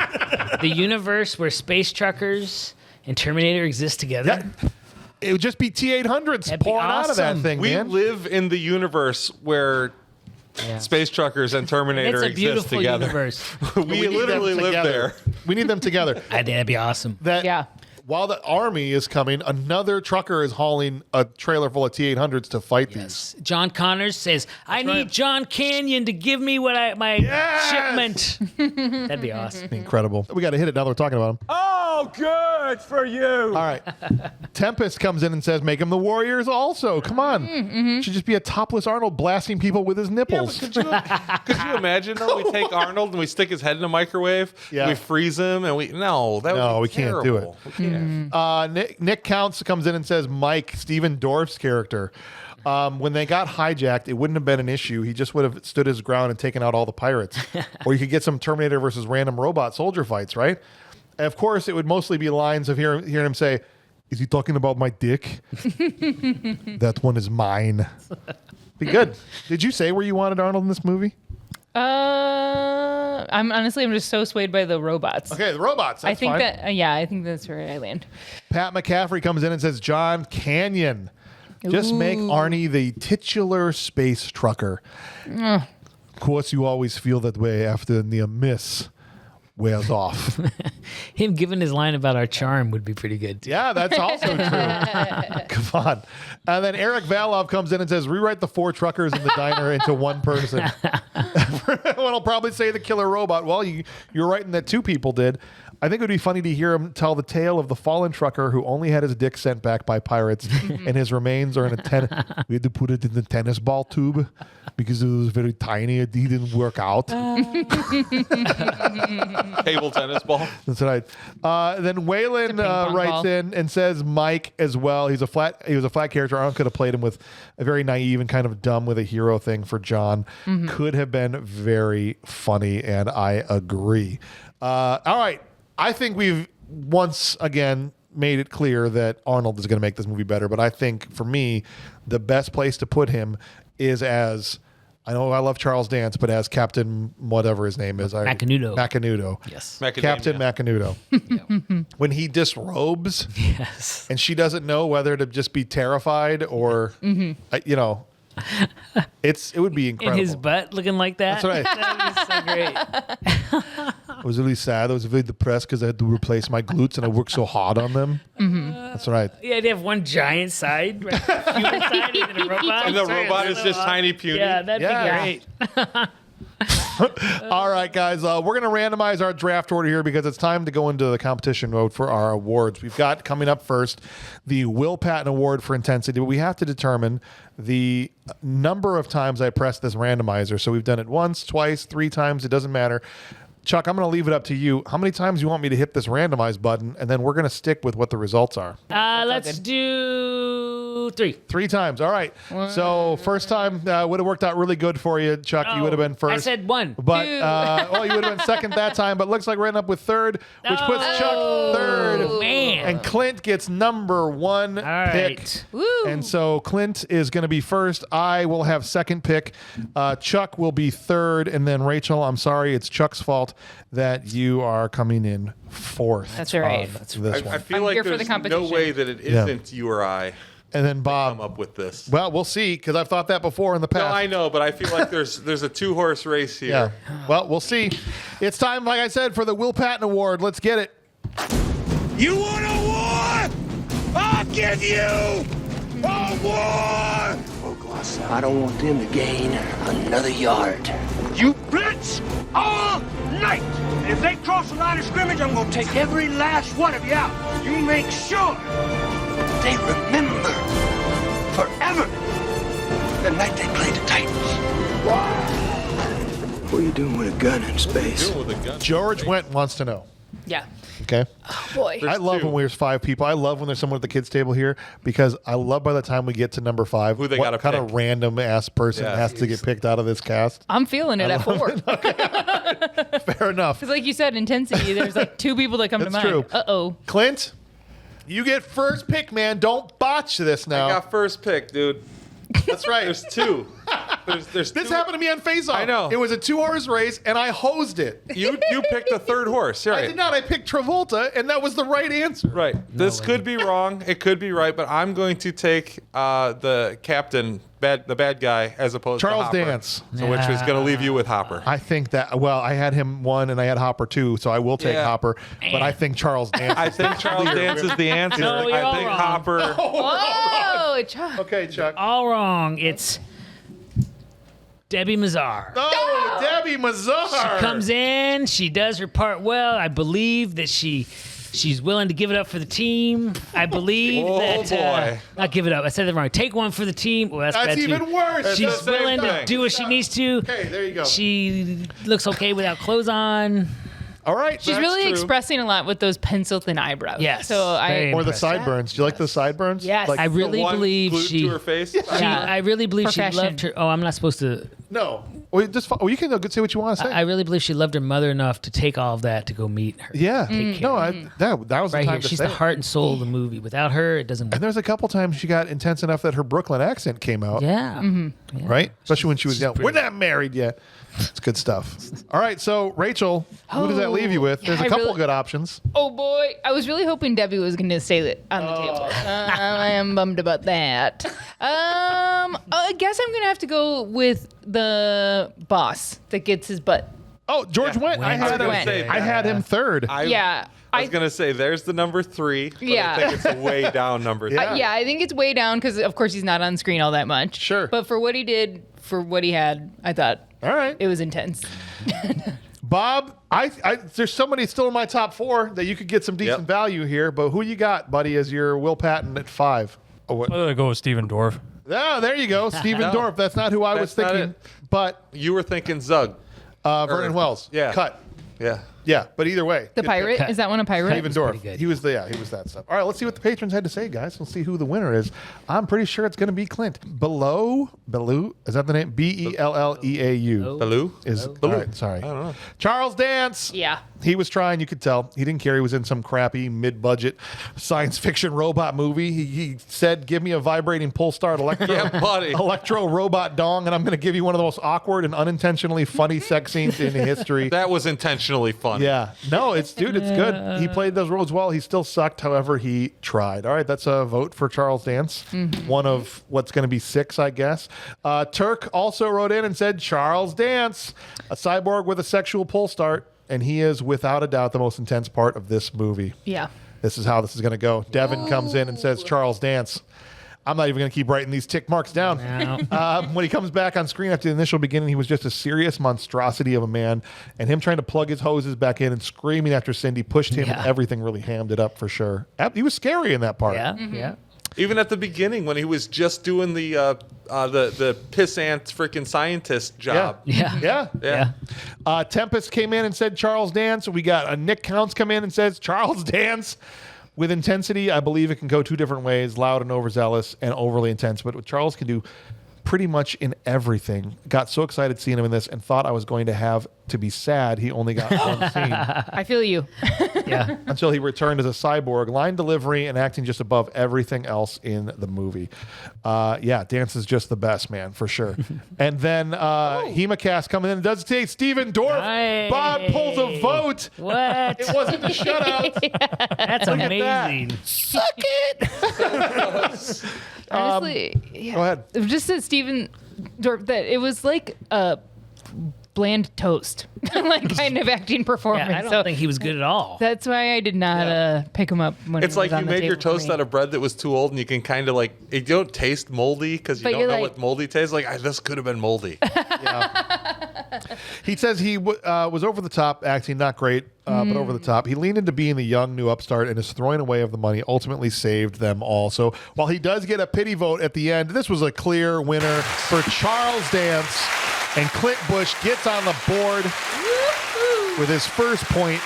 the universe where space truckers and Terminator exist together? Yeah. It would just be T-800s pouring out of that thing, we man. live in the universe where space truckers and Terminator It's a exist beautiful together. universe. we literally live there. We need them together. I think that'd be awesome. While the army is coming, another trucker is hauling a trailer full of T-800s to fight these. John Connors says, I need John Canyon to give me my shipment. That'd be awesome. Incredible. We got to hit it now that we're talking about him. Oh, good for you. All right. Tempest comes in and says, make him the Warriors also. Come on. Should just be a topless Arnold blasting people with his nipples. Could you imagine, though? We take Arnold and we stick his head in a microwave, we freeze him, and we can't do it. We can't. Nick Counts comes in and says, Mike, Stephen Dorff's character. When they got hijacked, it wouldn't have been an issue. He just would have stood his ground and taken out all the pirates. Or you could get some Terminator versus random robot soldier fights, right? And of course, it would mostly be lines of hearing him say, is he talking about my dick? That one is mine. Be good. Did you say where you wanted Arnold in this movie? I'm just so swayed by the robots. Okay, the robots. That's I think fine. I think that's where I land. Pat McCaffrey comes in and says, John Canyon. Just make Arnie the titular space trucker. Of course, you always feel that way after near miss wears off. Him giving his line about our charm would be pretty good, too. Yeah, that's also true. Come on. And then Eric Valov comes in and says, rewrite the 4 truckers in the diner into one person. Everyone will probably say the killer robot. Well, you're right in that 2 people did. I think it would be funny to hear him tell the tale of the fallen trucker who only had his dick sent back by pirates, and his remains are in a we had to put it in the tennis ball tube because it was very tiny. He didn't work out. Table tennis ball. That's right. Then Waylon writes in and says Mike as well. He was a flat character. Arnold could have played him with a very naive and kind of dumb with a hero thing for John. Could have been very funny, and I agree. All right. I think we've once again made it clear that Arnold is going to make this movie better. But I think for me, the best place to put him is as I know I love Charles Dance, but as Captain whatever his name is. Macanudo. Yes. Captain Macanudo. When he disrobes and she doesn't know whether to just be terrified or, you know, it would be incredible. In his butt looking like that? That's right. That would be so great. I was really sad. I was really depressed because I had to replace my glutes and I worked so hard on them. That's right. Yeah, they have one giant side, right? Human side, and then a robot. And the robot is just tiny puny. Yeah, that'd be great. All right, guys. We're going to randomize our draft order here because it's time to go into the competition mode for our awards. We've got coming up first the Will Patton Award for Intensity, but we have to determine the number of times I press this randomizer. So we've done it once, twice, 3 times. It doesn't matter. Chuck, I'm going to leave it up to you. How many times do you want me to hit this randomize button? And then we're going to stick with what the results are. Let's do 3. 3 times. All right. So first time would have worked out really good for you, Chuck. You would have been first. I said 1. But you would have been second that time. But looks like we're ending up with third, which puts Chuck third. Man. And Clint gets number 1 pick. Right. Woo. And so Clint is going to be first. I will have second pick. Chuck will be third. And then Rachel, I'm sorry, it's Chuck's fault that you are coming in fourth. That's all right. I feel I'm like here for the there's no competition. way that it isn't you or I And then Bob. come up with this. Well, we'll see, because I've thought that before in the past. No, I know, but I feel like there's a 2-horse race here. Yeah. Well, we'll see. It's time, like I said, for the Will Patton Award. Let's get it. You want a war? I'll give you a war! I don't want them to gain another yard. You blitz all night! And if they cross the line of scrimmage, I'm gonna take every last one of you out. You make sure They remember forever the night they played the Titans. What are you doing with a gun in space? George Went wants to know. Yeah. Okay. Oh, boy. I love when there's 5 people. I love when there's someone at the kids' table here because I love by the time we get to number 5, Who they what gotta kind pick. of random ass person has to get picked out of this cast. I'm feeling it at 4. Fair enough. Because like you said, intensity, there's like 2 people that come to That's mind. true. Uh-oh. Clint, you get first pick, man. Don't botch this now. I got first pick, dude. That's right. There's 2. There's This 2. happened to me on Face Off. I know. It was a 2-horse race, and I hosed it. You picked the 3rd horse, right? I did not. I picked Travolta, and that was the right answer. Right. This could be wrong. It could be right, but I'm going to take the captain, the bad guy, as opposed Charles to Hopper. Dance. So which is going to leave you with Hopper. I think that, well, I had him 1 and I had Hopper 2, so I will take Yeah. Hopper, but I think Charles Dance. I think Charles Dance is the answer. No, you're I all think wrong. Hopper. Oh, Chuck. Okay, Chuck. All wrong. It's Debbie Mazar. Oh, Debbie Mazar. She comes in. She does her part well. I believe that she's willing to give it up for the team. I believe Oh, that. boy. Not give it up. I said that wrong. Take one for the team. Well, that's That's bad too. even worse. She's That's the same willing to thing. do what she needs to. Okay, there you go. She looks okay without clothes on. All right. She's that's really true. expressing a lot with those pencil thin eyebrows. Yes, So very Or the impressive. sideburns. Do you like the sideburns? Yes. Like, I really One believe glued she. to her face. I really believe she Profession. loved her. Oh, I'm not supposed to. no. Well, you can go say what you want to say. I really believe she loved her mother enough to take all of that to go meet her. yeah. care No, of that was the Right time here, to she's say the it. heart and soul of the movie. Without her, it doesn't. And there's a couple times she got intense enough that her Brooklyn accent came out. Yeah. Yeah. Right? Especially when she was young. pretty- We're not married yet. It's good stuff. All right. So, Rachel, who does that leave you with? There's a I couple really- good options. Oh boy, I was really hoping Debbie was going to stay on the table. I am bummed about that. I guess I'm going to have to go with the boss that gets his butt. Oh, George Went. I had him. Went. I had him third. I was going to say, there's the number 3. But Yeah. I think it's a way down number 3. Yeah. I think it's way down because, of course, he's not on screen all that much. Sure. But for what he did, for what he had, I thought All right. it was intense. Bob, there's somebody still in my top 4 that you could get some decent Yep. value here, but who you got, buddy, as your Will Patton at 5? Oh, what? I'm gonna go with Stephen Dorff. Oh, there you go. Stephen No. Dorff. That's not who I was That's not thinking. it. But You were thinking Zug. Vernon Wells. Yeah. Cut. Yeah. Yeah, but either way. The pirate? Is that one a pirate? Stephen Dorff. He was that stuff. All right, let's see what the patrons had to say, guys. We'll see who the winner is. I'm pretty sure it's going to be Clint. Belleau, is that the name? Belleau. Belleau? All right, sorry. I don't know. Charles Dance. Yeah. He was trying, you could tell. He didn't care. He was in some crappy, mid-budget science fiction robot movie. He said, give me a vibrating pulse-start electro robot dong, and I'm going to give you one of the most awkward and unintentionally funny sex scenes in history. That was intentionally funny. Yeah. No, it's good. He played those roles well. He still sucked. However, he tried. All right, that's a vote for Charles Dance. One of what's going to be 6, I guess. Turk also wrote in and said, Charles Dance, a cyborg with a sexual pull start. And he is, without a doubt, the most intense part of this movie. Yeah. This is how this is going to go. Devin comes in and says, Charles Dance. I'm not even going to keep writing these tick marks down. No. When he comes back on screen after the initial beginning, he was just a serious monstrosity of a man. And him trying to plug his hoses back in and screaming after Cindy pushed him and everything really hammed it up for sure. He was scary in that part. Yeah, yeah. Even at the beginning when he was just doing the pissant freaking scientist job. Yeah. Tempest came in and said Charles Dance. We got Nick Counts come in and says Charles Dance. With intensity, I believe it can go 2 different ways, loud and overzealous and overly intense. But what Charles can do pretty much in everything. Got so excited seeing him in this and thought I was going to have to be sad he only got one scene. I feel you. Yeah. Until he returned as a cyborg, line delivery and acting just above everything else in the movie. Dance is just the best, man, for sure. And then Hemacast coming in and does take Stephen Dorff. Nice. Bob pulls a vote. What? It wasn't a shutout. That's amazing. Suck it. Honestly, Go ahead. It just said Stephen Dorff that it was like a bland toast, like kind of acting performance. Yeah, I don't think he was good at all. That's why I did not pick him up. When It's he like was on you the made your table for toast me. out of bread that was too old, and you can kind of like you don't taste moldy because you But don't you're know like- what moldy tastes like. This could have been moldy. He says he was over the top acting, not great, but over the top. He leaned into being the young new upstart, and his throwing away of the money ultimately saved them all. So while he does get a pity vote at the end, this was a clear winner for Charles Dance, and Clint Busch gets on the board with his first point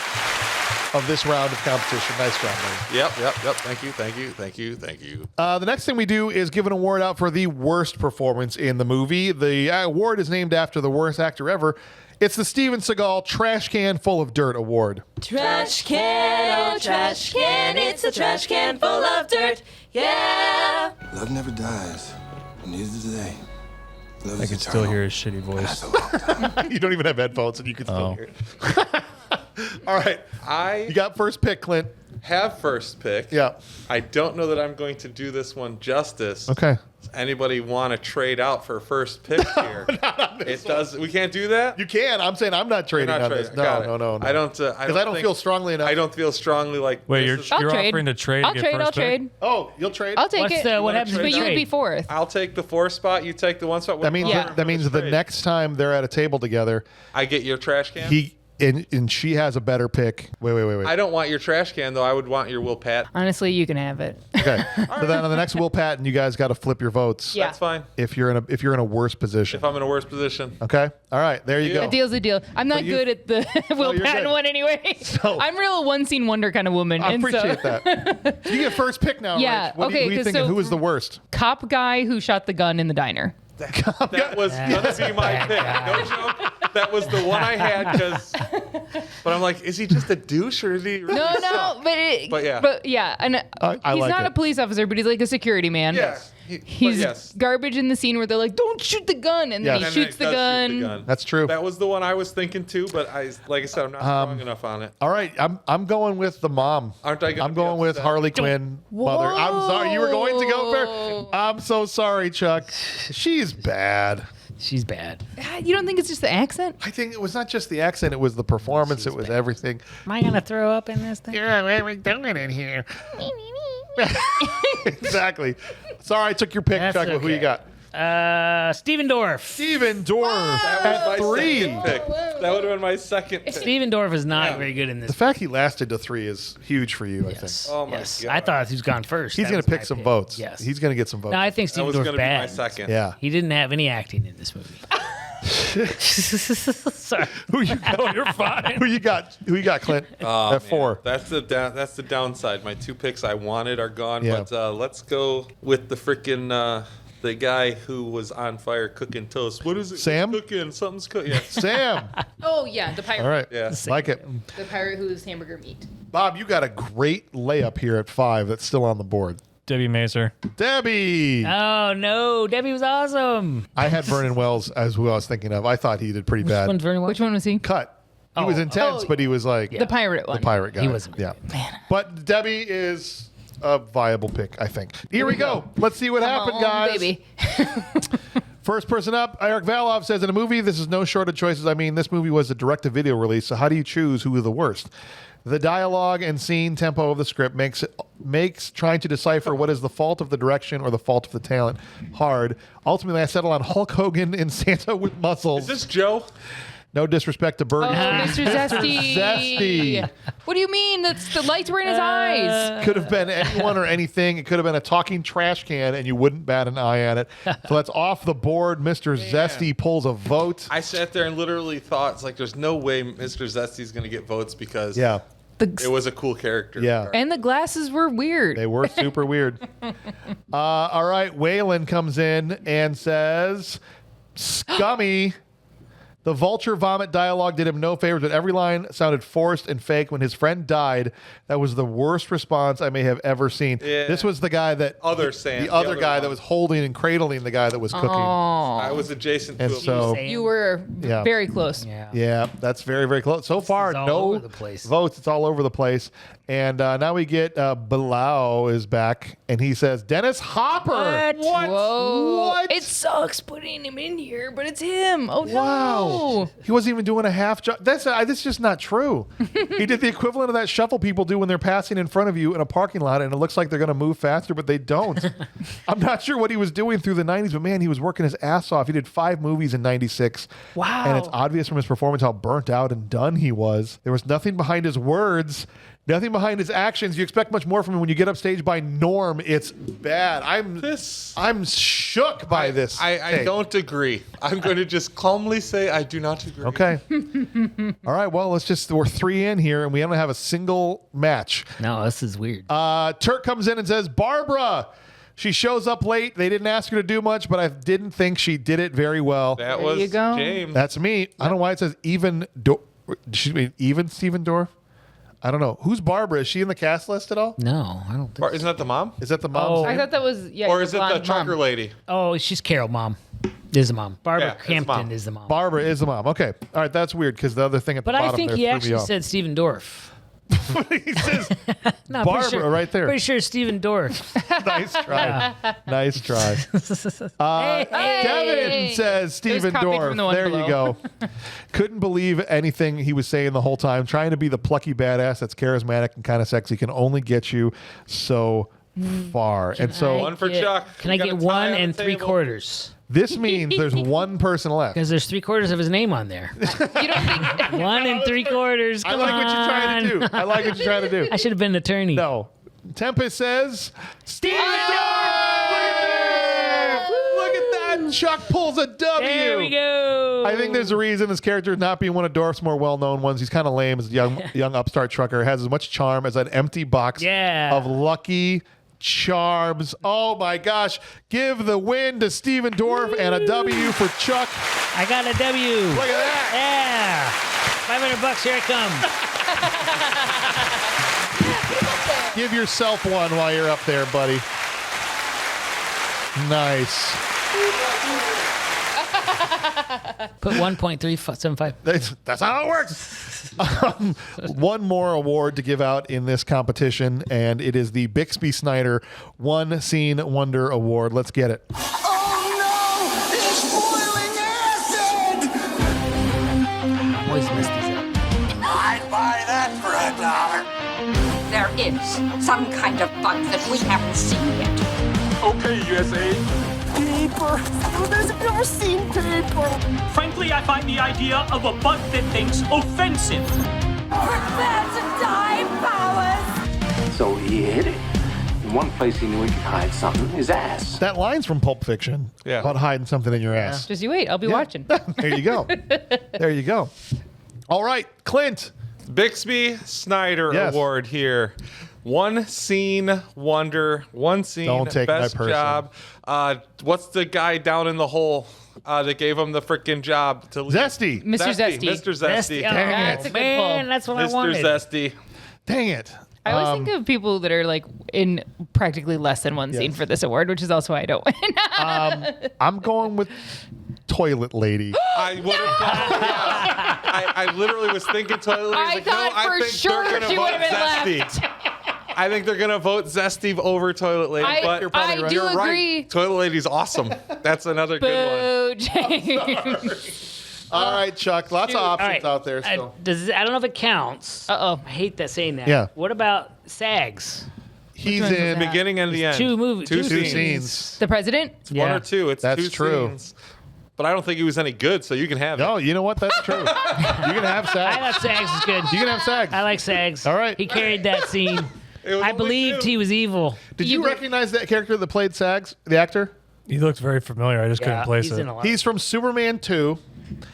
of this round of competition. Nice job, man. Yep. Thank you. The next thing we do is give an award out for the worst performance in the movie. The award is named after the worst actor ever. It's the Steven Seagal Trash Can Full of Dirt Award. Trash can, oh trash can, it's a trash can full of dirt, yeah. Love never dies, neither do they. Love I is can still eternal. hear his shitty voice. You don't even have headphones, and you can still hear it. All right. You got first pick, Clint. Have first pick. Yeah. I don't know that I'm going to do this one justice. Okay. Does anybody want to trade out for first pick here? We can't do that. You can. I'm saying I'm not trading on this. No. I don't. Because I don't feel strongly enough. I don't feel strongly like. Wait, this you're is- offering to trade? I'll to get trade. first I'll pick? trade. Oh, you'll trade? I'll take What's it. what happens But if you would be trade? fourth. I'll take the 4th spot. You take the 1 spot. That means the next time they're at a table together, I get your trash can. and she has a better pick. Wait. I don't want your trash can though. I would want your Will Pat. Honestly, you can have it. Okay. So then on the next Will Patton, you guys got to flip your votes. Yeah. That's fine. If you're in a worse position. If I'm in a worse position. Okay. All right. There you go. A deal's a deal. I'm not good at the Will you're Patton good. one anyway. So- I'm real one scene wonder kind of woman. I and appreciate that. So you get first pick now. Yeah, Rich. What do okay, you 'cause thinking? so- Who is the worst? Cop guy who shot the gun in the diner. That was gonna be my pick. No joke. That was the one I had because. But I'm like, is he just a douche or is he? Really No, but yeah, and I he's like not it. a police officer, but he's like a security man. Yes. He's garbage in the scene where they're like, "Don't shoot the gun," and then Yes. he shoots the gun. That's true. That was the one I was thinking too, but like I said, I'm not strong enough on it. All right. I'm going with the mom. Aren't I? I'm going with Harley Quinn mother. I'm sorry. You were going to go first. I'm so sorry, Chuck. She's bad. She's bad. You don't think it's just the accent? I think it was not just the accent. It was the performance. It was everything. Am I going to throw up in this thing? Yeah, what are we doing in here? Exactly. Sorry, I took your pick, That's Chuck. But who you okay. got? Stephen Dorff. Stephen Dorff at my 3. second pick. That would have been my second pick. Stephen Dorff is not very good in this. The fact he lasted to 3 is huge for you, I think. Oh my Yes. God. I thought he was gone first. He's That going was to pick my some pick. votes. Yes. He's going to get some votes. No, I think That Stephen was Dorff's going to be my bad. second. Yeah. He didn't have any acting in this movie. Sorry. Who you got? You're fine. Who you got, Clint? At 4. That's the downside. My 2 picks I wanted are gone. Yeah. But let's go with the freaking the guy who was on fire cooking toast. What is it? Sam? Cooking. Something's cooking. Yeah. Sam. Oh, yeah, the pirate. All right. Yeah. Like it. The pirate who's hamburger meat. Bob, you got a great layup here at 5 that's still on the board. Debbie Macer. Debbie. Oh, no. Debbie was awesome. I had Vernon Wells as who I was thinking of. I thought he did pretty bad. Which one was he? Cut. He was intense, but he was like The pirate one. the pirate guy. He wasn't. Yeah. But Debbie is a viable pick, I think. Here we go. Let's see what happened, guys. Baby. First person up, Eric Valov says, in a movie, this is no short of choices. I mean, this movie was a direct-to-video release, so how do you choose who is the worst? The dialogue and scene tempo of the script makes trying to decipher what is the fault of the direction or the fault of the talent hard. Ultimately, I settle on Hulk Hogan in Santa with Muscles. Is this Joe? No disrespect to Burger Mr. Zesty. Zesty. What do you mean? That's the lights were in his eyes. Could have been anyone or anything. It could have been a talking trash can, and you wouldn't bat an eye at it. So that's off the board. Mr. Zesty pulls a vote. I sat there and literally thought, it's like, there's no way Mr. Zesty's going to get votes because it was a cool character. Yeah. And the glasses were weird. They were super weird. All right. Waylon comes in and says, Scummy. The vulture vomit dialogue did him no favors, but every line sounded forced and fake. When his friend died, that was the worst response I may have ever seen. Yeah. This was the guy that the other guy that was holding and cradling the guy that was cooking. I was adjacent to him. So you were very close. Yeah, that's very, very close. So far, no votes. It's all over the place. And now we get Bilal is back, and he says, Dennis Hopper. What? Whoa. What? It sucks putting him in here, but it's him. Oh, no. He wasn't even doing a half job. That's just not true. He did the equivalent of that shuffle people do when they're passing in front of you in a parking lot, and it looks like they're going to move faster, but they don't. I'm not sure what he was doing through the 90s, but man, he was working his ass off. He did 5 movies in 96. Wow. And it's obvious from his performance how burnt out and done he was. There was nothing behind his words. Nothing behind his actions. You expect much more from him when you get upstaged by Norm. It's bad. I'm shook by this. I don't agree. I'm going to just calmly say I do not agree. Okay. All right. Well, we're 3 in here, and we don't have a single match. No, this is weird. Turk comes in and says, Barbara. She shows up late. They didn't ask her to do much, but I didn't think she did it very well. That was James. That's me. Yep. I don't know why it says even Stephen Dorff. I don't know. Who's Barbara? Is she in the cast list at all? No, I don't think Isn't that the mom? Is that the mom? Oh. I thought that was, or is it the trucker lady? Oh, she's Carol, mom. Is the mom. Barbara Hampton is the mom. Barbara is the mom. Okay. All right. That's weird because the other thing at the bottom But I think there he threw me actually off. said Stephen Dorff. He says No, Barbara right there. Pretty sure Stephen Dorff. Nice try. Nice try. Kevin says Stephen Dorff. There you go. Couldn't believe anything he was saying the whole time. Trying to be the plucky badass that's charismatic and kind of sexy can only get you so far. And so one for Chuck. Can I get 1 3/4? This means there's one person left. Because there's 3/4 of his name on there. You don't think 1 3/4. I like what you're trying to do. I like what you're trying to do. I should have been an attorney. No. Tempest says Stephen Look at that. Chuck pulls a W. There we go. I think there's a reason his character not being one of Dorff's more well-known ones. He's kind of lame as a young upstart trucker. Has as much charm as an empty box of Lucky Charms. Oh my gosh. Give the win to Stephen Dorff and a W for Chuck. I got a W. Look at that. Yeah. $500. Here I come. Give yourself one while you're up there, buddy. Nice. Put 1.375. That's how it works. One more award to give out in this competition, and it is the Bixby Snyder One Scene Wonder Award. Let's get it. Always mess these up. I'd buy that for $1. There is some kind of bug that we haven't seen yet. Okay, USA. Paper. Who has never seen paper? Frankly, I find the idea of a bug that thinks offensive. Prepare to die, powers! So he hit it. one place he knew he could hide something, his ass. That line's from Pulp Fiction about hiding something in your ass. Just you wait. I'll be watching. There you go. There you go. All right, Clint. Bixby Snyder Award here. One scene wonder. One scene. Don't take best my person. job. What's the guy down in the hole that gave him the freaking job to leave? Zesty. Mr. Zesty. Mr. Zesty. Oh, That's a good man, pull. that's what I Mr. wanted. Zesty. Dang it. I always think of people that are like in practically less than one scene for this award, which is also why I don't win. I'm going with Toilet Lady. I would have thought. I literally was thinking toilet lady. I thought for sure she would have been left. I think they're gonna vote Zesty over Toilet Lady. but you're I right. do You're agree. Right. Toilet Lady's awesome. That's another good Boo, James. All right, Chuck. Lots of options out there. I So. don't know if it counts. Uh-oh. I hate that saying that. Yeah. What about SAGs? He's one's in one. Beginning and the end. Two scenes. The president? It's one or two. It's That's two true. scenes. But I don't think he was any good, so you can have it. No, you know what? That's true. You can have I Sags. thought Sags is good. You can have Sags. I like Sags. All right. He carried that scene. It was I only believed two. he was evil. Did you recognize that character that played Sags, the actor? He looked very familiar. I just couldn't place he's it. in a lot. He's from Superman 2.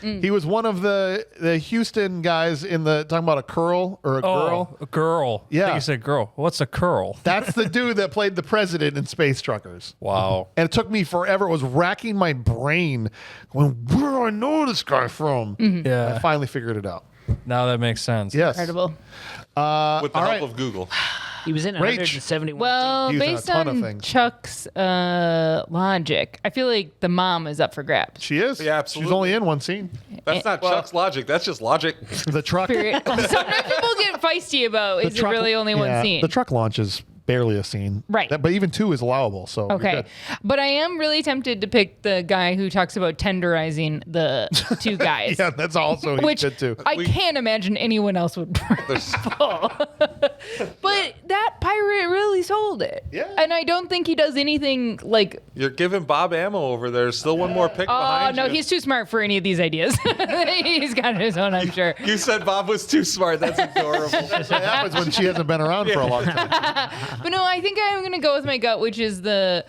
He was one of the Houston guys in the talking about a curl or a girl. A girl. I Yeah. think you said girl. What's a curl? That's the dude that played the president in Space Truckers. Wow. And it took me forever. It was racking my brain. Going, where do I know this guy from? Yeah. I finally figured it out. Now that makes sense. Yes. Incredible. With the all help right. of Google. He was in Rach. 171. Well, He was in a based ton of on things. Chuck's logic, I feel like the mom is up for grabs. She is. Yeah, She's absolutely. only in one scene. That's not Chuck's logic. That's just logic. The truck. Period. Sometimes people get feisty about is it really only one scene? The truck launch is barely a scene. Right. But even 2 is allowable. So you're Okay. good. But I am really tempted to pick the guy who talks about tenderizing the two guys. Yeah, that's also he's Which good too. I can't imagine anyone else would pull. But that pirate really sold it. Yeah. And I don't think he does anything like, You're giving Bob ammo over there. Still one more pick oh, behind no, you. he's too smart for any of these ideas. He's got his own, I'm sure. You said Bob was too smart. That's adorable. That happens when she hasn't been around for a long time. But no, I think I'm going to go with my gut, which is the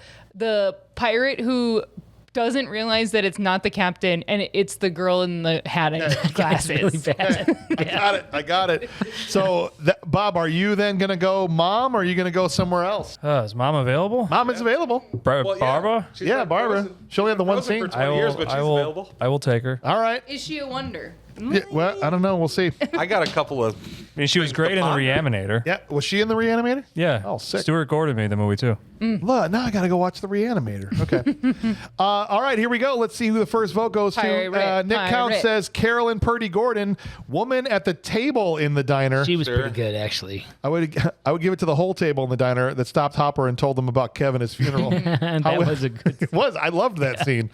pirate who doesn't realize that it's not the captain and it's the girl in the hat and glasses. Really bad. I got it. So, Bob, are you then going to go mom or are you going to go somewhere else? Is mom available? Mom is available. Barbara? She's Yeah, been Barbara. frozen. She only had the one Frozen scene. for 20 years, but she's available. I will take her. All right. Is she a wonder? Yeah, well, I don't know. We'll see. I got a couple of. I mean, she was great in the Reanimator. Yeah. Was she in the Reanimator? Yeah. Oh, sick. Stuart Gordon made the movie too. Look, now I got to go watch the Reanimator. Okay. All right, here we go. Let's see who the first vote goes to. Pirate, Nick Count pirate. says Carolyn Purdy Gordon, woman at the table in the diner. She was pretty good, actually. I would give it to the whole table in the diner that stopped Hopper and told them about Kevin, his funeral. That was a good. It was. I loved that scene.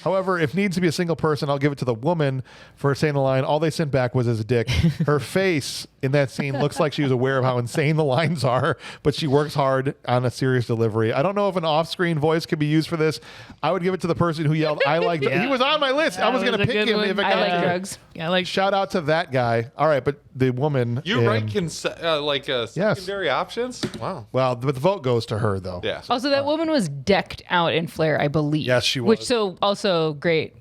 However, if needs to be a single person, I'll give it to the woman for saying the line, all they sent back was his dick. Her face in that scene looks like she was aware of how insane the lines are, but she works hard on a serious delivery. I don't know if an off-screen voice could be used for this. I would give it to the person who yelled, I like Yeah. He was on my list. I was going to was a pick good him one. if it I got like to it. drugs. I like. Shout out to that guy. All right, but the woman. You in- rank secondary options? Wow. Well, but the vote goes to her, though. Yeah. Also, that woman was decked out in flair, I believe. Yes, she Which was. so also great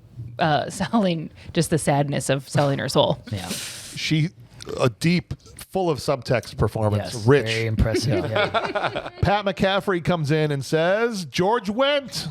selling just the sadness of selling her soul. Yeah. She, a deep, full of subtext performance. Yes. Rich. Very impressive. Yeah. Pat McCaffrey comes in and says, George Wendt.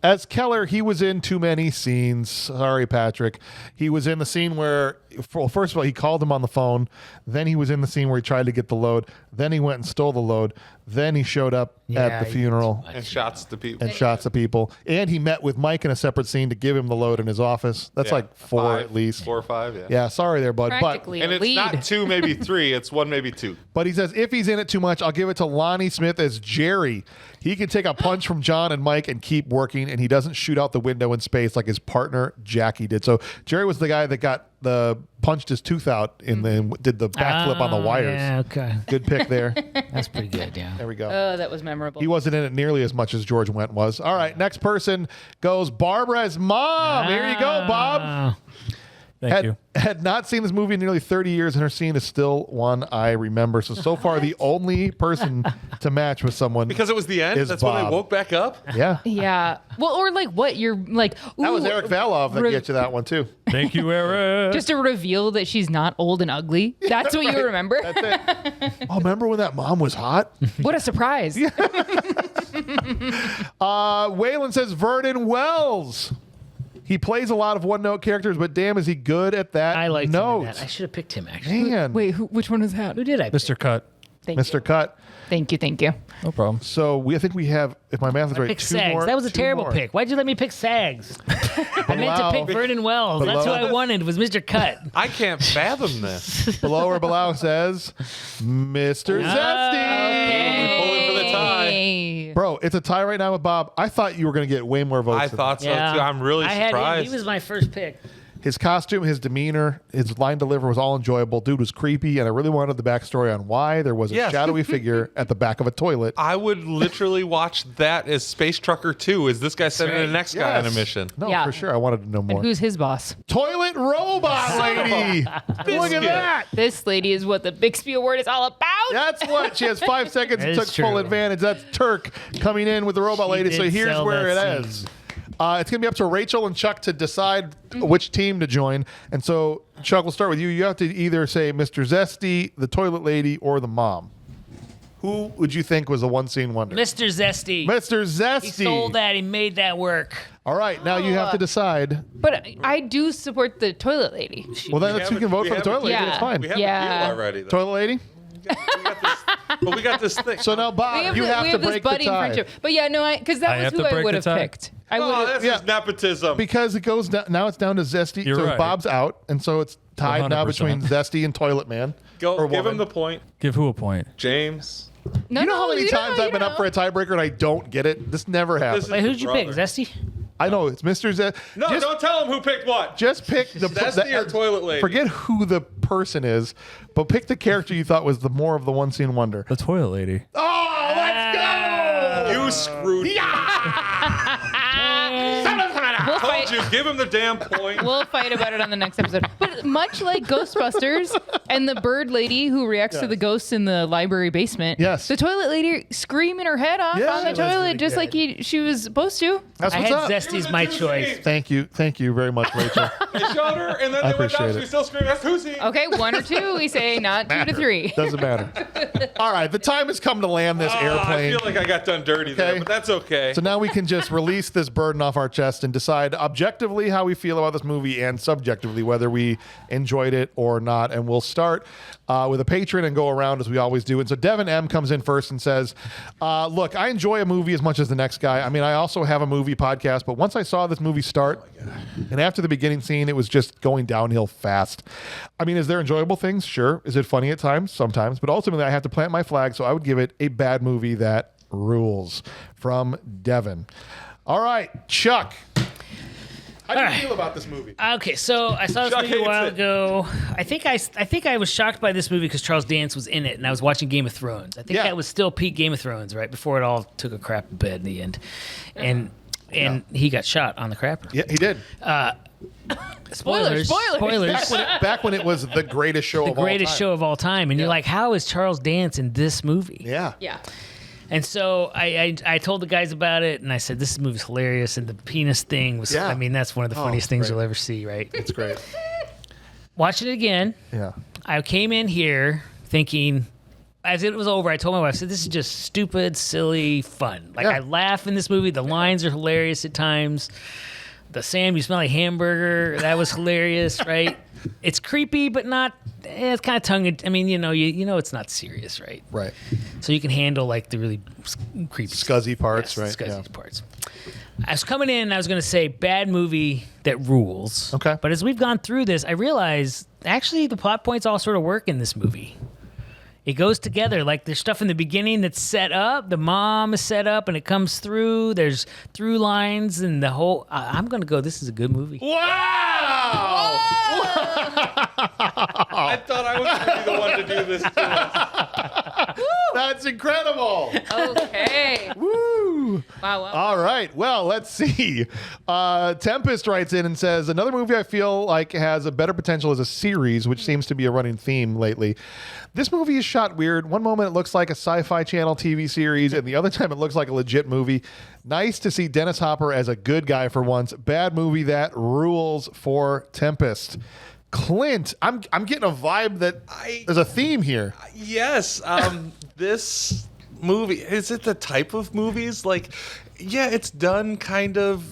As Keller, he was in too many scenes. Sorry, Patrick. He was in the scene where, well, first of all, he called him on the phone. Then he was in the scene where he tried to get the load. Then he went and stole the load. Then he showed up at the funeral And shots to people. and shots at people. And he met with Mike in a separate scene to give him the load in his office. That's Yeah, like 4 5, at least. 4 or 5, yeah. Yeah, sorry there, bud. But Practically And a it's lead. not 2, maybe 3. It's 1, maybe 2. But he says, if he's in it too much, I'll give it to Lonnie Smith as Jerry. He can take a punch from John and Mike and keep working, and he doesn't shoot out the window in space like his partner Jackie did. So Jerry was the guy that got punched his tooth out and then did the backflip on the wires. Yeah, okay. Good pick there. That's pretty good, yeah. There we go. Oh, that was memorable. He wasn't in it nearly as much as George Wendt was. All right, next person goes Barbara's mom. Here you go, Bob. Thank you. Had not seen this movie in nearly 30 years, and her scene is still one I remember. So far, the only person to match with someone because it was the end. That's Bob. when I woke back up. Yeah. Yeah. Well, or like what? You're like, ooh, that was Eric Valov that get you that one too. Thank you, Eric. Just to reveal that she's not old and ugly. That's what you remember. That's it. Oh, remember when that mom was hot? What a surprise. Waylon says Vernon Wells. He plays a lot of one-note characters, but damn, is he good at that? I like note. that. I should have picked him, actually. Man. Wait, which one was that? Who did I pick? Mr. Cut. Mr. Cut. Thank you. No problem. So I think we have, if my math is right, Pick two Sags. more. That was a two terrible more. pick. Why'd you let me pick Sags? I meant to pick Vernon Wells. That's who I wanted, was Mr. Cut. I can't fathom this. Below or below says Mr. Zesty. Pulling for the tie. Bro, it's a tie right now with Bob. I thought you were going to get way more votes. I thought so too. I'm really I had surprised. him. He was my first pick. His costume, his demeanor, his line delivery was all enjoyable. Dude was creepy, and I really wanted the backstory on why there was a shadowy figure at the back of a toilet. I would literally watch that as Space Trucker 2. Is this guy sending the next guy on a mission? No, for sure. I wanted to know more. And who's his boss? Toilet robot lady. Look at that. This lady is what the Bixby Award is all about. That's what. She has 5 seconds and That took is full true. advantage. That's Turk coming in with the robot lady. So did here's sell where it that is. It's going to be up to Rachel and Chuck to decide which team to join. And so, Chuck, we'll start with you. You have to either say Mr. Zesty, the toilet lady, or the mom. Who would you think was a one-scene wonder? Mr. Zesty. Mr. Zesty. He sold that. He made that work. All right, now you have to decide. But I do support the toilet lady. Well, then you can vote for the toilet lady. Yeah. That's fine. We have a deal already, though. Toilet lady? But we got this thing. So now, Bob, you have to this break the budding tie. friendship. But yeah, no, because that I was have who to I break would the have tie? picked. I Oh, would that's just nepotism. Because it goes down, now it's down to Zesty. You're so right. Bob's out, and so it's tied now 100%. between Zesty and Toilet Man. or Give woman. him the point. Give who a point? James. No, you know how many you times know, I've been up for a tiebreaker and I don't get it? This never happens. Wait, who'd you pick? Zesty? I know it's Mr. Zesty. No, don't tell him who picked what. Just pick the Zesty or toilet lady. Forget who the person is, but pick the character you thought was the more of the one scene wonder. The toilet lady. Oh, let's go! You screwed me. We'll Told fight. you, give him the damn point. We'll fight about it on the next episode. But much like Ghostbusters and the bird lady who reacts to the ghosts in the library basement, Yes. the toilet lady screaming her head off Yeah, on the she was toilet just like she was supposed to. That's I what's had up. Zesty's my choice. Thank you very much, Rachel. They showed her, and then I they went down. appreciate She it. was still screaming, "That's Hoosie." Okay, 1 or 2, we say, not 2 to 3. Doesn't matter. All right, the time has come to land this I airplane. feel like I got done dirty there, Okay. but that's okay. So now we can just release this burden off our chest and decide objectively how we feel about this movie and subjectively whether we enjoyed it or not. And we'll start with a patron and go around as we always do. And so Devin M comes in first and says, look, I enjoy a movie as much as the next guy. I mean, I also have a movie podcast, but once I saw this movie start and after the beginning scene, it was just going downhill fast. I mean, is there enjoyable things? Sure. Is it funny at times? Sometimes. But ultimately, I have to plant my flag, so I would give it a bad movie that rules. From Devin. All right, Chuck. How do you feel about this movie? Okay, so I saw this Chuck movie a hates while it. ago. I think I was shocked by this movie because Charles Dance was in it, and I was watching Game of Thrones. I think that was still peak Game of Thrones, right before it all took a crap bed in the end, and he got shot on the crapper. Yeah, he did. Spoilers. Back when it was the greatest show The of all time. greatest show of all time, and you're like, how is Charles Dance in this movie? Yeah. Yeah. And so I told the guys about it, and I said, this movie's hilarious, and the penis thing was, I mean, that's one of the funniest things you'll ever see, right? It's great. Watch it again. Yeah. I came in here thinking, as it was over, I told my wife, I said, this is just stupid, silly fun. Like, I laugh in this movie. The lines are hilarious at times. The Sam, you smell like hamburger, that was hilarious, right? It's creepy, but not, it's kind of tongue. I mean, you know it's not serious, right? Right. So you can handle like the really creepy, scuzzy parts, right? Scuzzy parts. I was coming in and I was going to say bad movie that rules. Okay. But as we've gone through this, I realized actually the plot points all sort of work in this movie. It goes together. Like there's stuff in the beginning that's set up. The mom is set up and it comes through. There's through lines and the whole. I'm going to go. This is a good movie. Wow! I thought I was going to be the one to do this to us. That's incredible. Okay. Woo! Wow. All right. Well, let's see. Tempest writes in and says, another movie I feel like has a better potential as a series, which seems to be a running theme lately. This movie is shot weird. One moment it looks like a sci-fi channel TV series, and the other time it looks like a legit movie. Nice to see Dennis Hopper as a good guy for once. Bad movie that rules for Tempest. Clint, I'm getting a vibe that there's a theme here. Yes. This movie, is it the type of movies? Like, yeah, it's done kind of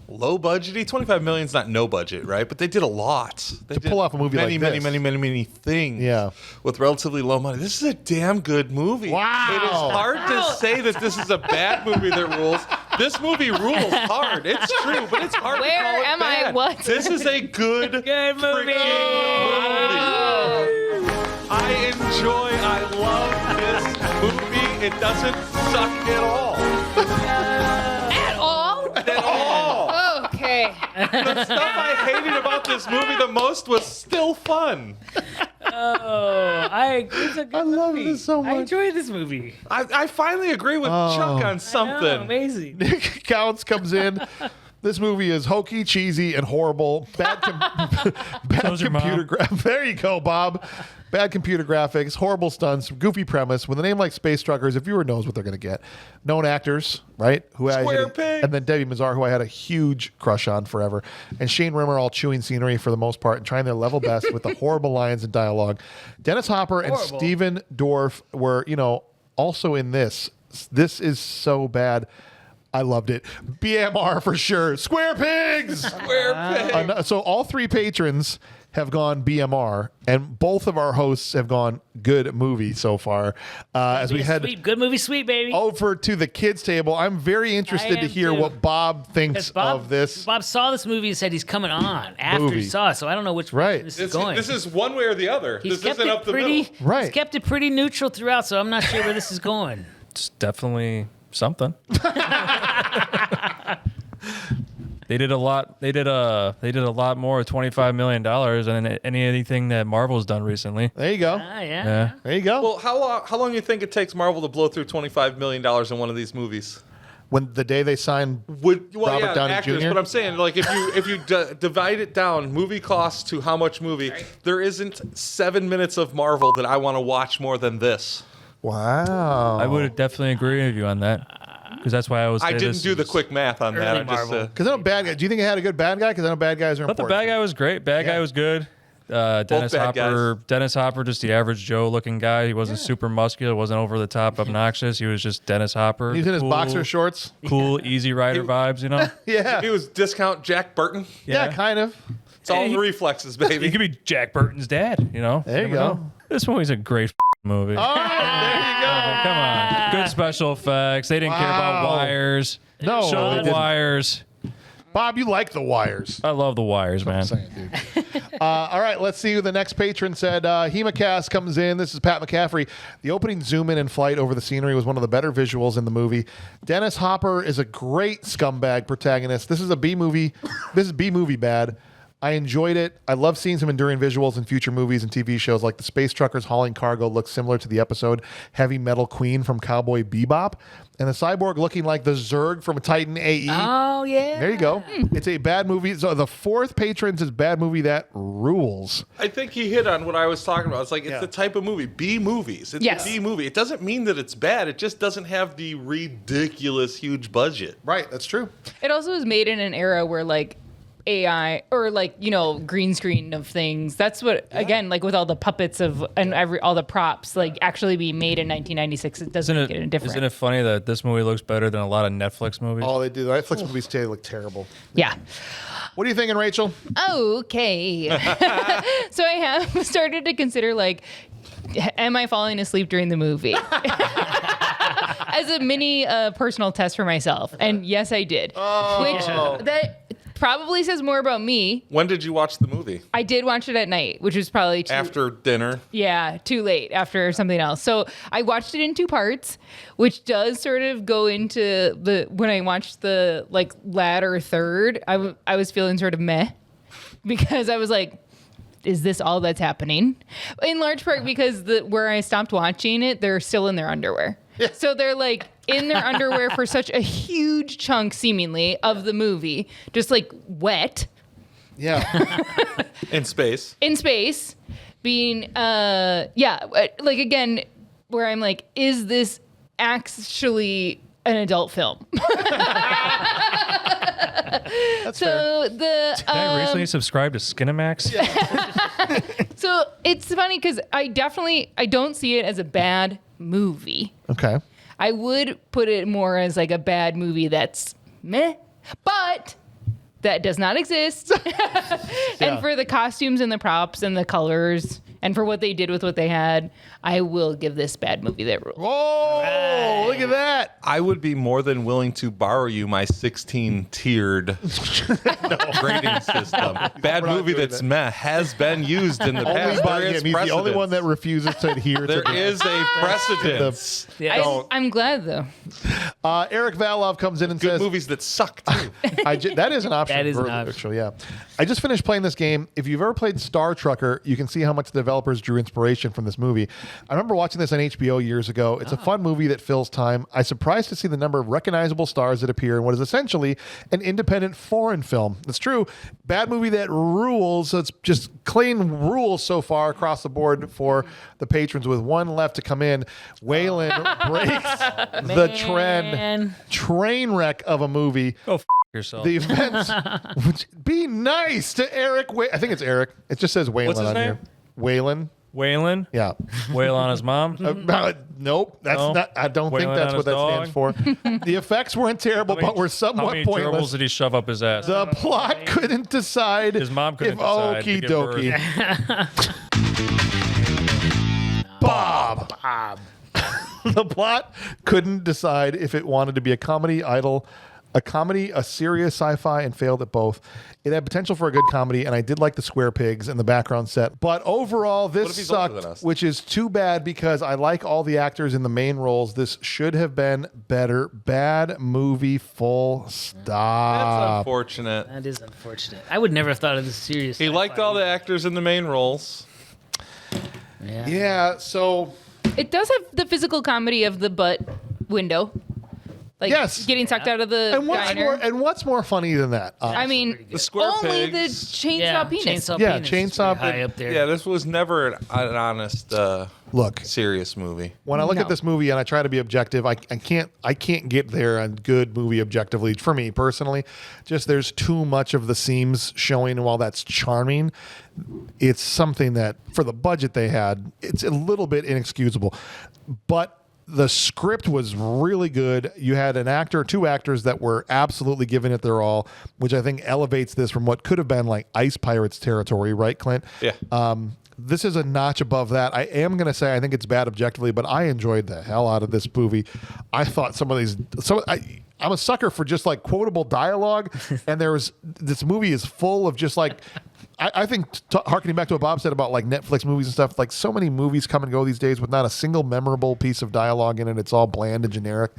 low budgety. 25 million's not no budget, right? But they did a lot. They did pull off a movie like this. many things with relatively low money. This is a damn good movie. Wow. It is hard to say that this is a bad movie that rules. This movie rules hard. It's true, but it's hard to call it bad. What? This is a good movie. I love this movie. It doesn't suck at all. At all? At all. Okay. The stuff I hated about this movie the most was still fun. It's a good movie. This so much. I enjoy this movie. I finally agree with Chuck on something. I know, amazing. Nick Counts comes in. This movie is hokey, cheesy, and horrible. Bad computer graphics. There you go, Bob. Bad computer graphics, horrible stunts, goofy premise. With a name like Space Truckers, the viewer knows what they're going to get. Known actors, right? And then Debbie Mazar, who I had a huge crush on forever. And Shane Rimmer all chewing scenery for the most part and trying their level best with the horrible lines and dialogue. Dennis Hopper and Stephen Dorff were, also in this. This is so bad. I loved it. BMR for sure. Square pigs! Square pigs! So all three patrons have gone BMR, and both of our hosts have gone good movie so far. As we head good movie, sweet baby, over to the kids table, I'm very interested to hear what Bob thinks of this. Bob saw this movie and said he's coming on after he saw it, so I don't know which way this is going. This is one way or the other. This isn't up the middle. Right. He's kept it pretty neutral throughout, so I'm not sure where this is going. It's definitely something. They did a lot. They did a lot more with $25 million than anything that Marvel's done recently. There you go. Yeah. There you go. Well, how long do you think it takes Marvel to blow through $25 million in one of these movies? When the day they sign Robert Downey actors, Jr. But I'm saying, like, if you divide it down, movie costs to how much movie, there isn't 7 minutes of Marvel that I want to watch more than this. Wow. I would definitely agree with you on that. Because that's why I didn't do the quick math on that. Because I know bad guy. Do you think it had a good bad guy? Because I know bad guys are important. But the bad guy was great. Bad guy was good. Dennis Hopper, just the average Joe looking guy. He wasn't super muscular, wasn't over the top obnoxious. He was just Dennis Hopper. He's in his boxer shorts. Cool, Easy Rider vibes, Yeah. He was discount Jack Burton. Yeah, kind of. It's all the reflexes, baby. He could be Jack Burton's dad, There you go. This movie's a great movie. All right, there you go. Come on. Good special effects. They didn't care about wires. No, Show they the didn't. Wires. Bob, you like the wires. I love the wires, man. That's what I'm saying, dude. All right, let's see who the next patron said. Hemacast comes in. This is Pat McCaffrey. The opening zoom in and flight over the scenery was one of the better visuals in the movie. Dennis Hopper is a great scumbag protagonist. This is a B movie. This is B movie bad. I enjoyed it. I love seeing some enduring visuals in future movies and TV shows, like the space truckers hauling cargo looks similar to the episode Heavy Metal Queen from Cowboy Bebop, and the cyborg looking like the Zurg from Titan AE. Oh, yeah. There you go. It's a bad movie. So the fourth patron says bad movie that rules. I think he hit on what I was talking about. It's like, it's the type of movie. B movies. It's a B movie. It doesn't mean that it's bad. It just doesn't have the ridiculous huge budget. Right. That's true. It also was made in an era where, like, AI or green screen of things. That's what again, like with all the puppets all the props, like actually being made in 1996. It doesn't make it any different. Isn't it funny that this movie looks better than a lot of Netflix movies? Oh, they do. The Netflix movies today look terrible. Yeah. What are you thinking, Rachel? Okay. So I have started to consider, like, am I falling asleep during the movie? As a mini personal test for myself. And yes, I did. Which that probably says more about me. When did you watch the movie? I did watch it at night, which was probably after dinner. Yeah, too late after something else. So I watched it in 2 parts, which does sort of go into when I watched the latter third, I was feeling sort of meh because I was like, is this all that's happening? In large part because where I stopped watching it, they're still in their underwear. Yeah. So they're like in their underwear for such a huge chunk, seemingly, of the movie, just like wet. Yeah. In space. In space, being, like again, where I'm like, is this actually an adult film? That's so fair. Did I recently subscribe to Skinamax? Yeah. So it's funny because I don't see it as a bad movie. Okay. I would put it more as like a bad movie that's meh, but that does not exist. And for the costumes and the props and the colors and for what they did with what they had, I will give this bad movie that rule. Oh, look at that. I would be more than willing to borrow you my 16-tiered grading system. Bad movie that's meh has been used in the past. By him. He's the only one that refuses to adhere there to is a precedent. I'm glad, though. Eric Valov comes in and Good says... movies that suck, too. That is an option. That is an option. Actually, yeah. I just finished playing this game. If you've ever played Star Trucker, you can see how much the developers drew inspiration from this movie. I remember watching this on HBO years ago. It's a fun movie that fills time. I'm surprised to see the number of recognizable stars that appear in what is essentially an independent foreign film. That's true. Bad movie that rules. So it's just clean rules so far across the board for the patrons with one left to come in. Waylon breaks the train wreck of a movie. Go yourself. The events. Be nice to Eric. I think it's Eric. It just says Waylon What's his on name? here. Waylon. Waylon? Yeah. Wail on his mom? Nope. That's not. I don't think that's what that stands for. The effects weren't terrible, but were somewhat how many pointless. gerbils did he shove up his ass? The plot couldn't decide. His mom couldn't decide. Okie to give birth. dokie. Bob. The plot couldn't decide if it wanted to be a comedy, a serious sci-fi, and failed at both. It had potential for a good comedy, and I did like the square pigs and the background set. But overall, this sucked, which is too bad because I like all the actors in the main roles. This should have been better. Bad movie, full stop. That's unfortunate. That is unfortunate. I would never have thought of this serious. He liked all the actors in the main roles. Yeah, so... It does have the physical comedy of the butt window. Like getting sucked out of the diner. What's more funny than that? I mean, the square only pigs. the chainsaw penis. Chainsaw high up there. Yeah, this was never an honest, look, serious movie. When I look at this movie and I try to be objective, I can't get there on good movie objectively. For me personally, just there's too much of the seams showing. And while that's charming, it's something that for the budget they had, it's a little bit inexcusable. But the script was really good. You had two actors that were absolutely giving it their all, which I think elevates this from what could have been like Ice Pirates territory, right, Clint? Yeah. This is a notch above that. I am going to say I think it's bad objectively, but I enjoyed the hell out of this movie. I thought I'm a sucker for just like quotable dialogue, and this movie is full of just like, I think harkening back to what Bob said about like Netflix movies and stuff, like so many movies come and go these days with not a single memorable piece of dialogue in it. It's all bland and generic.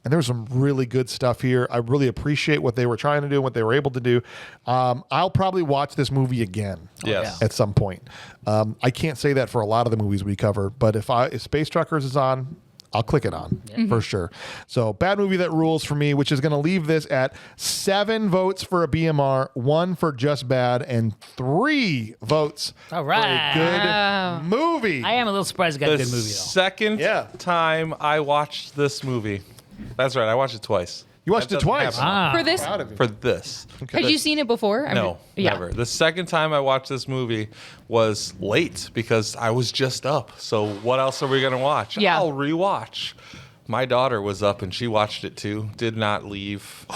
And there's some really good stuff here. I really appreciate what they were trying to do and what they were able to do. I'll probably watch this movie again at some point. I can't say that for a lot of the movies we cover, but if Space Truckers is on, I'll click it on for sure. So bad movie that rules for me, which is going to leave this at 7 votes for a BMR, 1 for just bad, and 3 votes for a good movie. I am a little surprised it got a good movie, though. Second time I watched this movie. That's right. I watched it twice. You watched it twice? For this? For this. Okay. Had you seen it before? No, never. The second time I watched this movie was late because I was just up. So what else are we going to watch? Yeah. I'll rewatch. My daughter was up and she watched it too. Did not leave.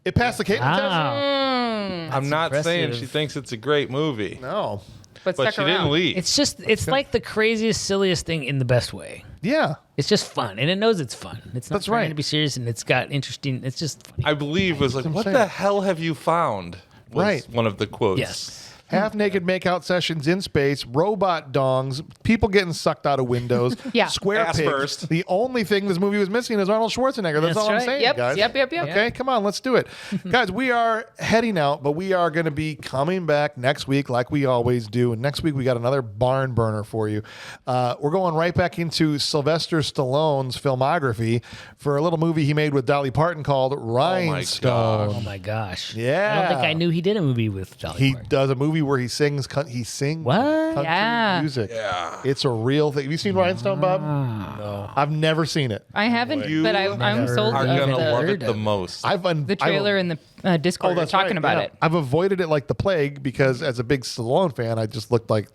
It passed the Caitlin test? I'm not saying she thinks it's a great movie. No. But she didn't leave. It's like the craziest, silliest thing in the best way. Yeah. It's just fun, and it knows it's fun. It's not That's trying right. to be serious, and it's got interesting. It's just funny. I believe it was like, what the hell have you found? Was Right. one of the quotes. Yes. half-naked makeout sessions in space, robot dongs, people getting sucked out of windows, square Ass pigs. burst. The only thing this movie was missing is Arnold Schwarzenegger. That's all I'm saying, guys. Yep. Okay, come on, let's do it. Guys, we are heading out, but we are going to be coming back next week like we always do. And next week, we got another barn burner for you. We're going right back into Sylvester Stallone's filmography for a little movie he made with Dolly Parton called Rhinestone. Oh my gosh. Yeah. I don't think I knew he did a movie with Dolly Parton. He does a movie where he sings country music. Yeah. It's a real thing. Have you seen Rhinestone, Bob? No. I've never seen it. I haven't, but I'm sold. Are gonna love it the most. The trailer in the Discord were talking about it. I've avoided it like the plague because as a big Stallone fan, I just looked like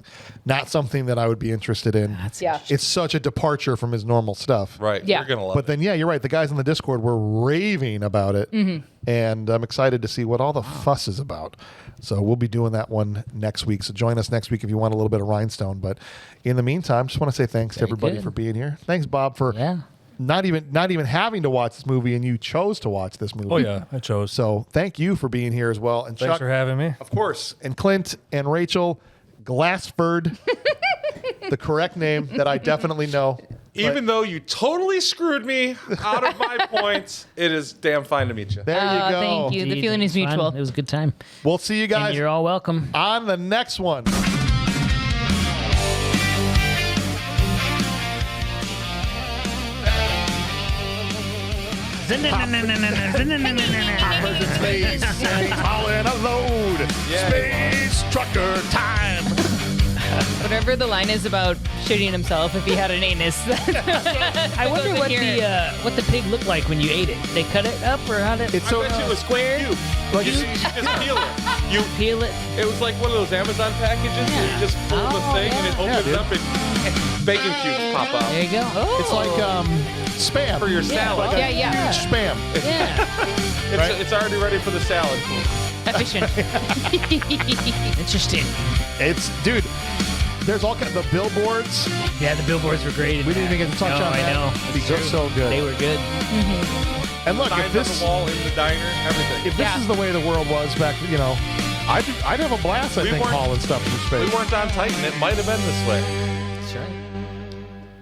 not something that I would be interested in. It's such a departure from his normal stuff. Right. Yeah. You're gonna love But then, you're right. The guys in the Discord were raving about it. Mm-hmm. And I'm excited to see what all the fuss is about. So we'll be doing that one next week. So join us next week if you want a little bit of Rhinestone. But in the meantime, just want to say thanks to everybody for being here. Thanks, Bob, for not even having to watch this movie, and you chose to watch this movie. Oh, yeah, I chose. So thank you for being here as well. And Thanks Chuck, for having me. Of course. And Clint and Rachel, Glassford, the correct name that I definitely know. Even though you totally screwed me out of my points, it is damn fine to meet you. There you go. Thank you. The feeling is mutual. It was a good time. We'll see you guys. And you're all welcome. On the next one. Hoppers in space and hauling a load. Space trucker time. Whatever the line is about shooting himself if he had an anus. I wonder what the pig looked like when you ate it. They cut it up or how did it's so it was square? Like you just peel it. You peel it. It was like one of those Amazon packages where you just pull the thing and it opens up and bacon cubes pop out. There you go. Oh. It's like spam for your salad. Like spam. It's already ready for the salad. Efficient. Interesting. Dude. There's all kinds of billboards. Yeah, the billboards were great. We didn't even get to touch on that. I know. These are so good. They were good. Mm-hmm. And look, if this on the wall in the diner, everything. If this is the way the world was back, I'd have a blast. I think hauling stuff in space. We weren't on Titan. It might have been this way. That's right.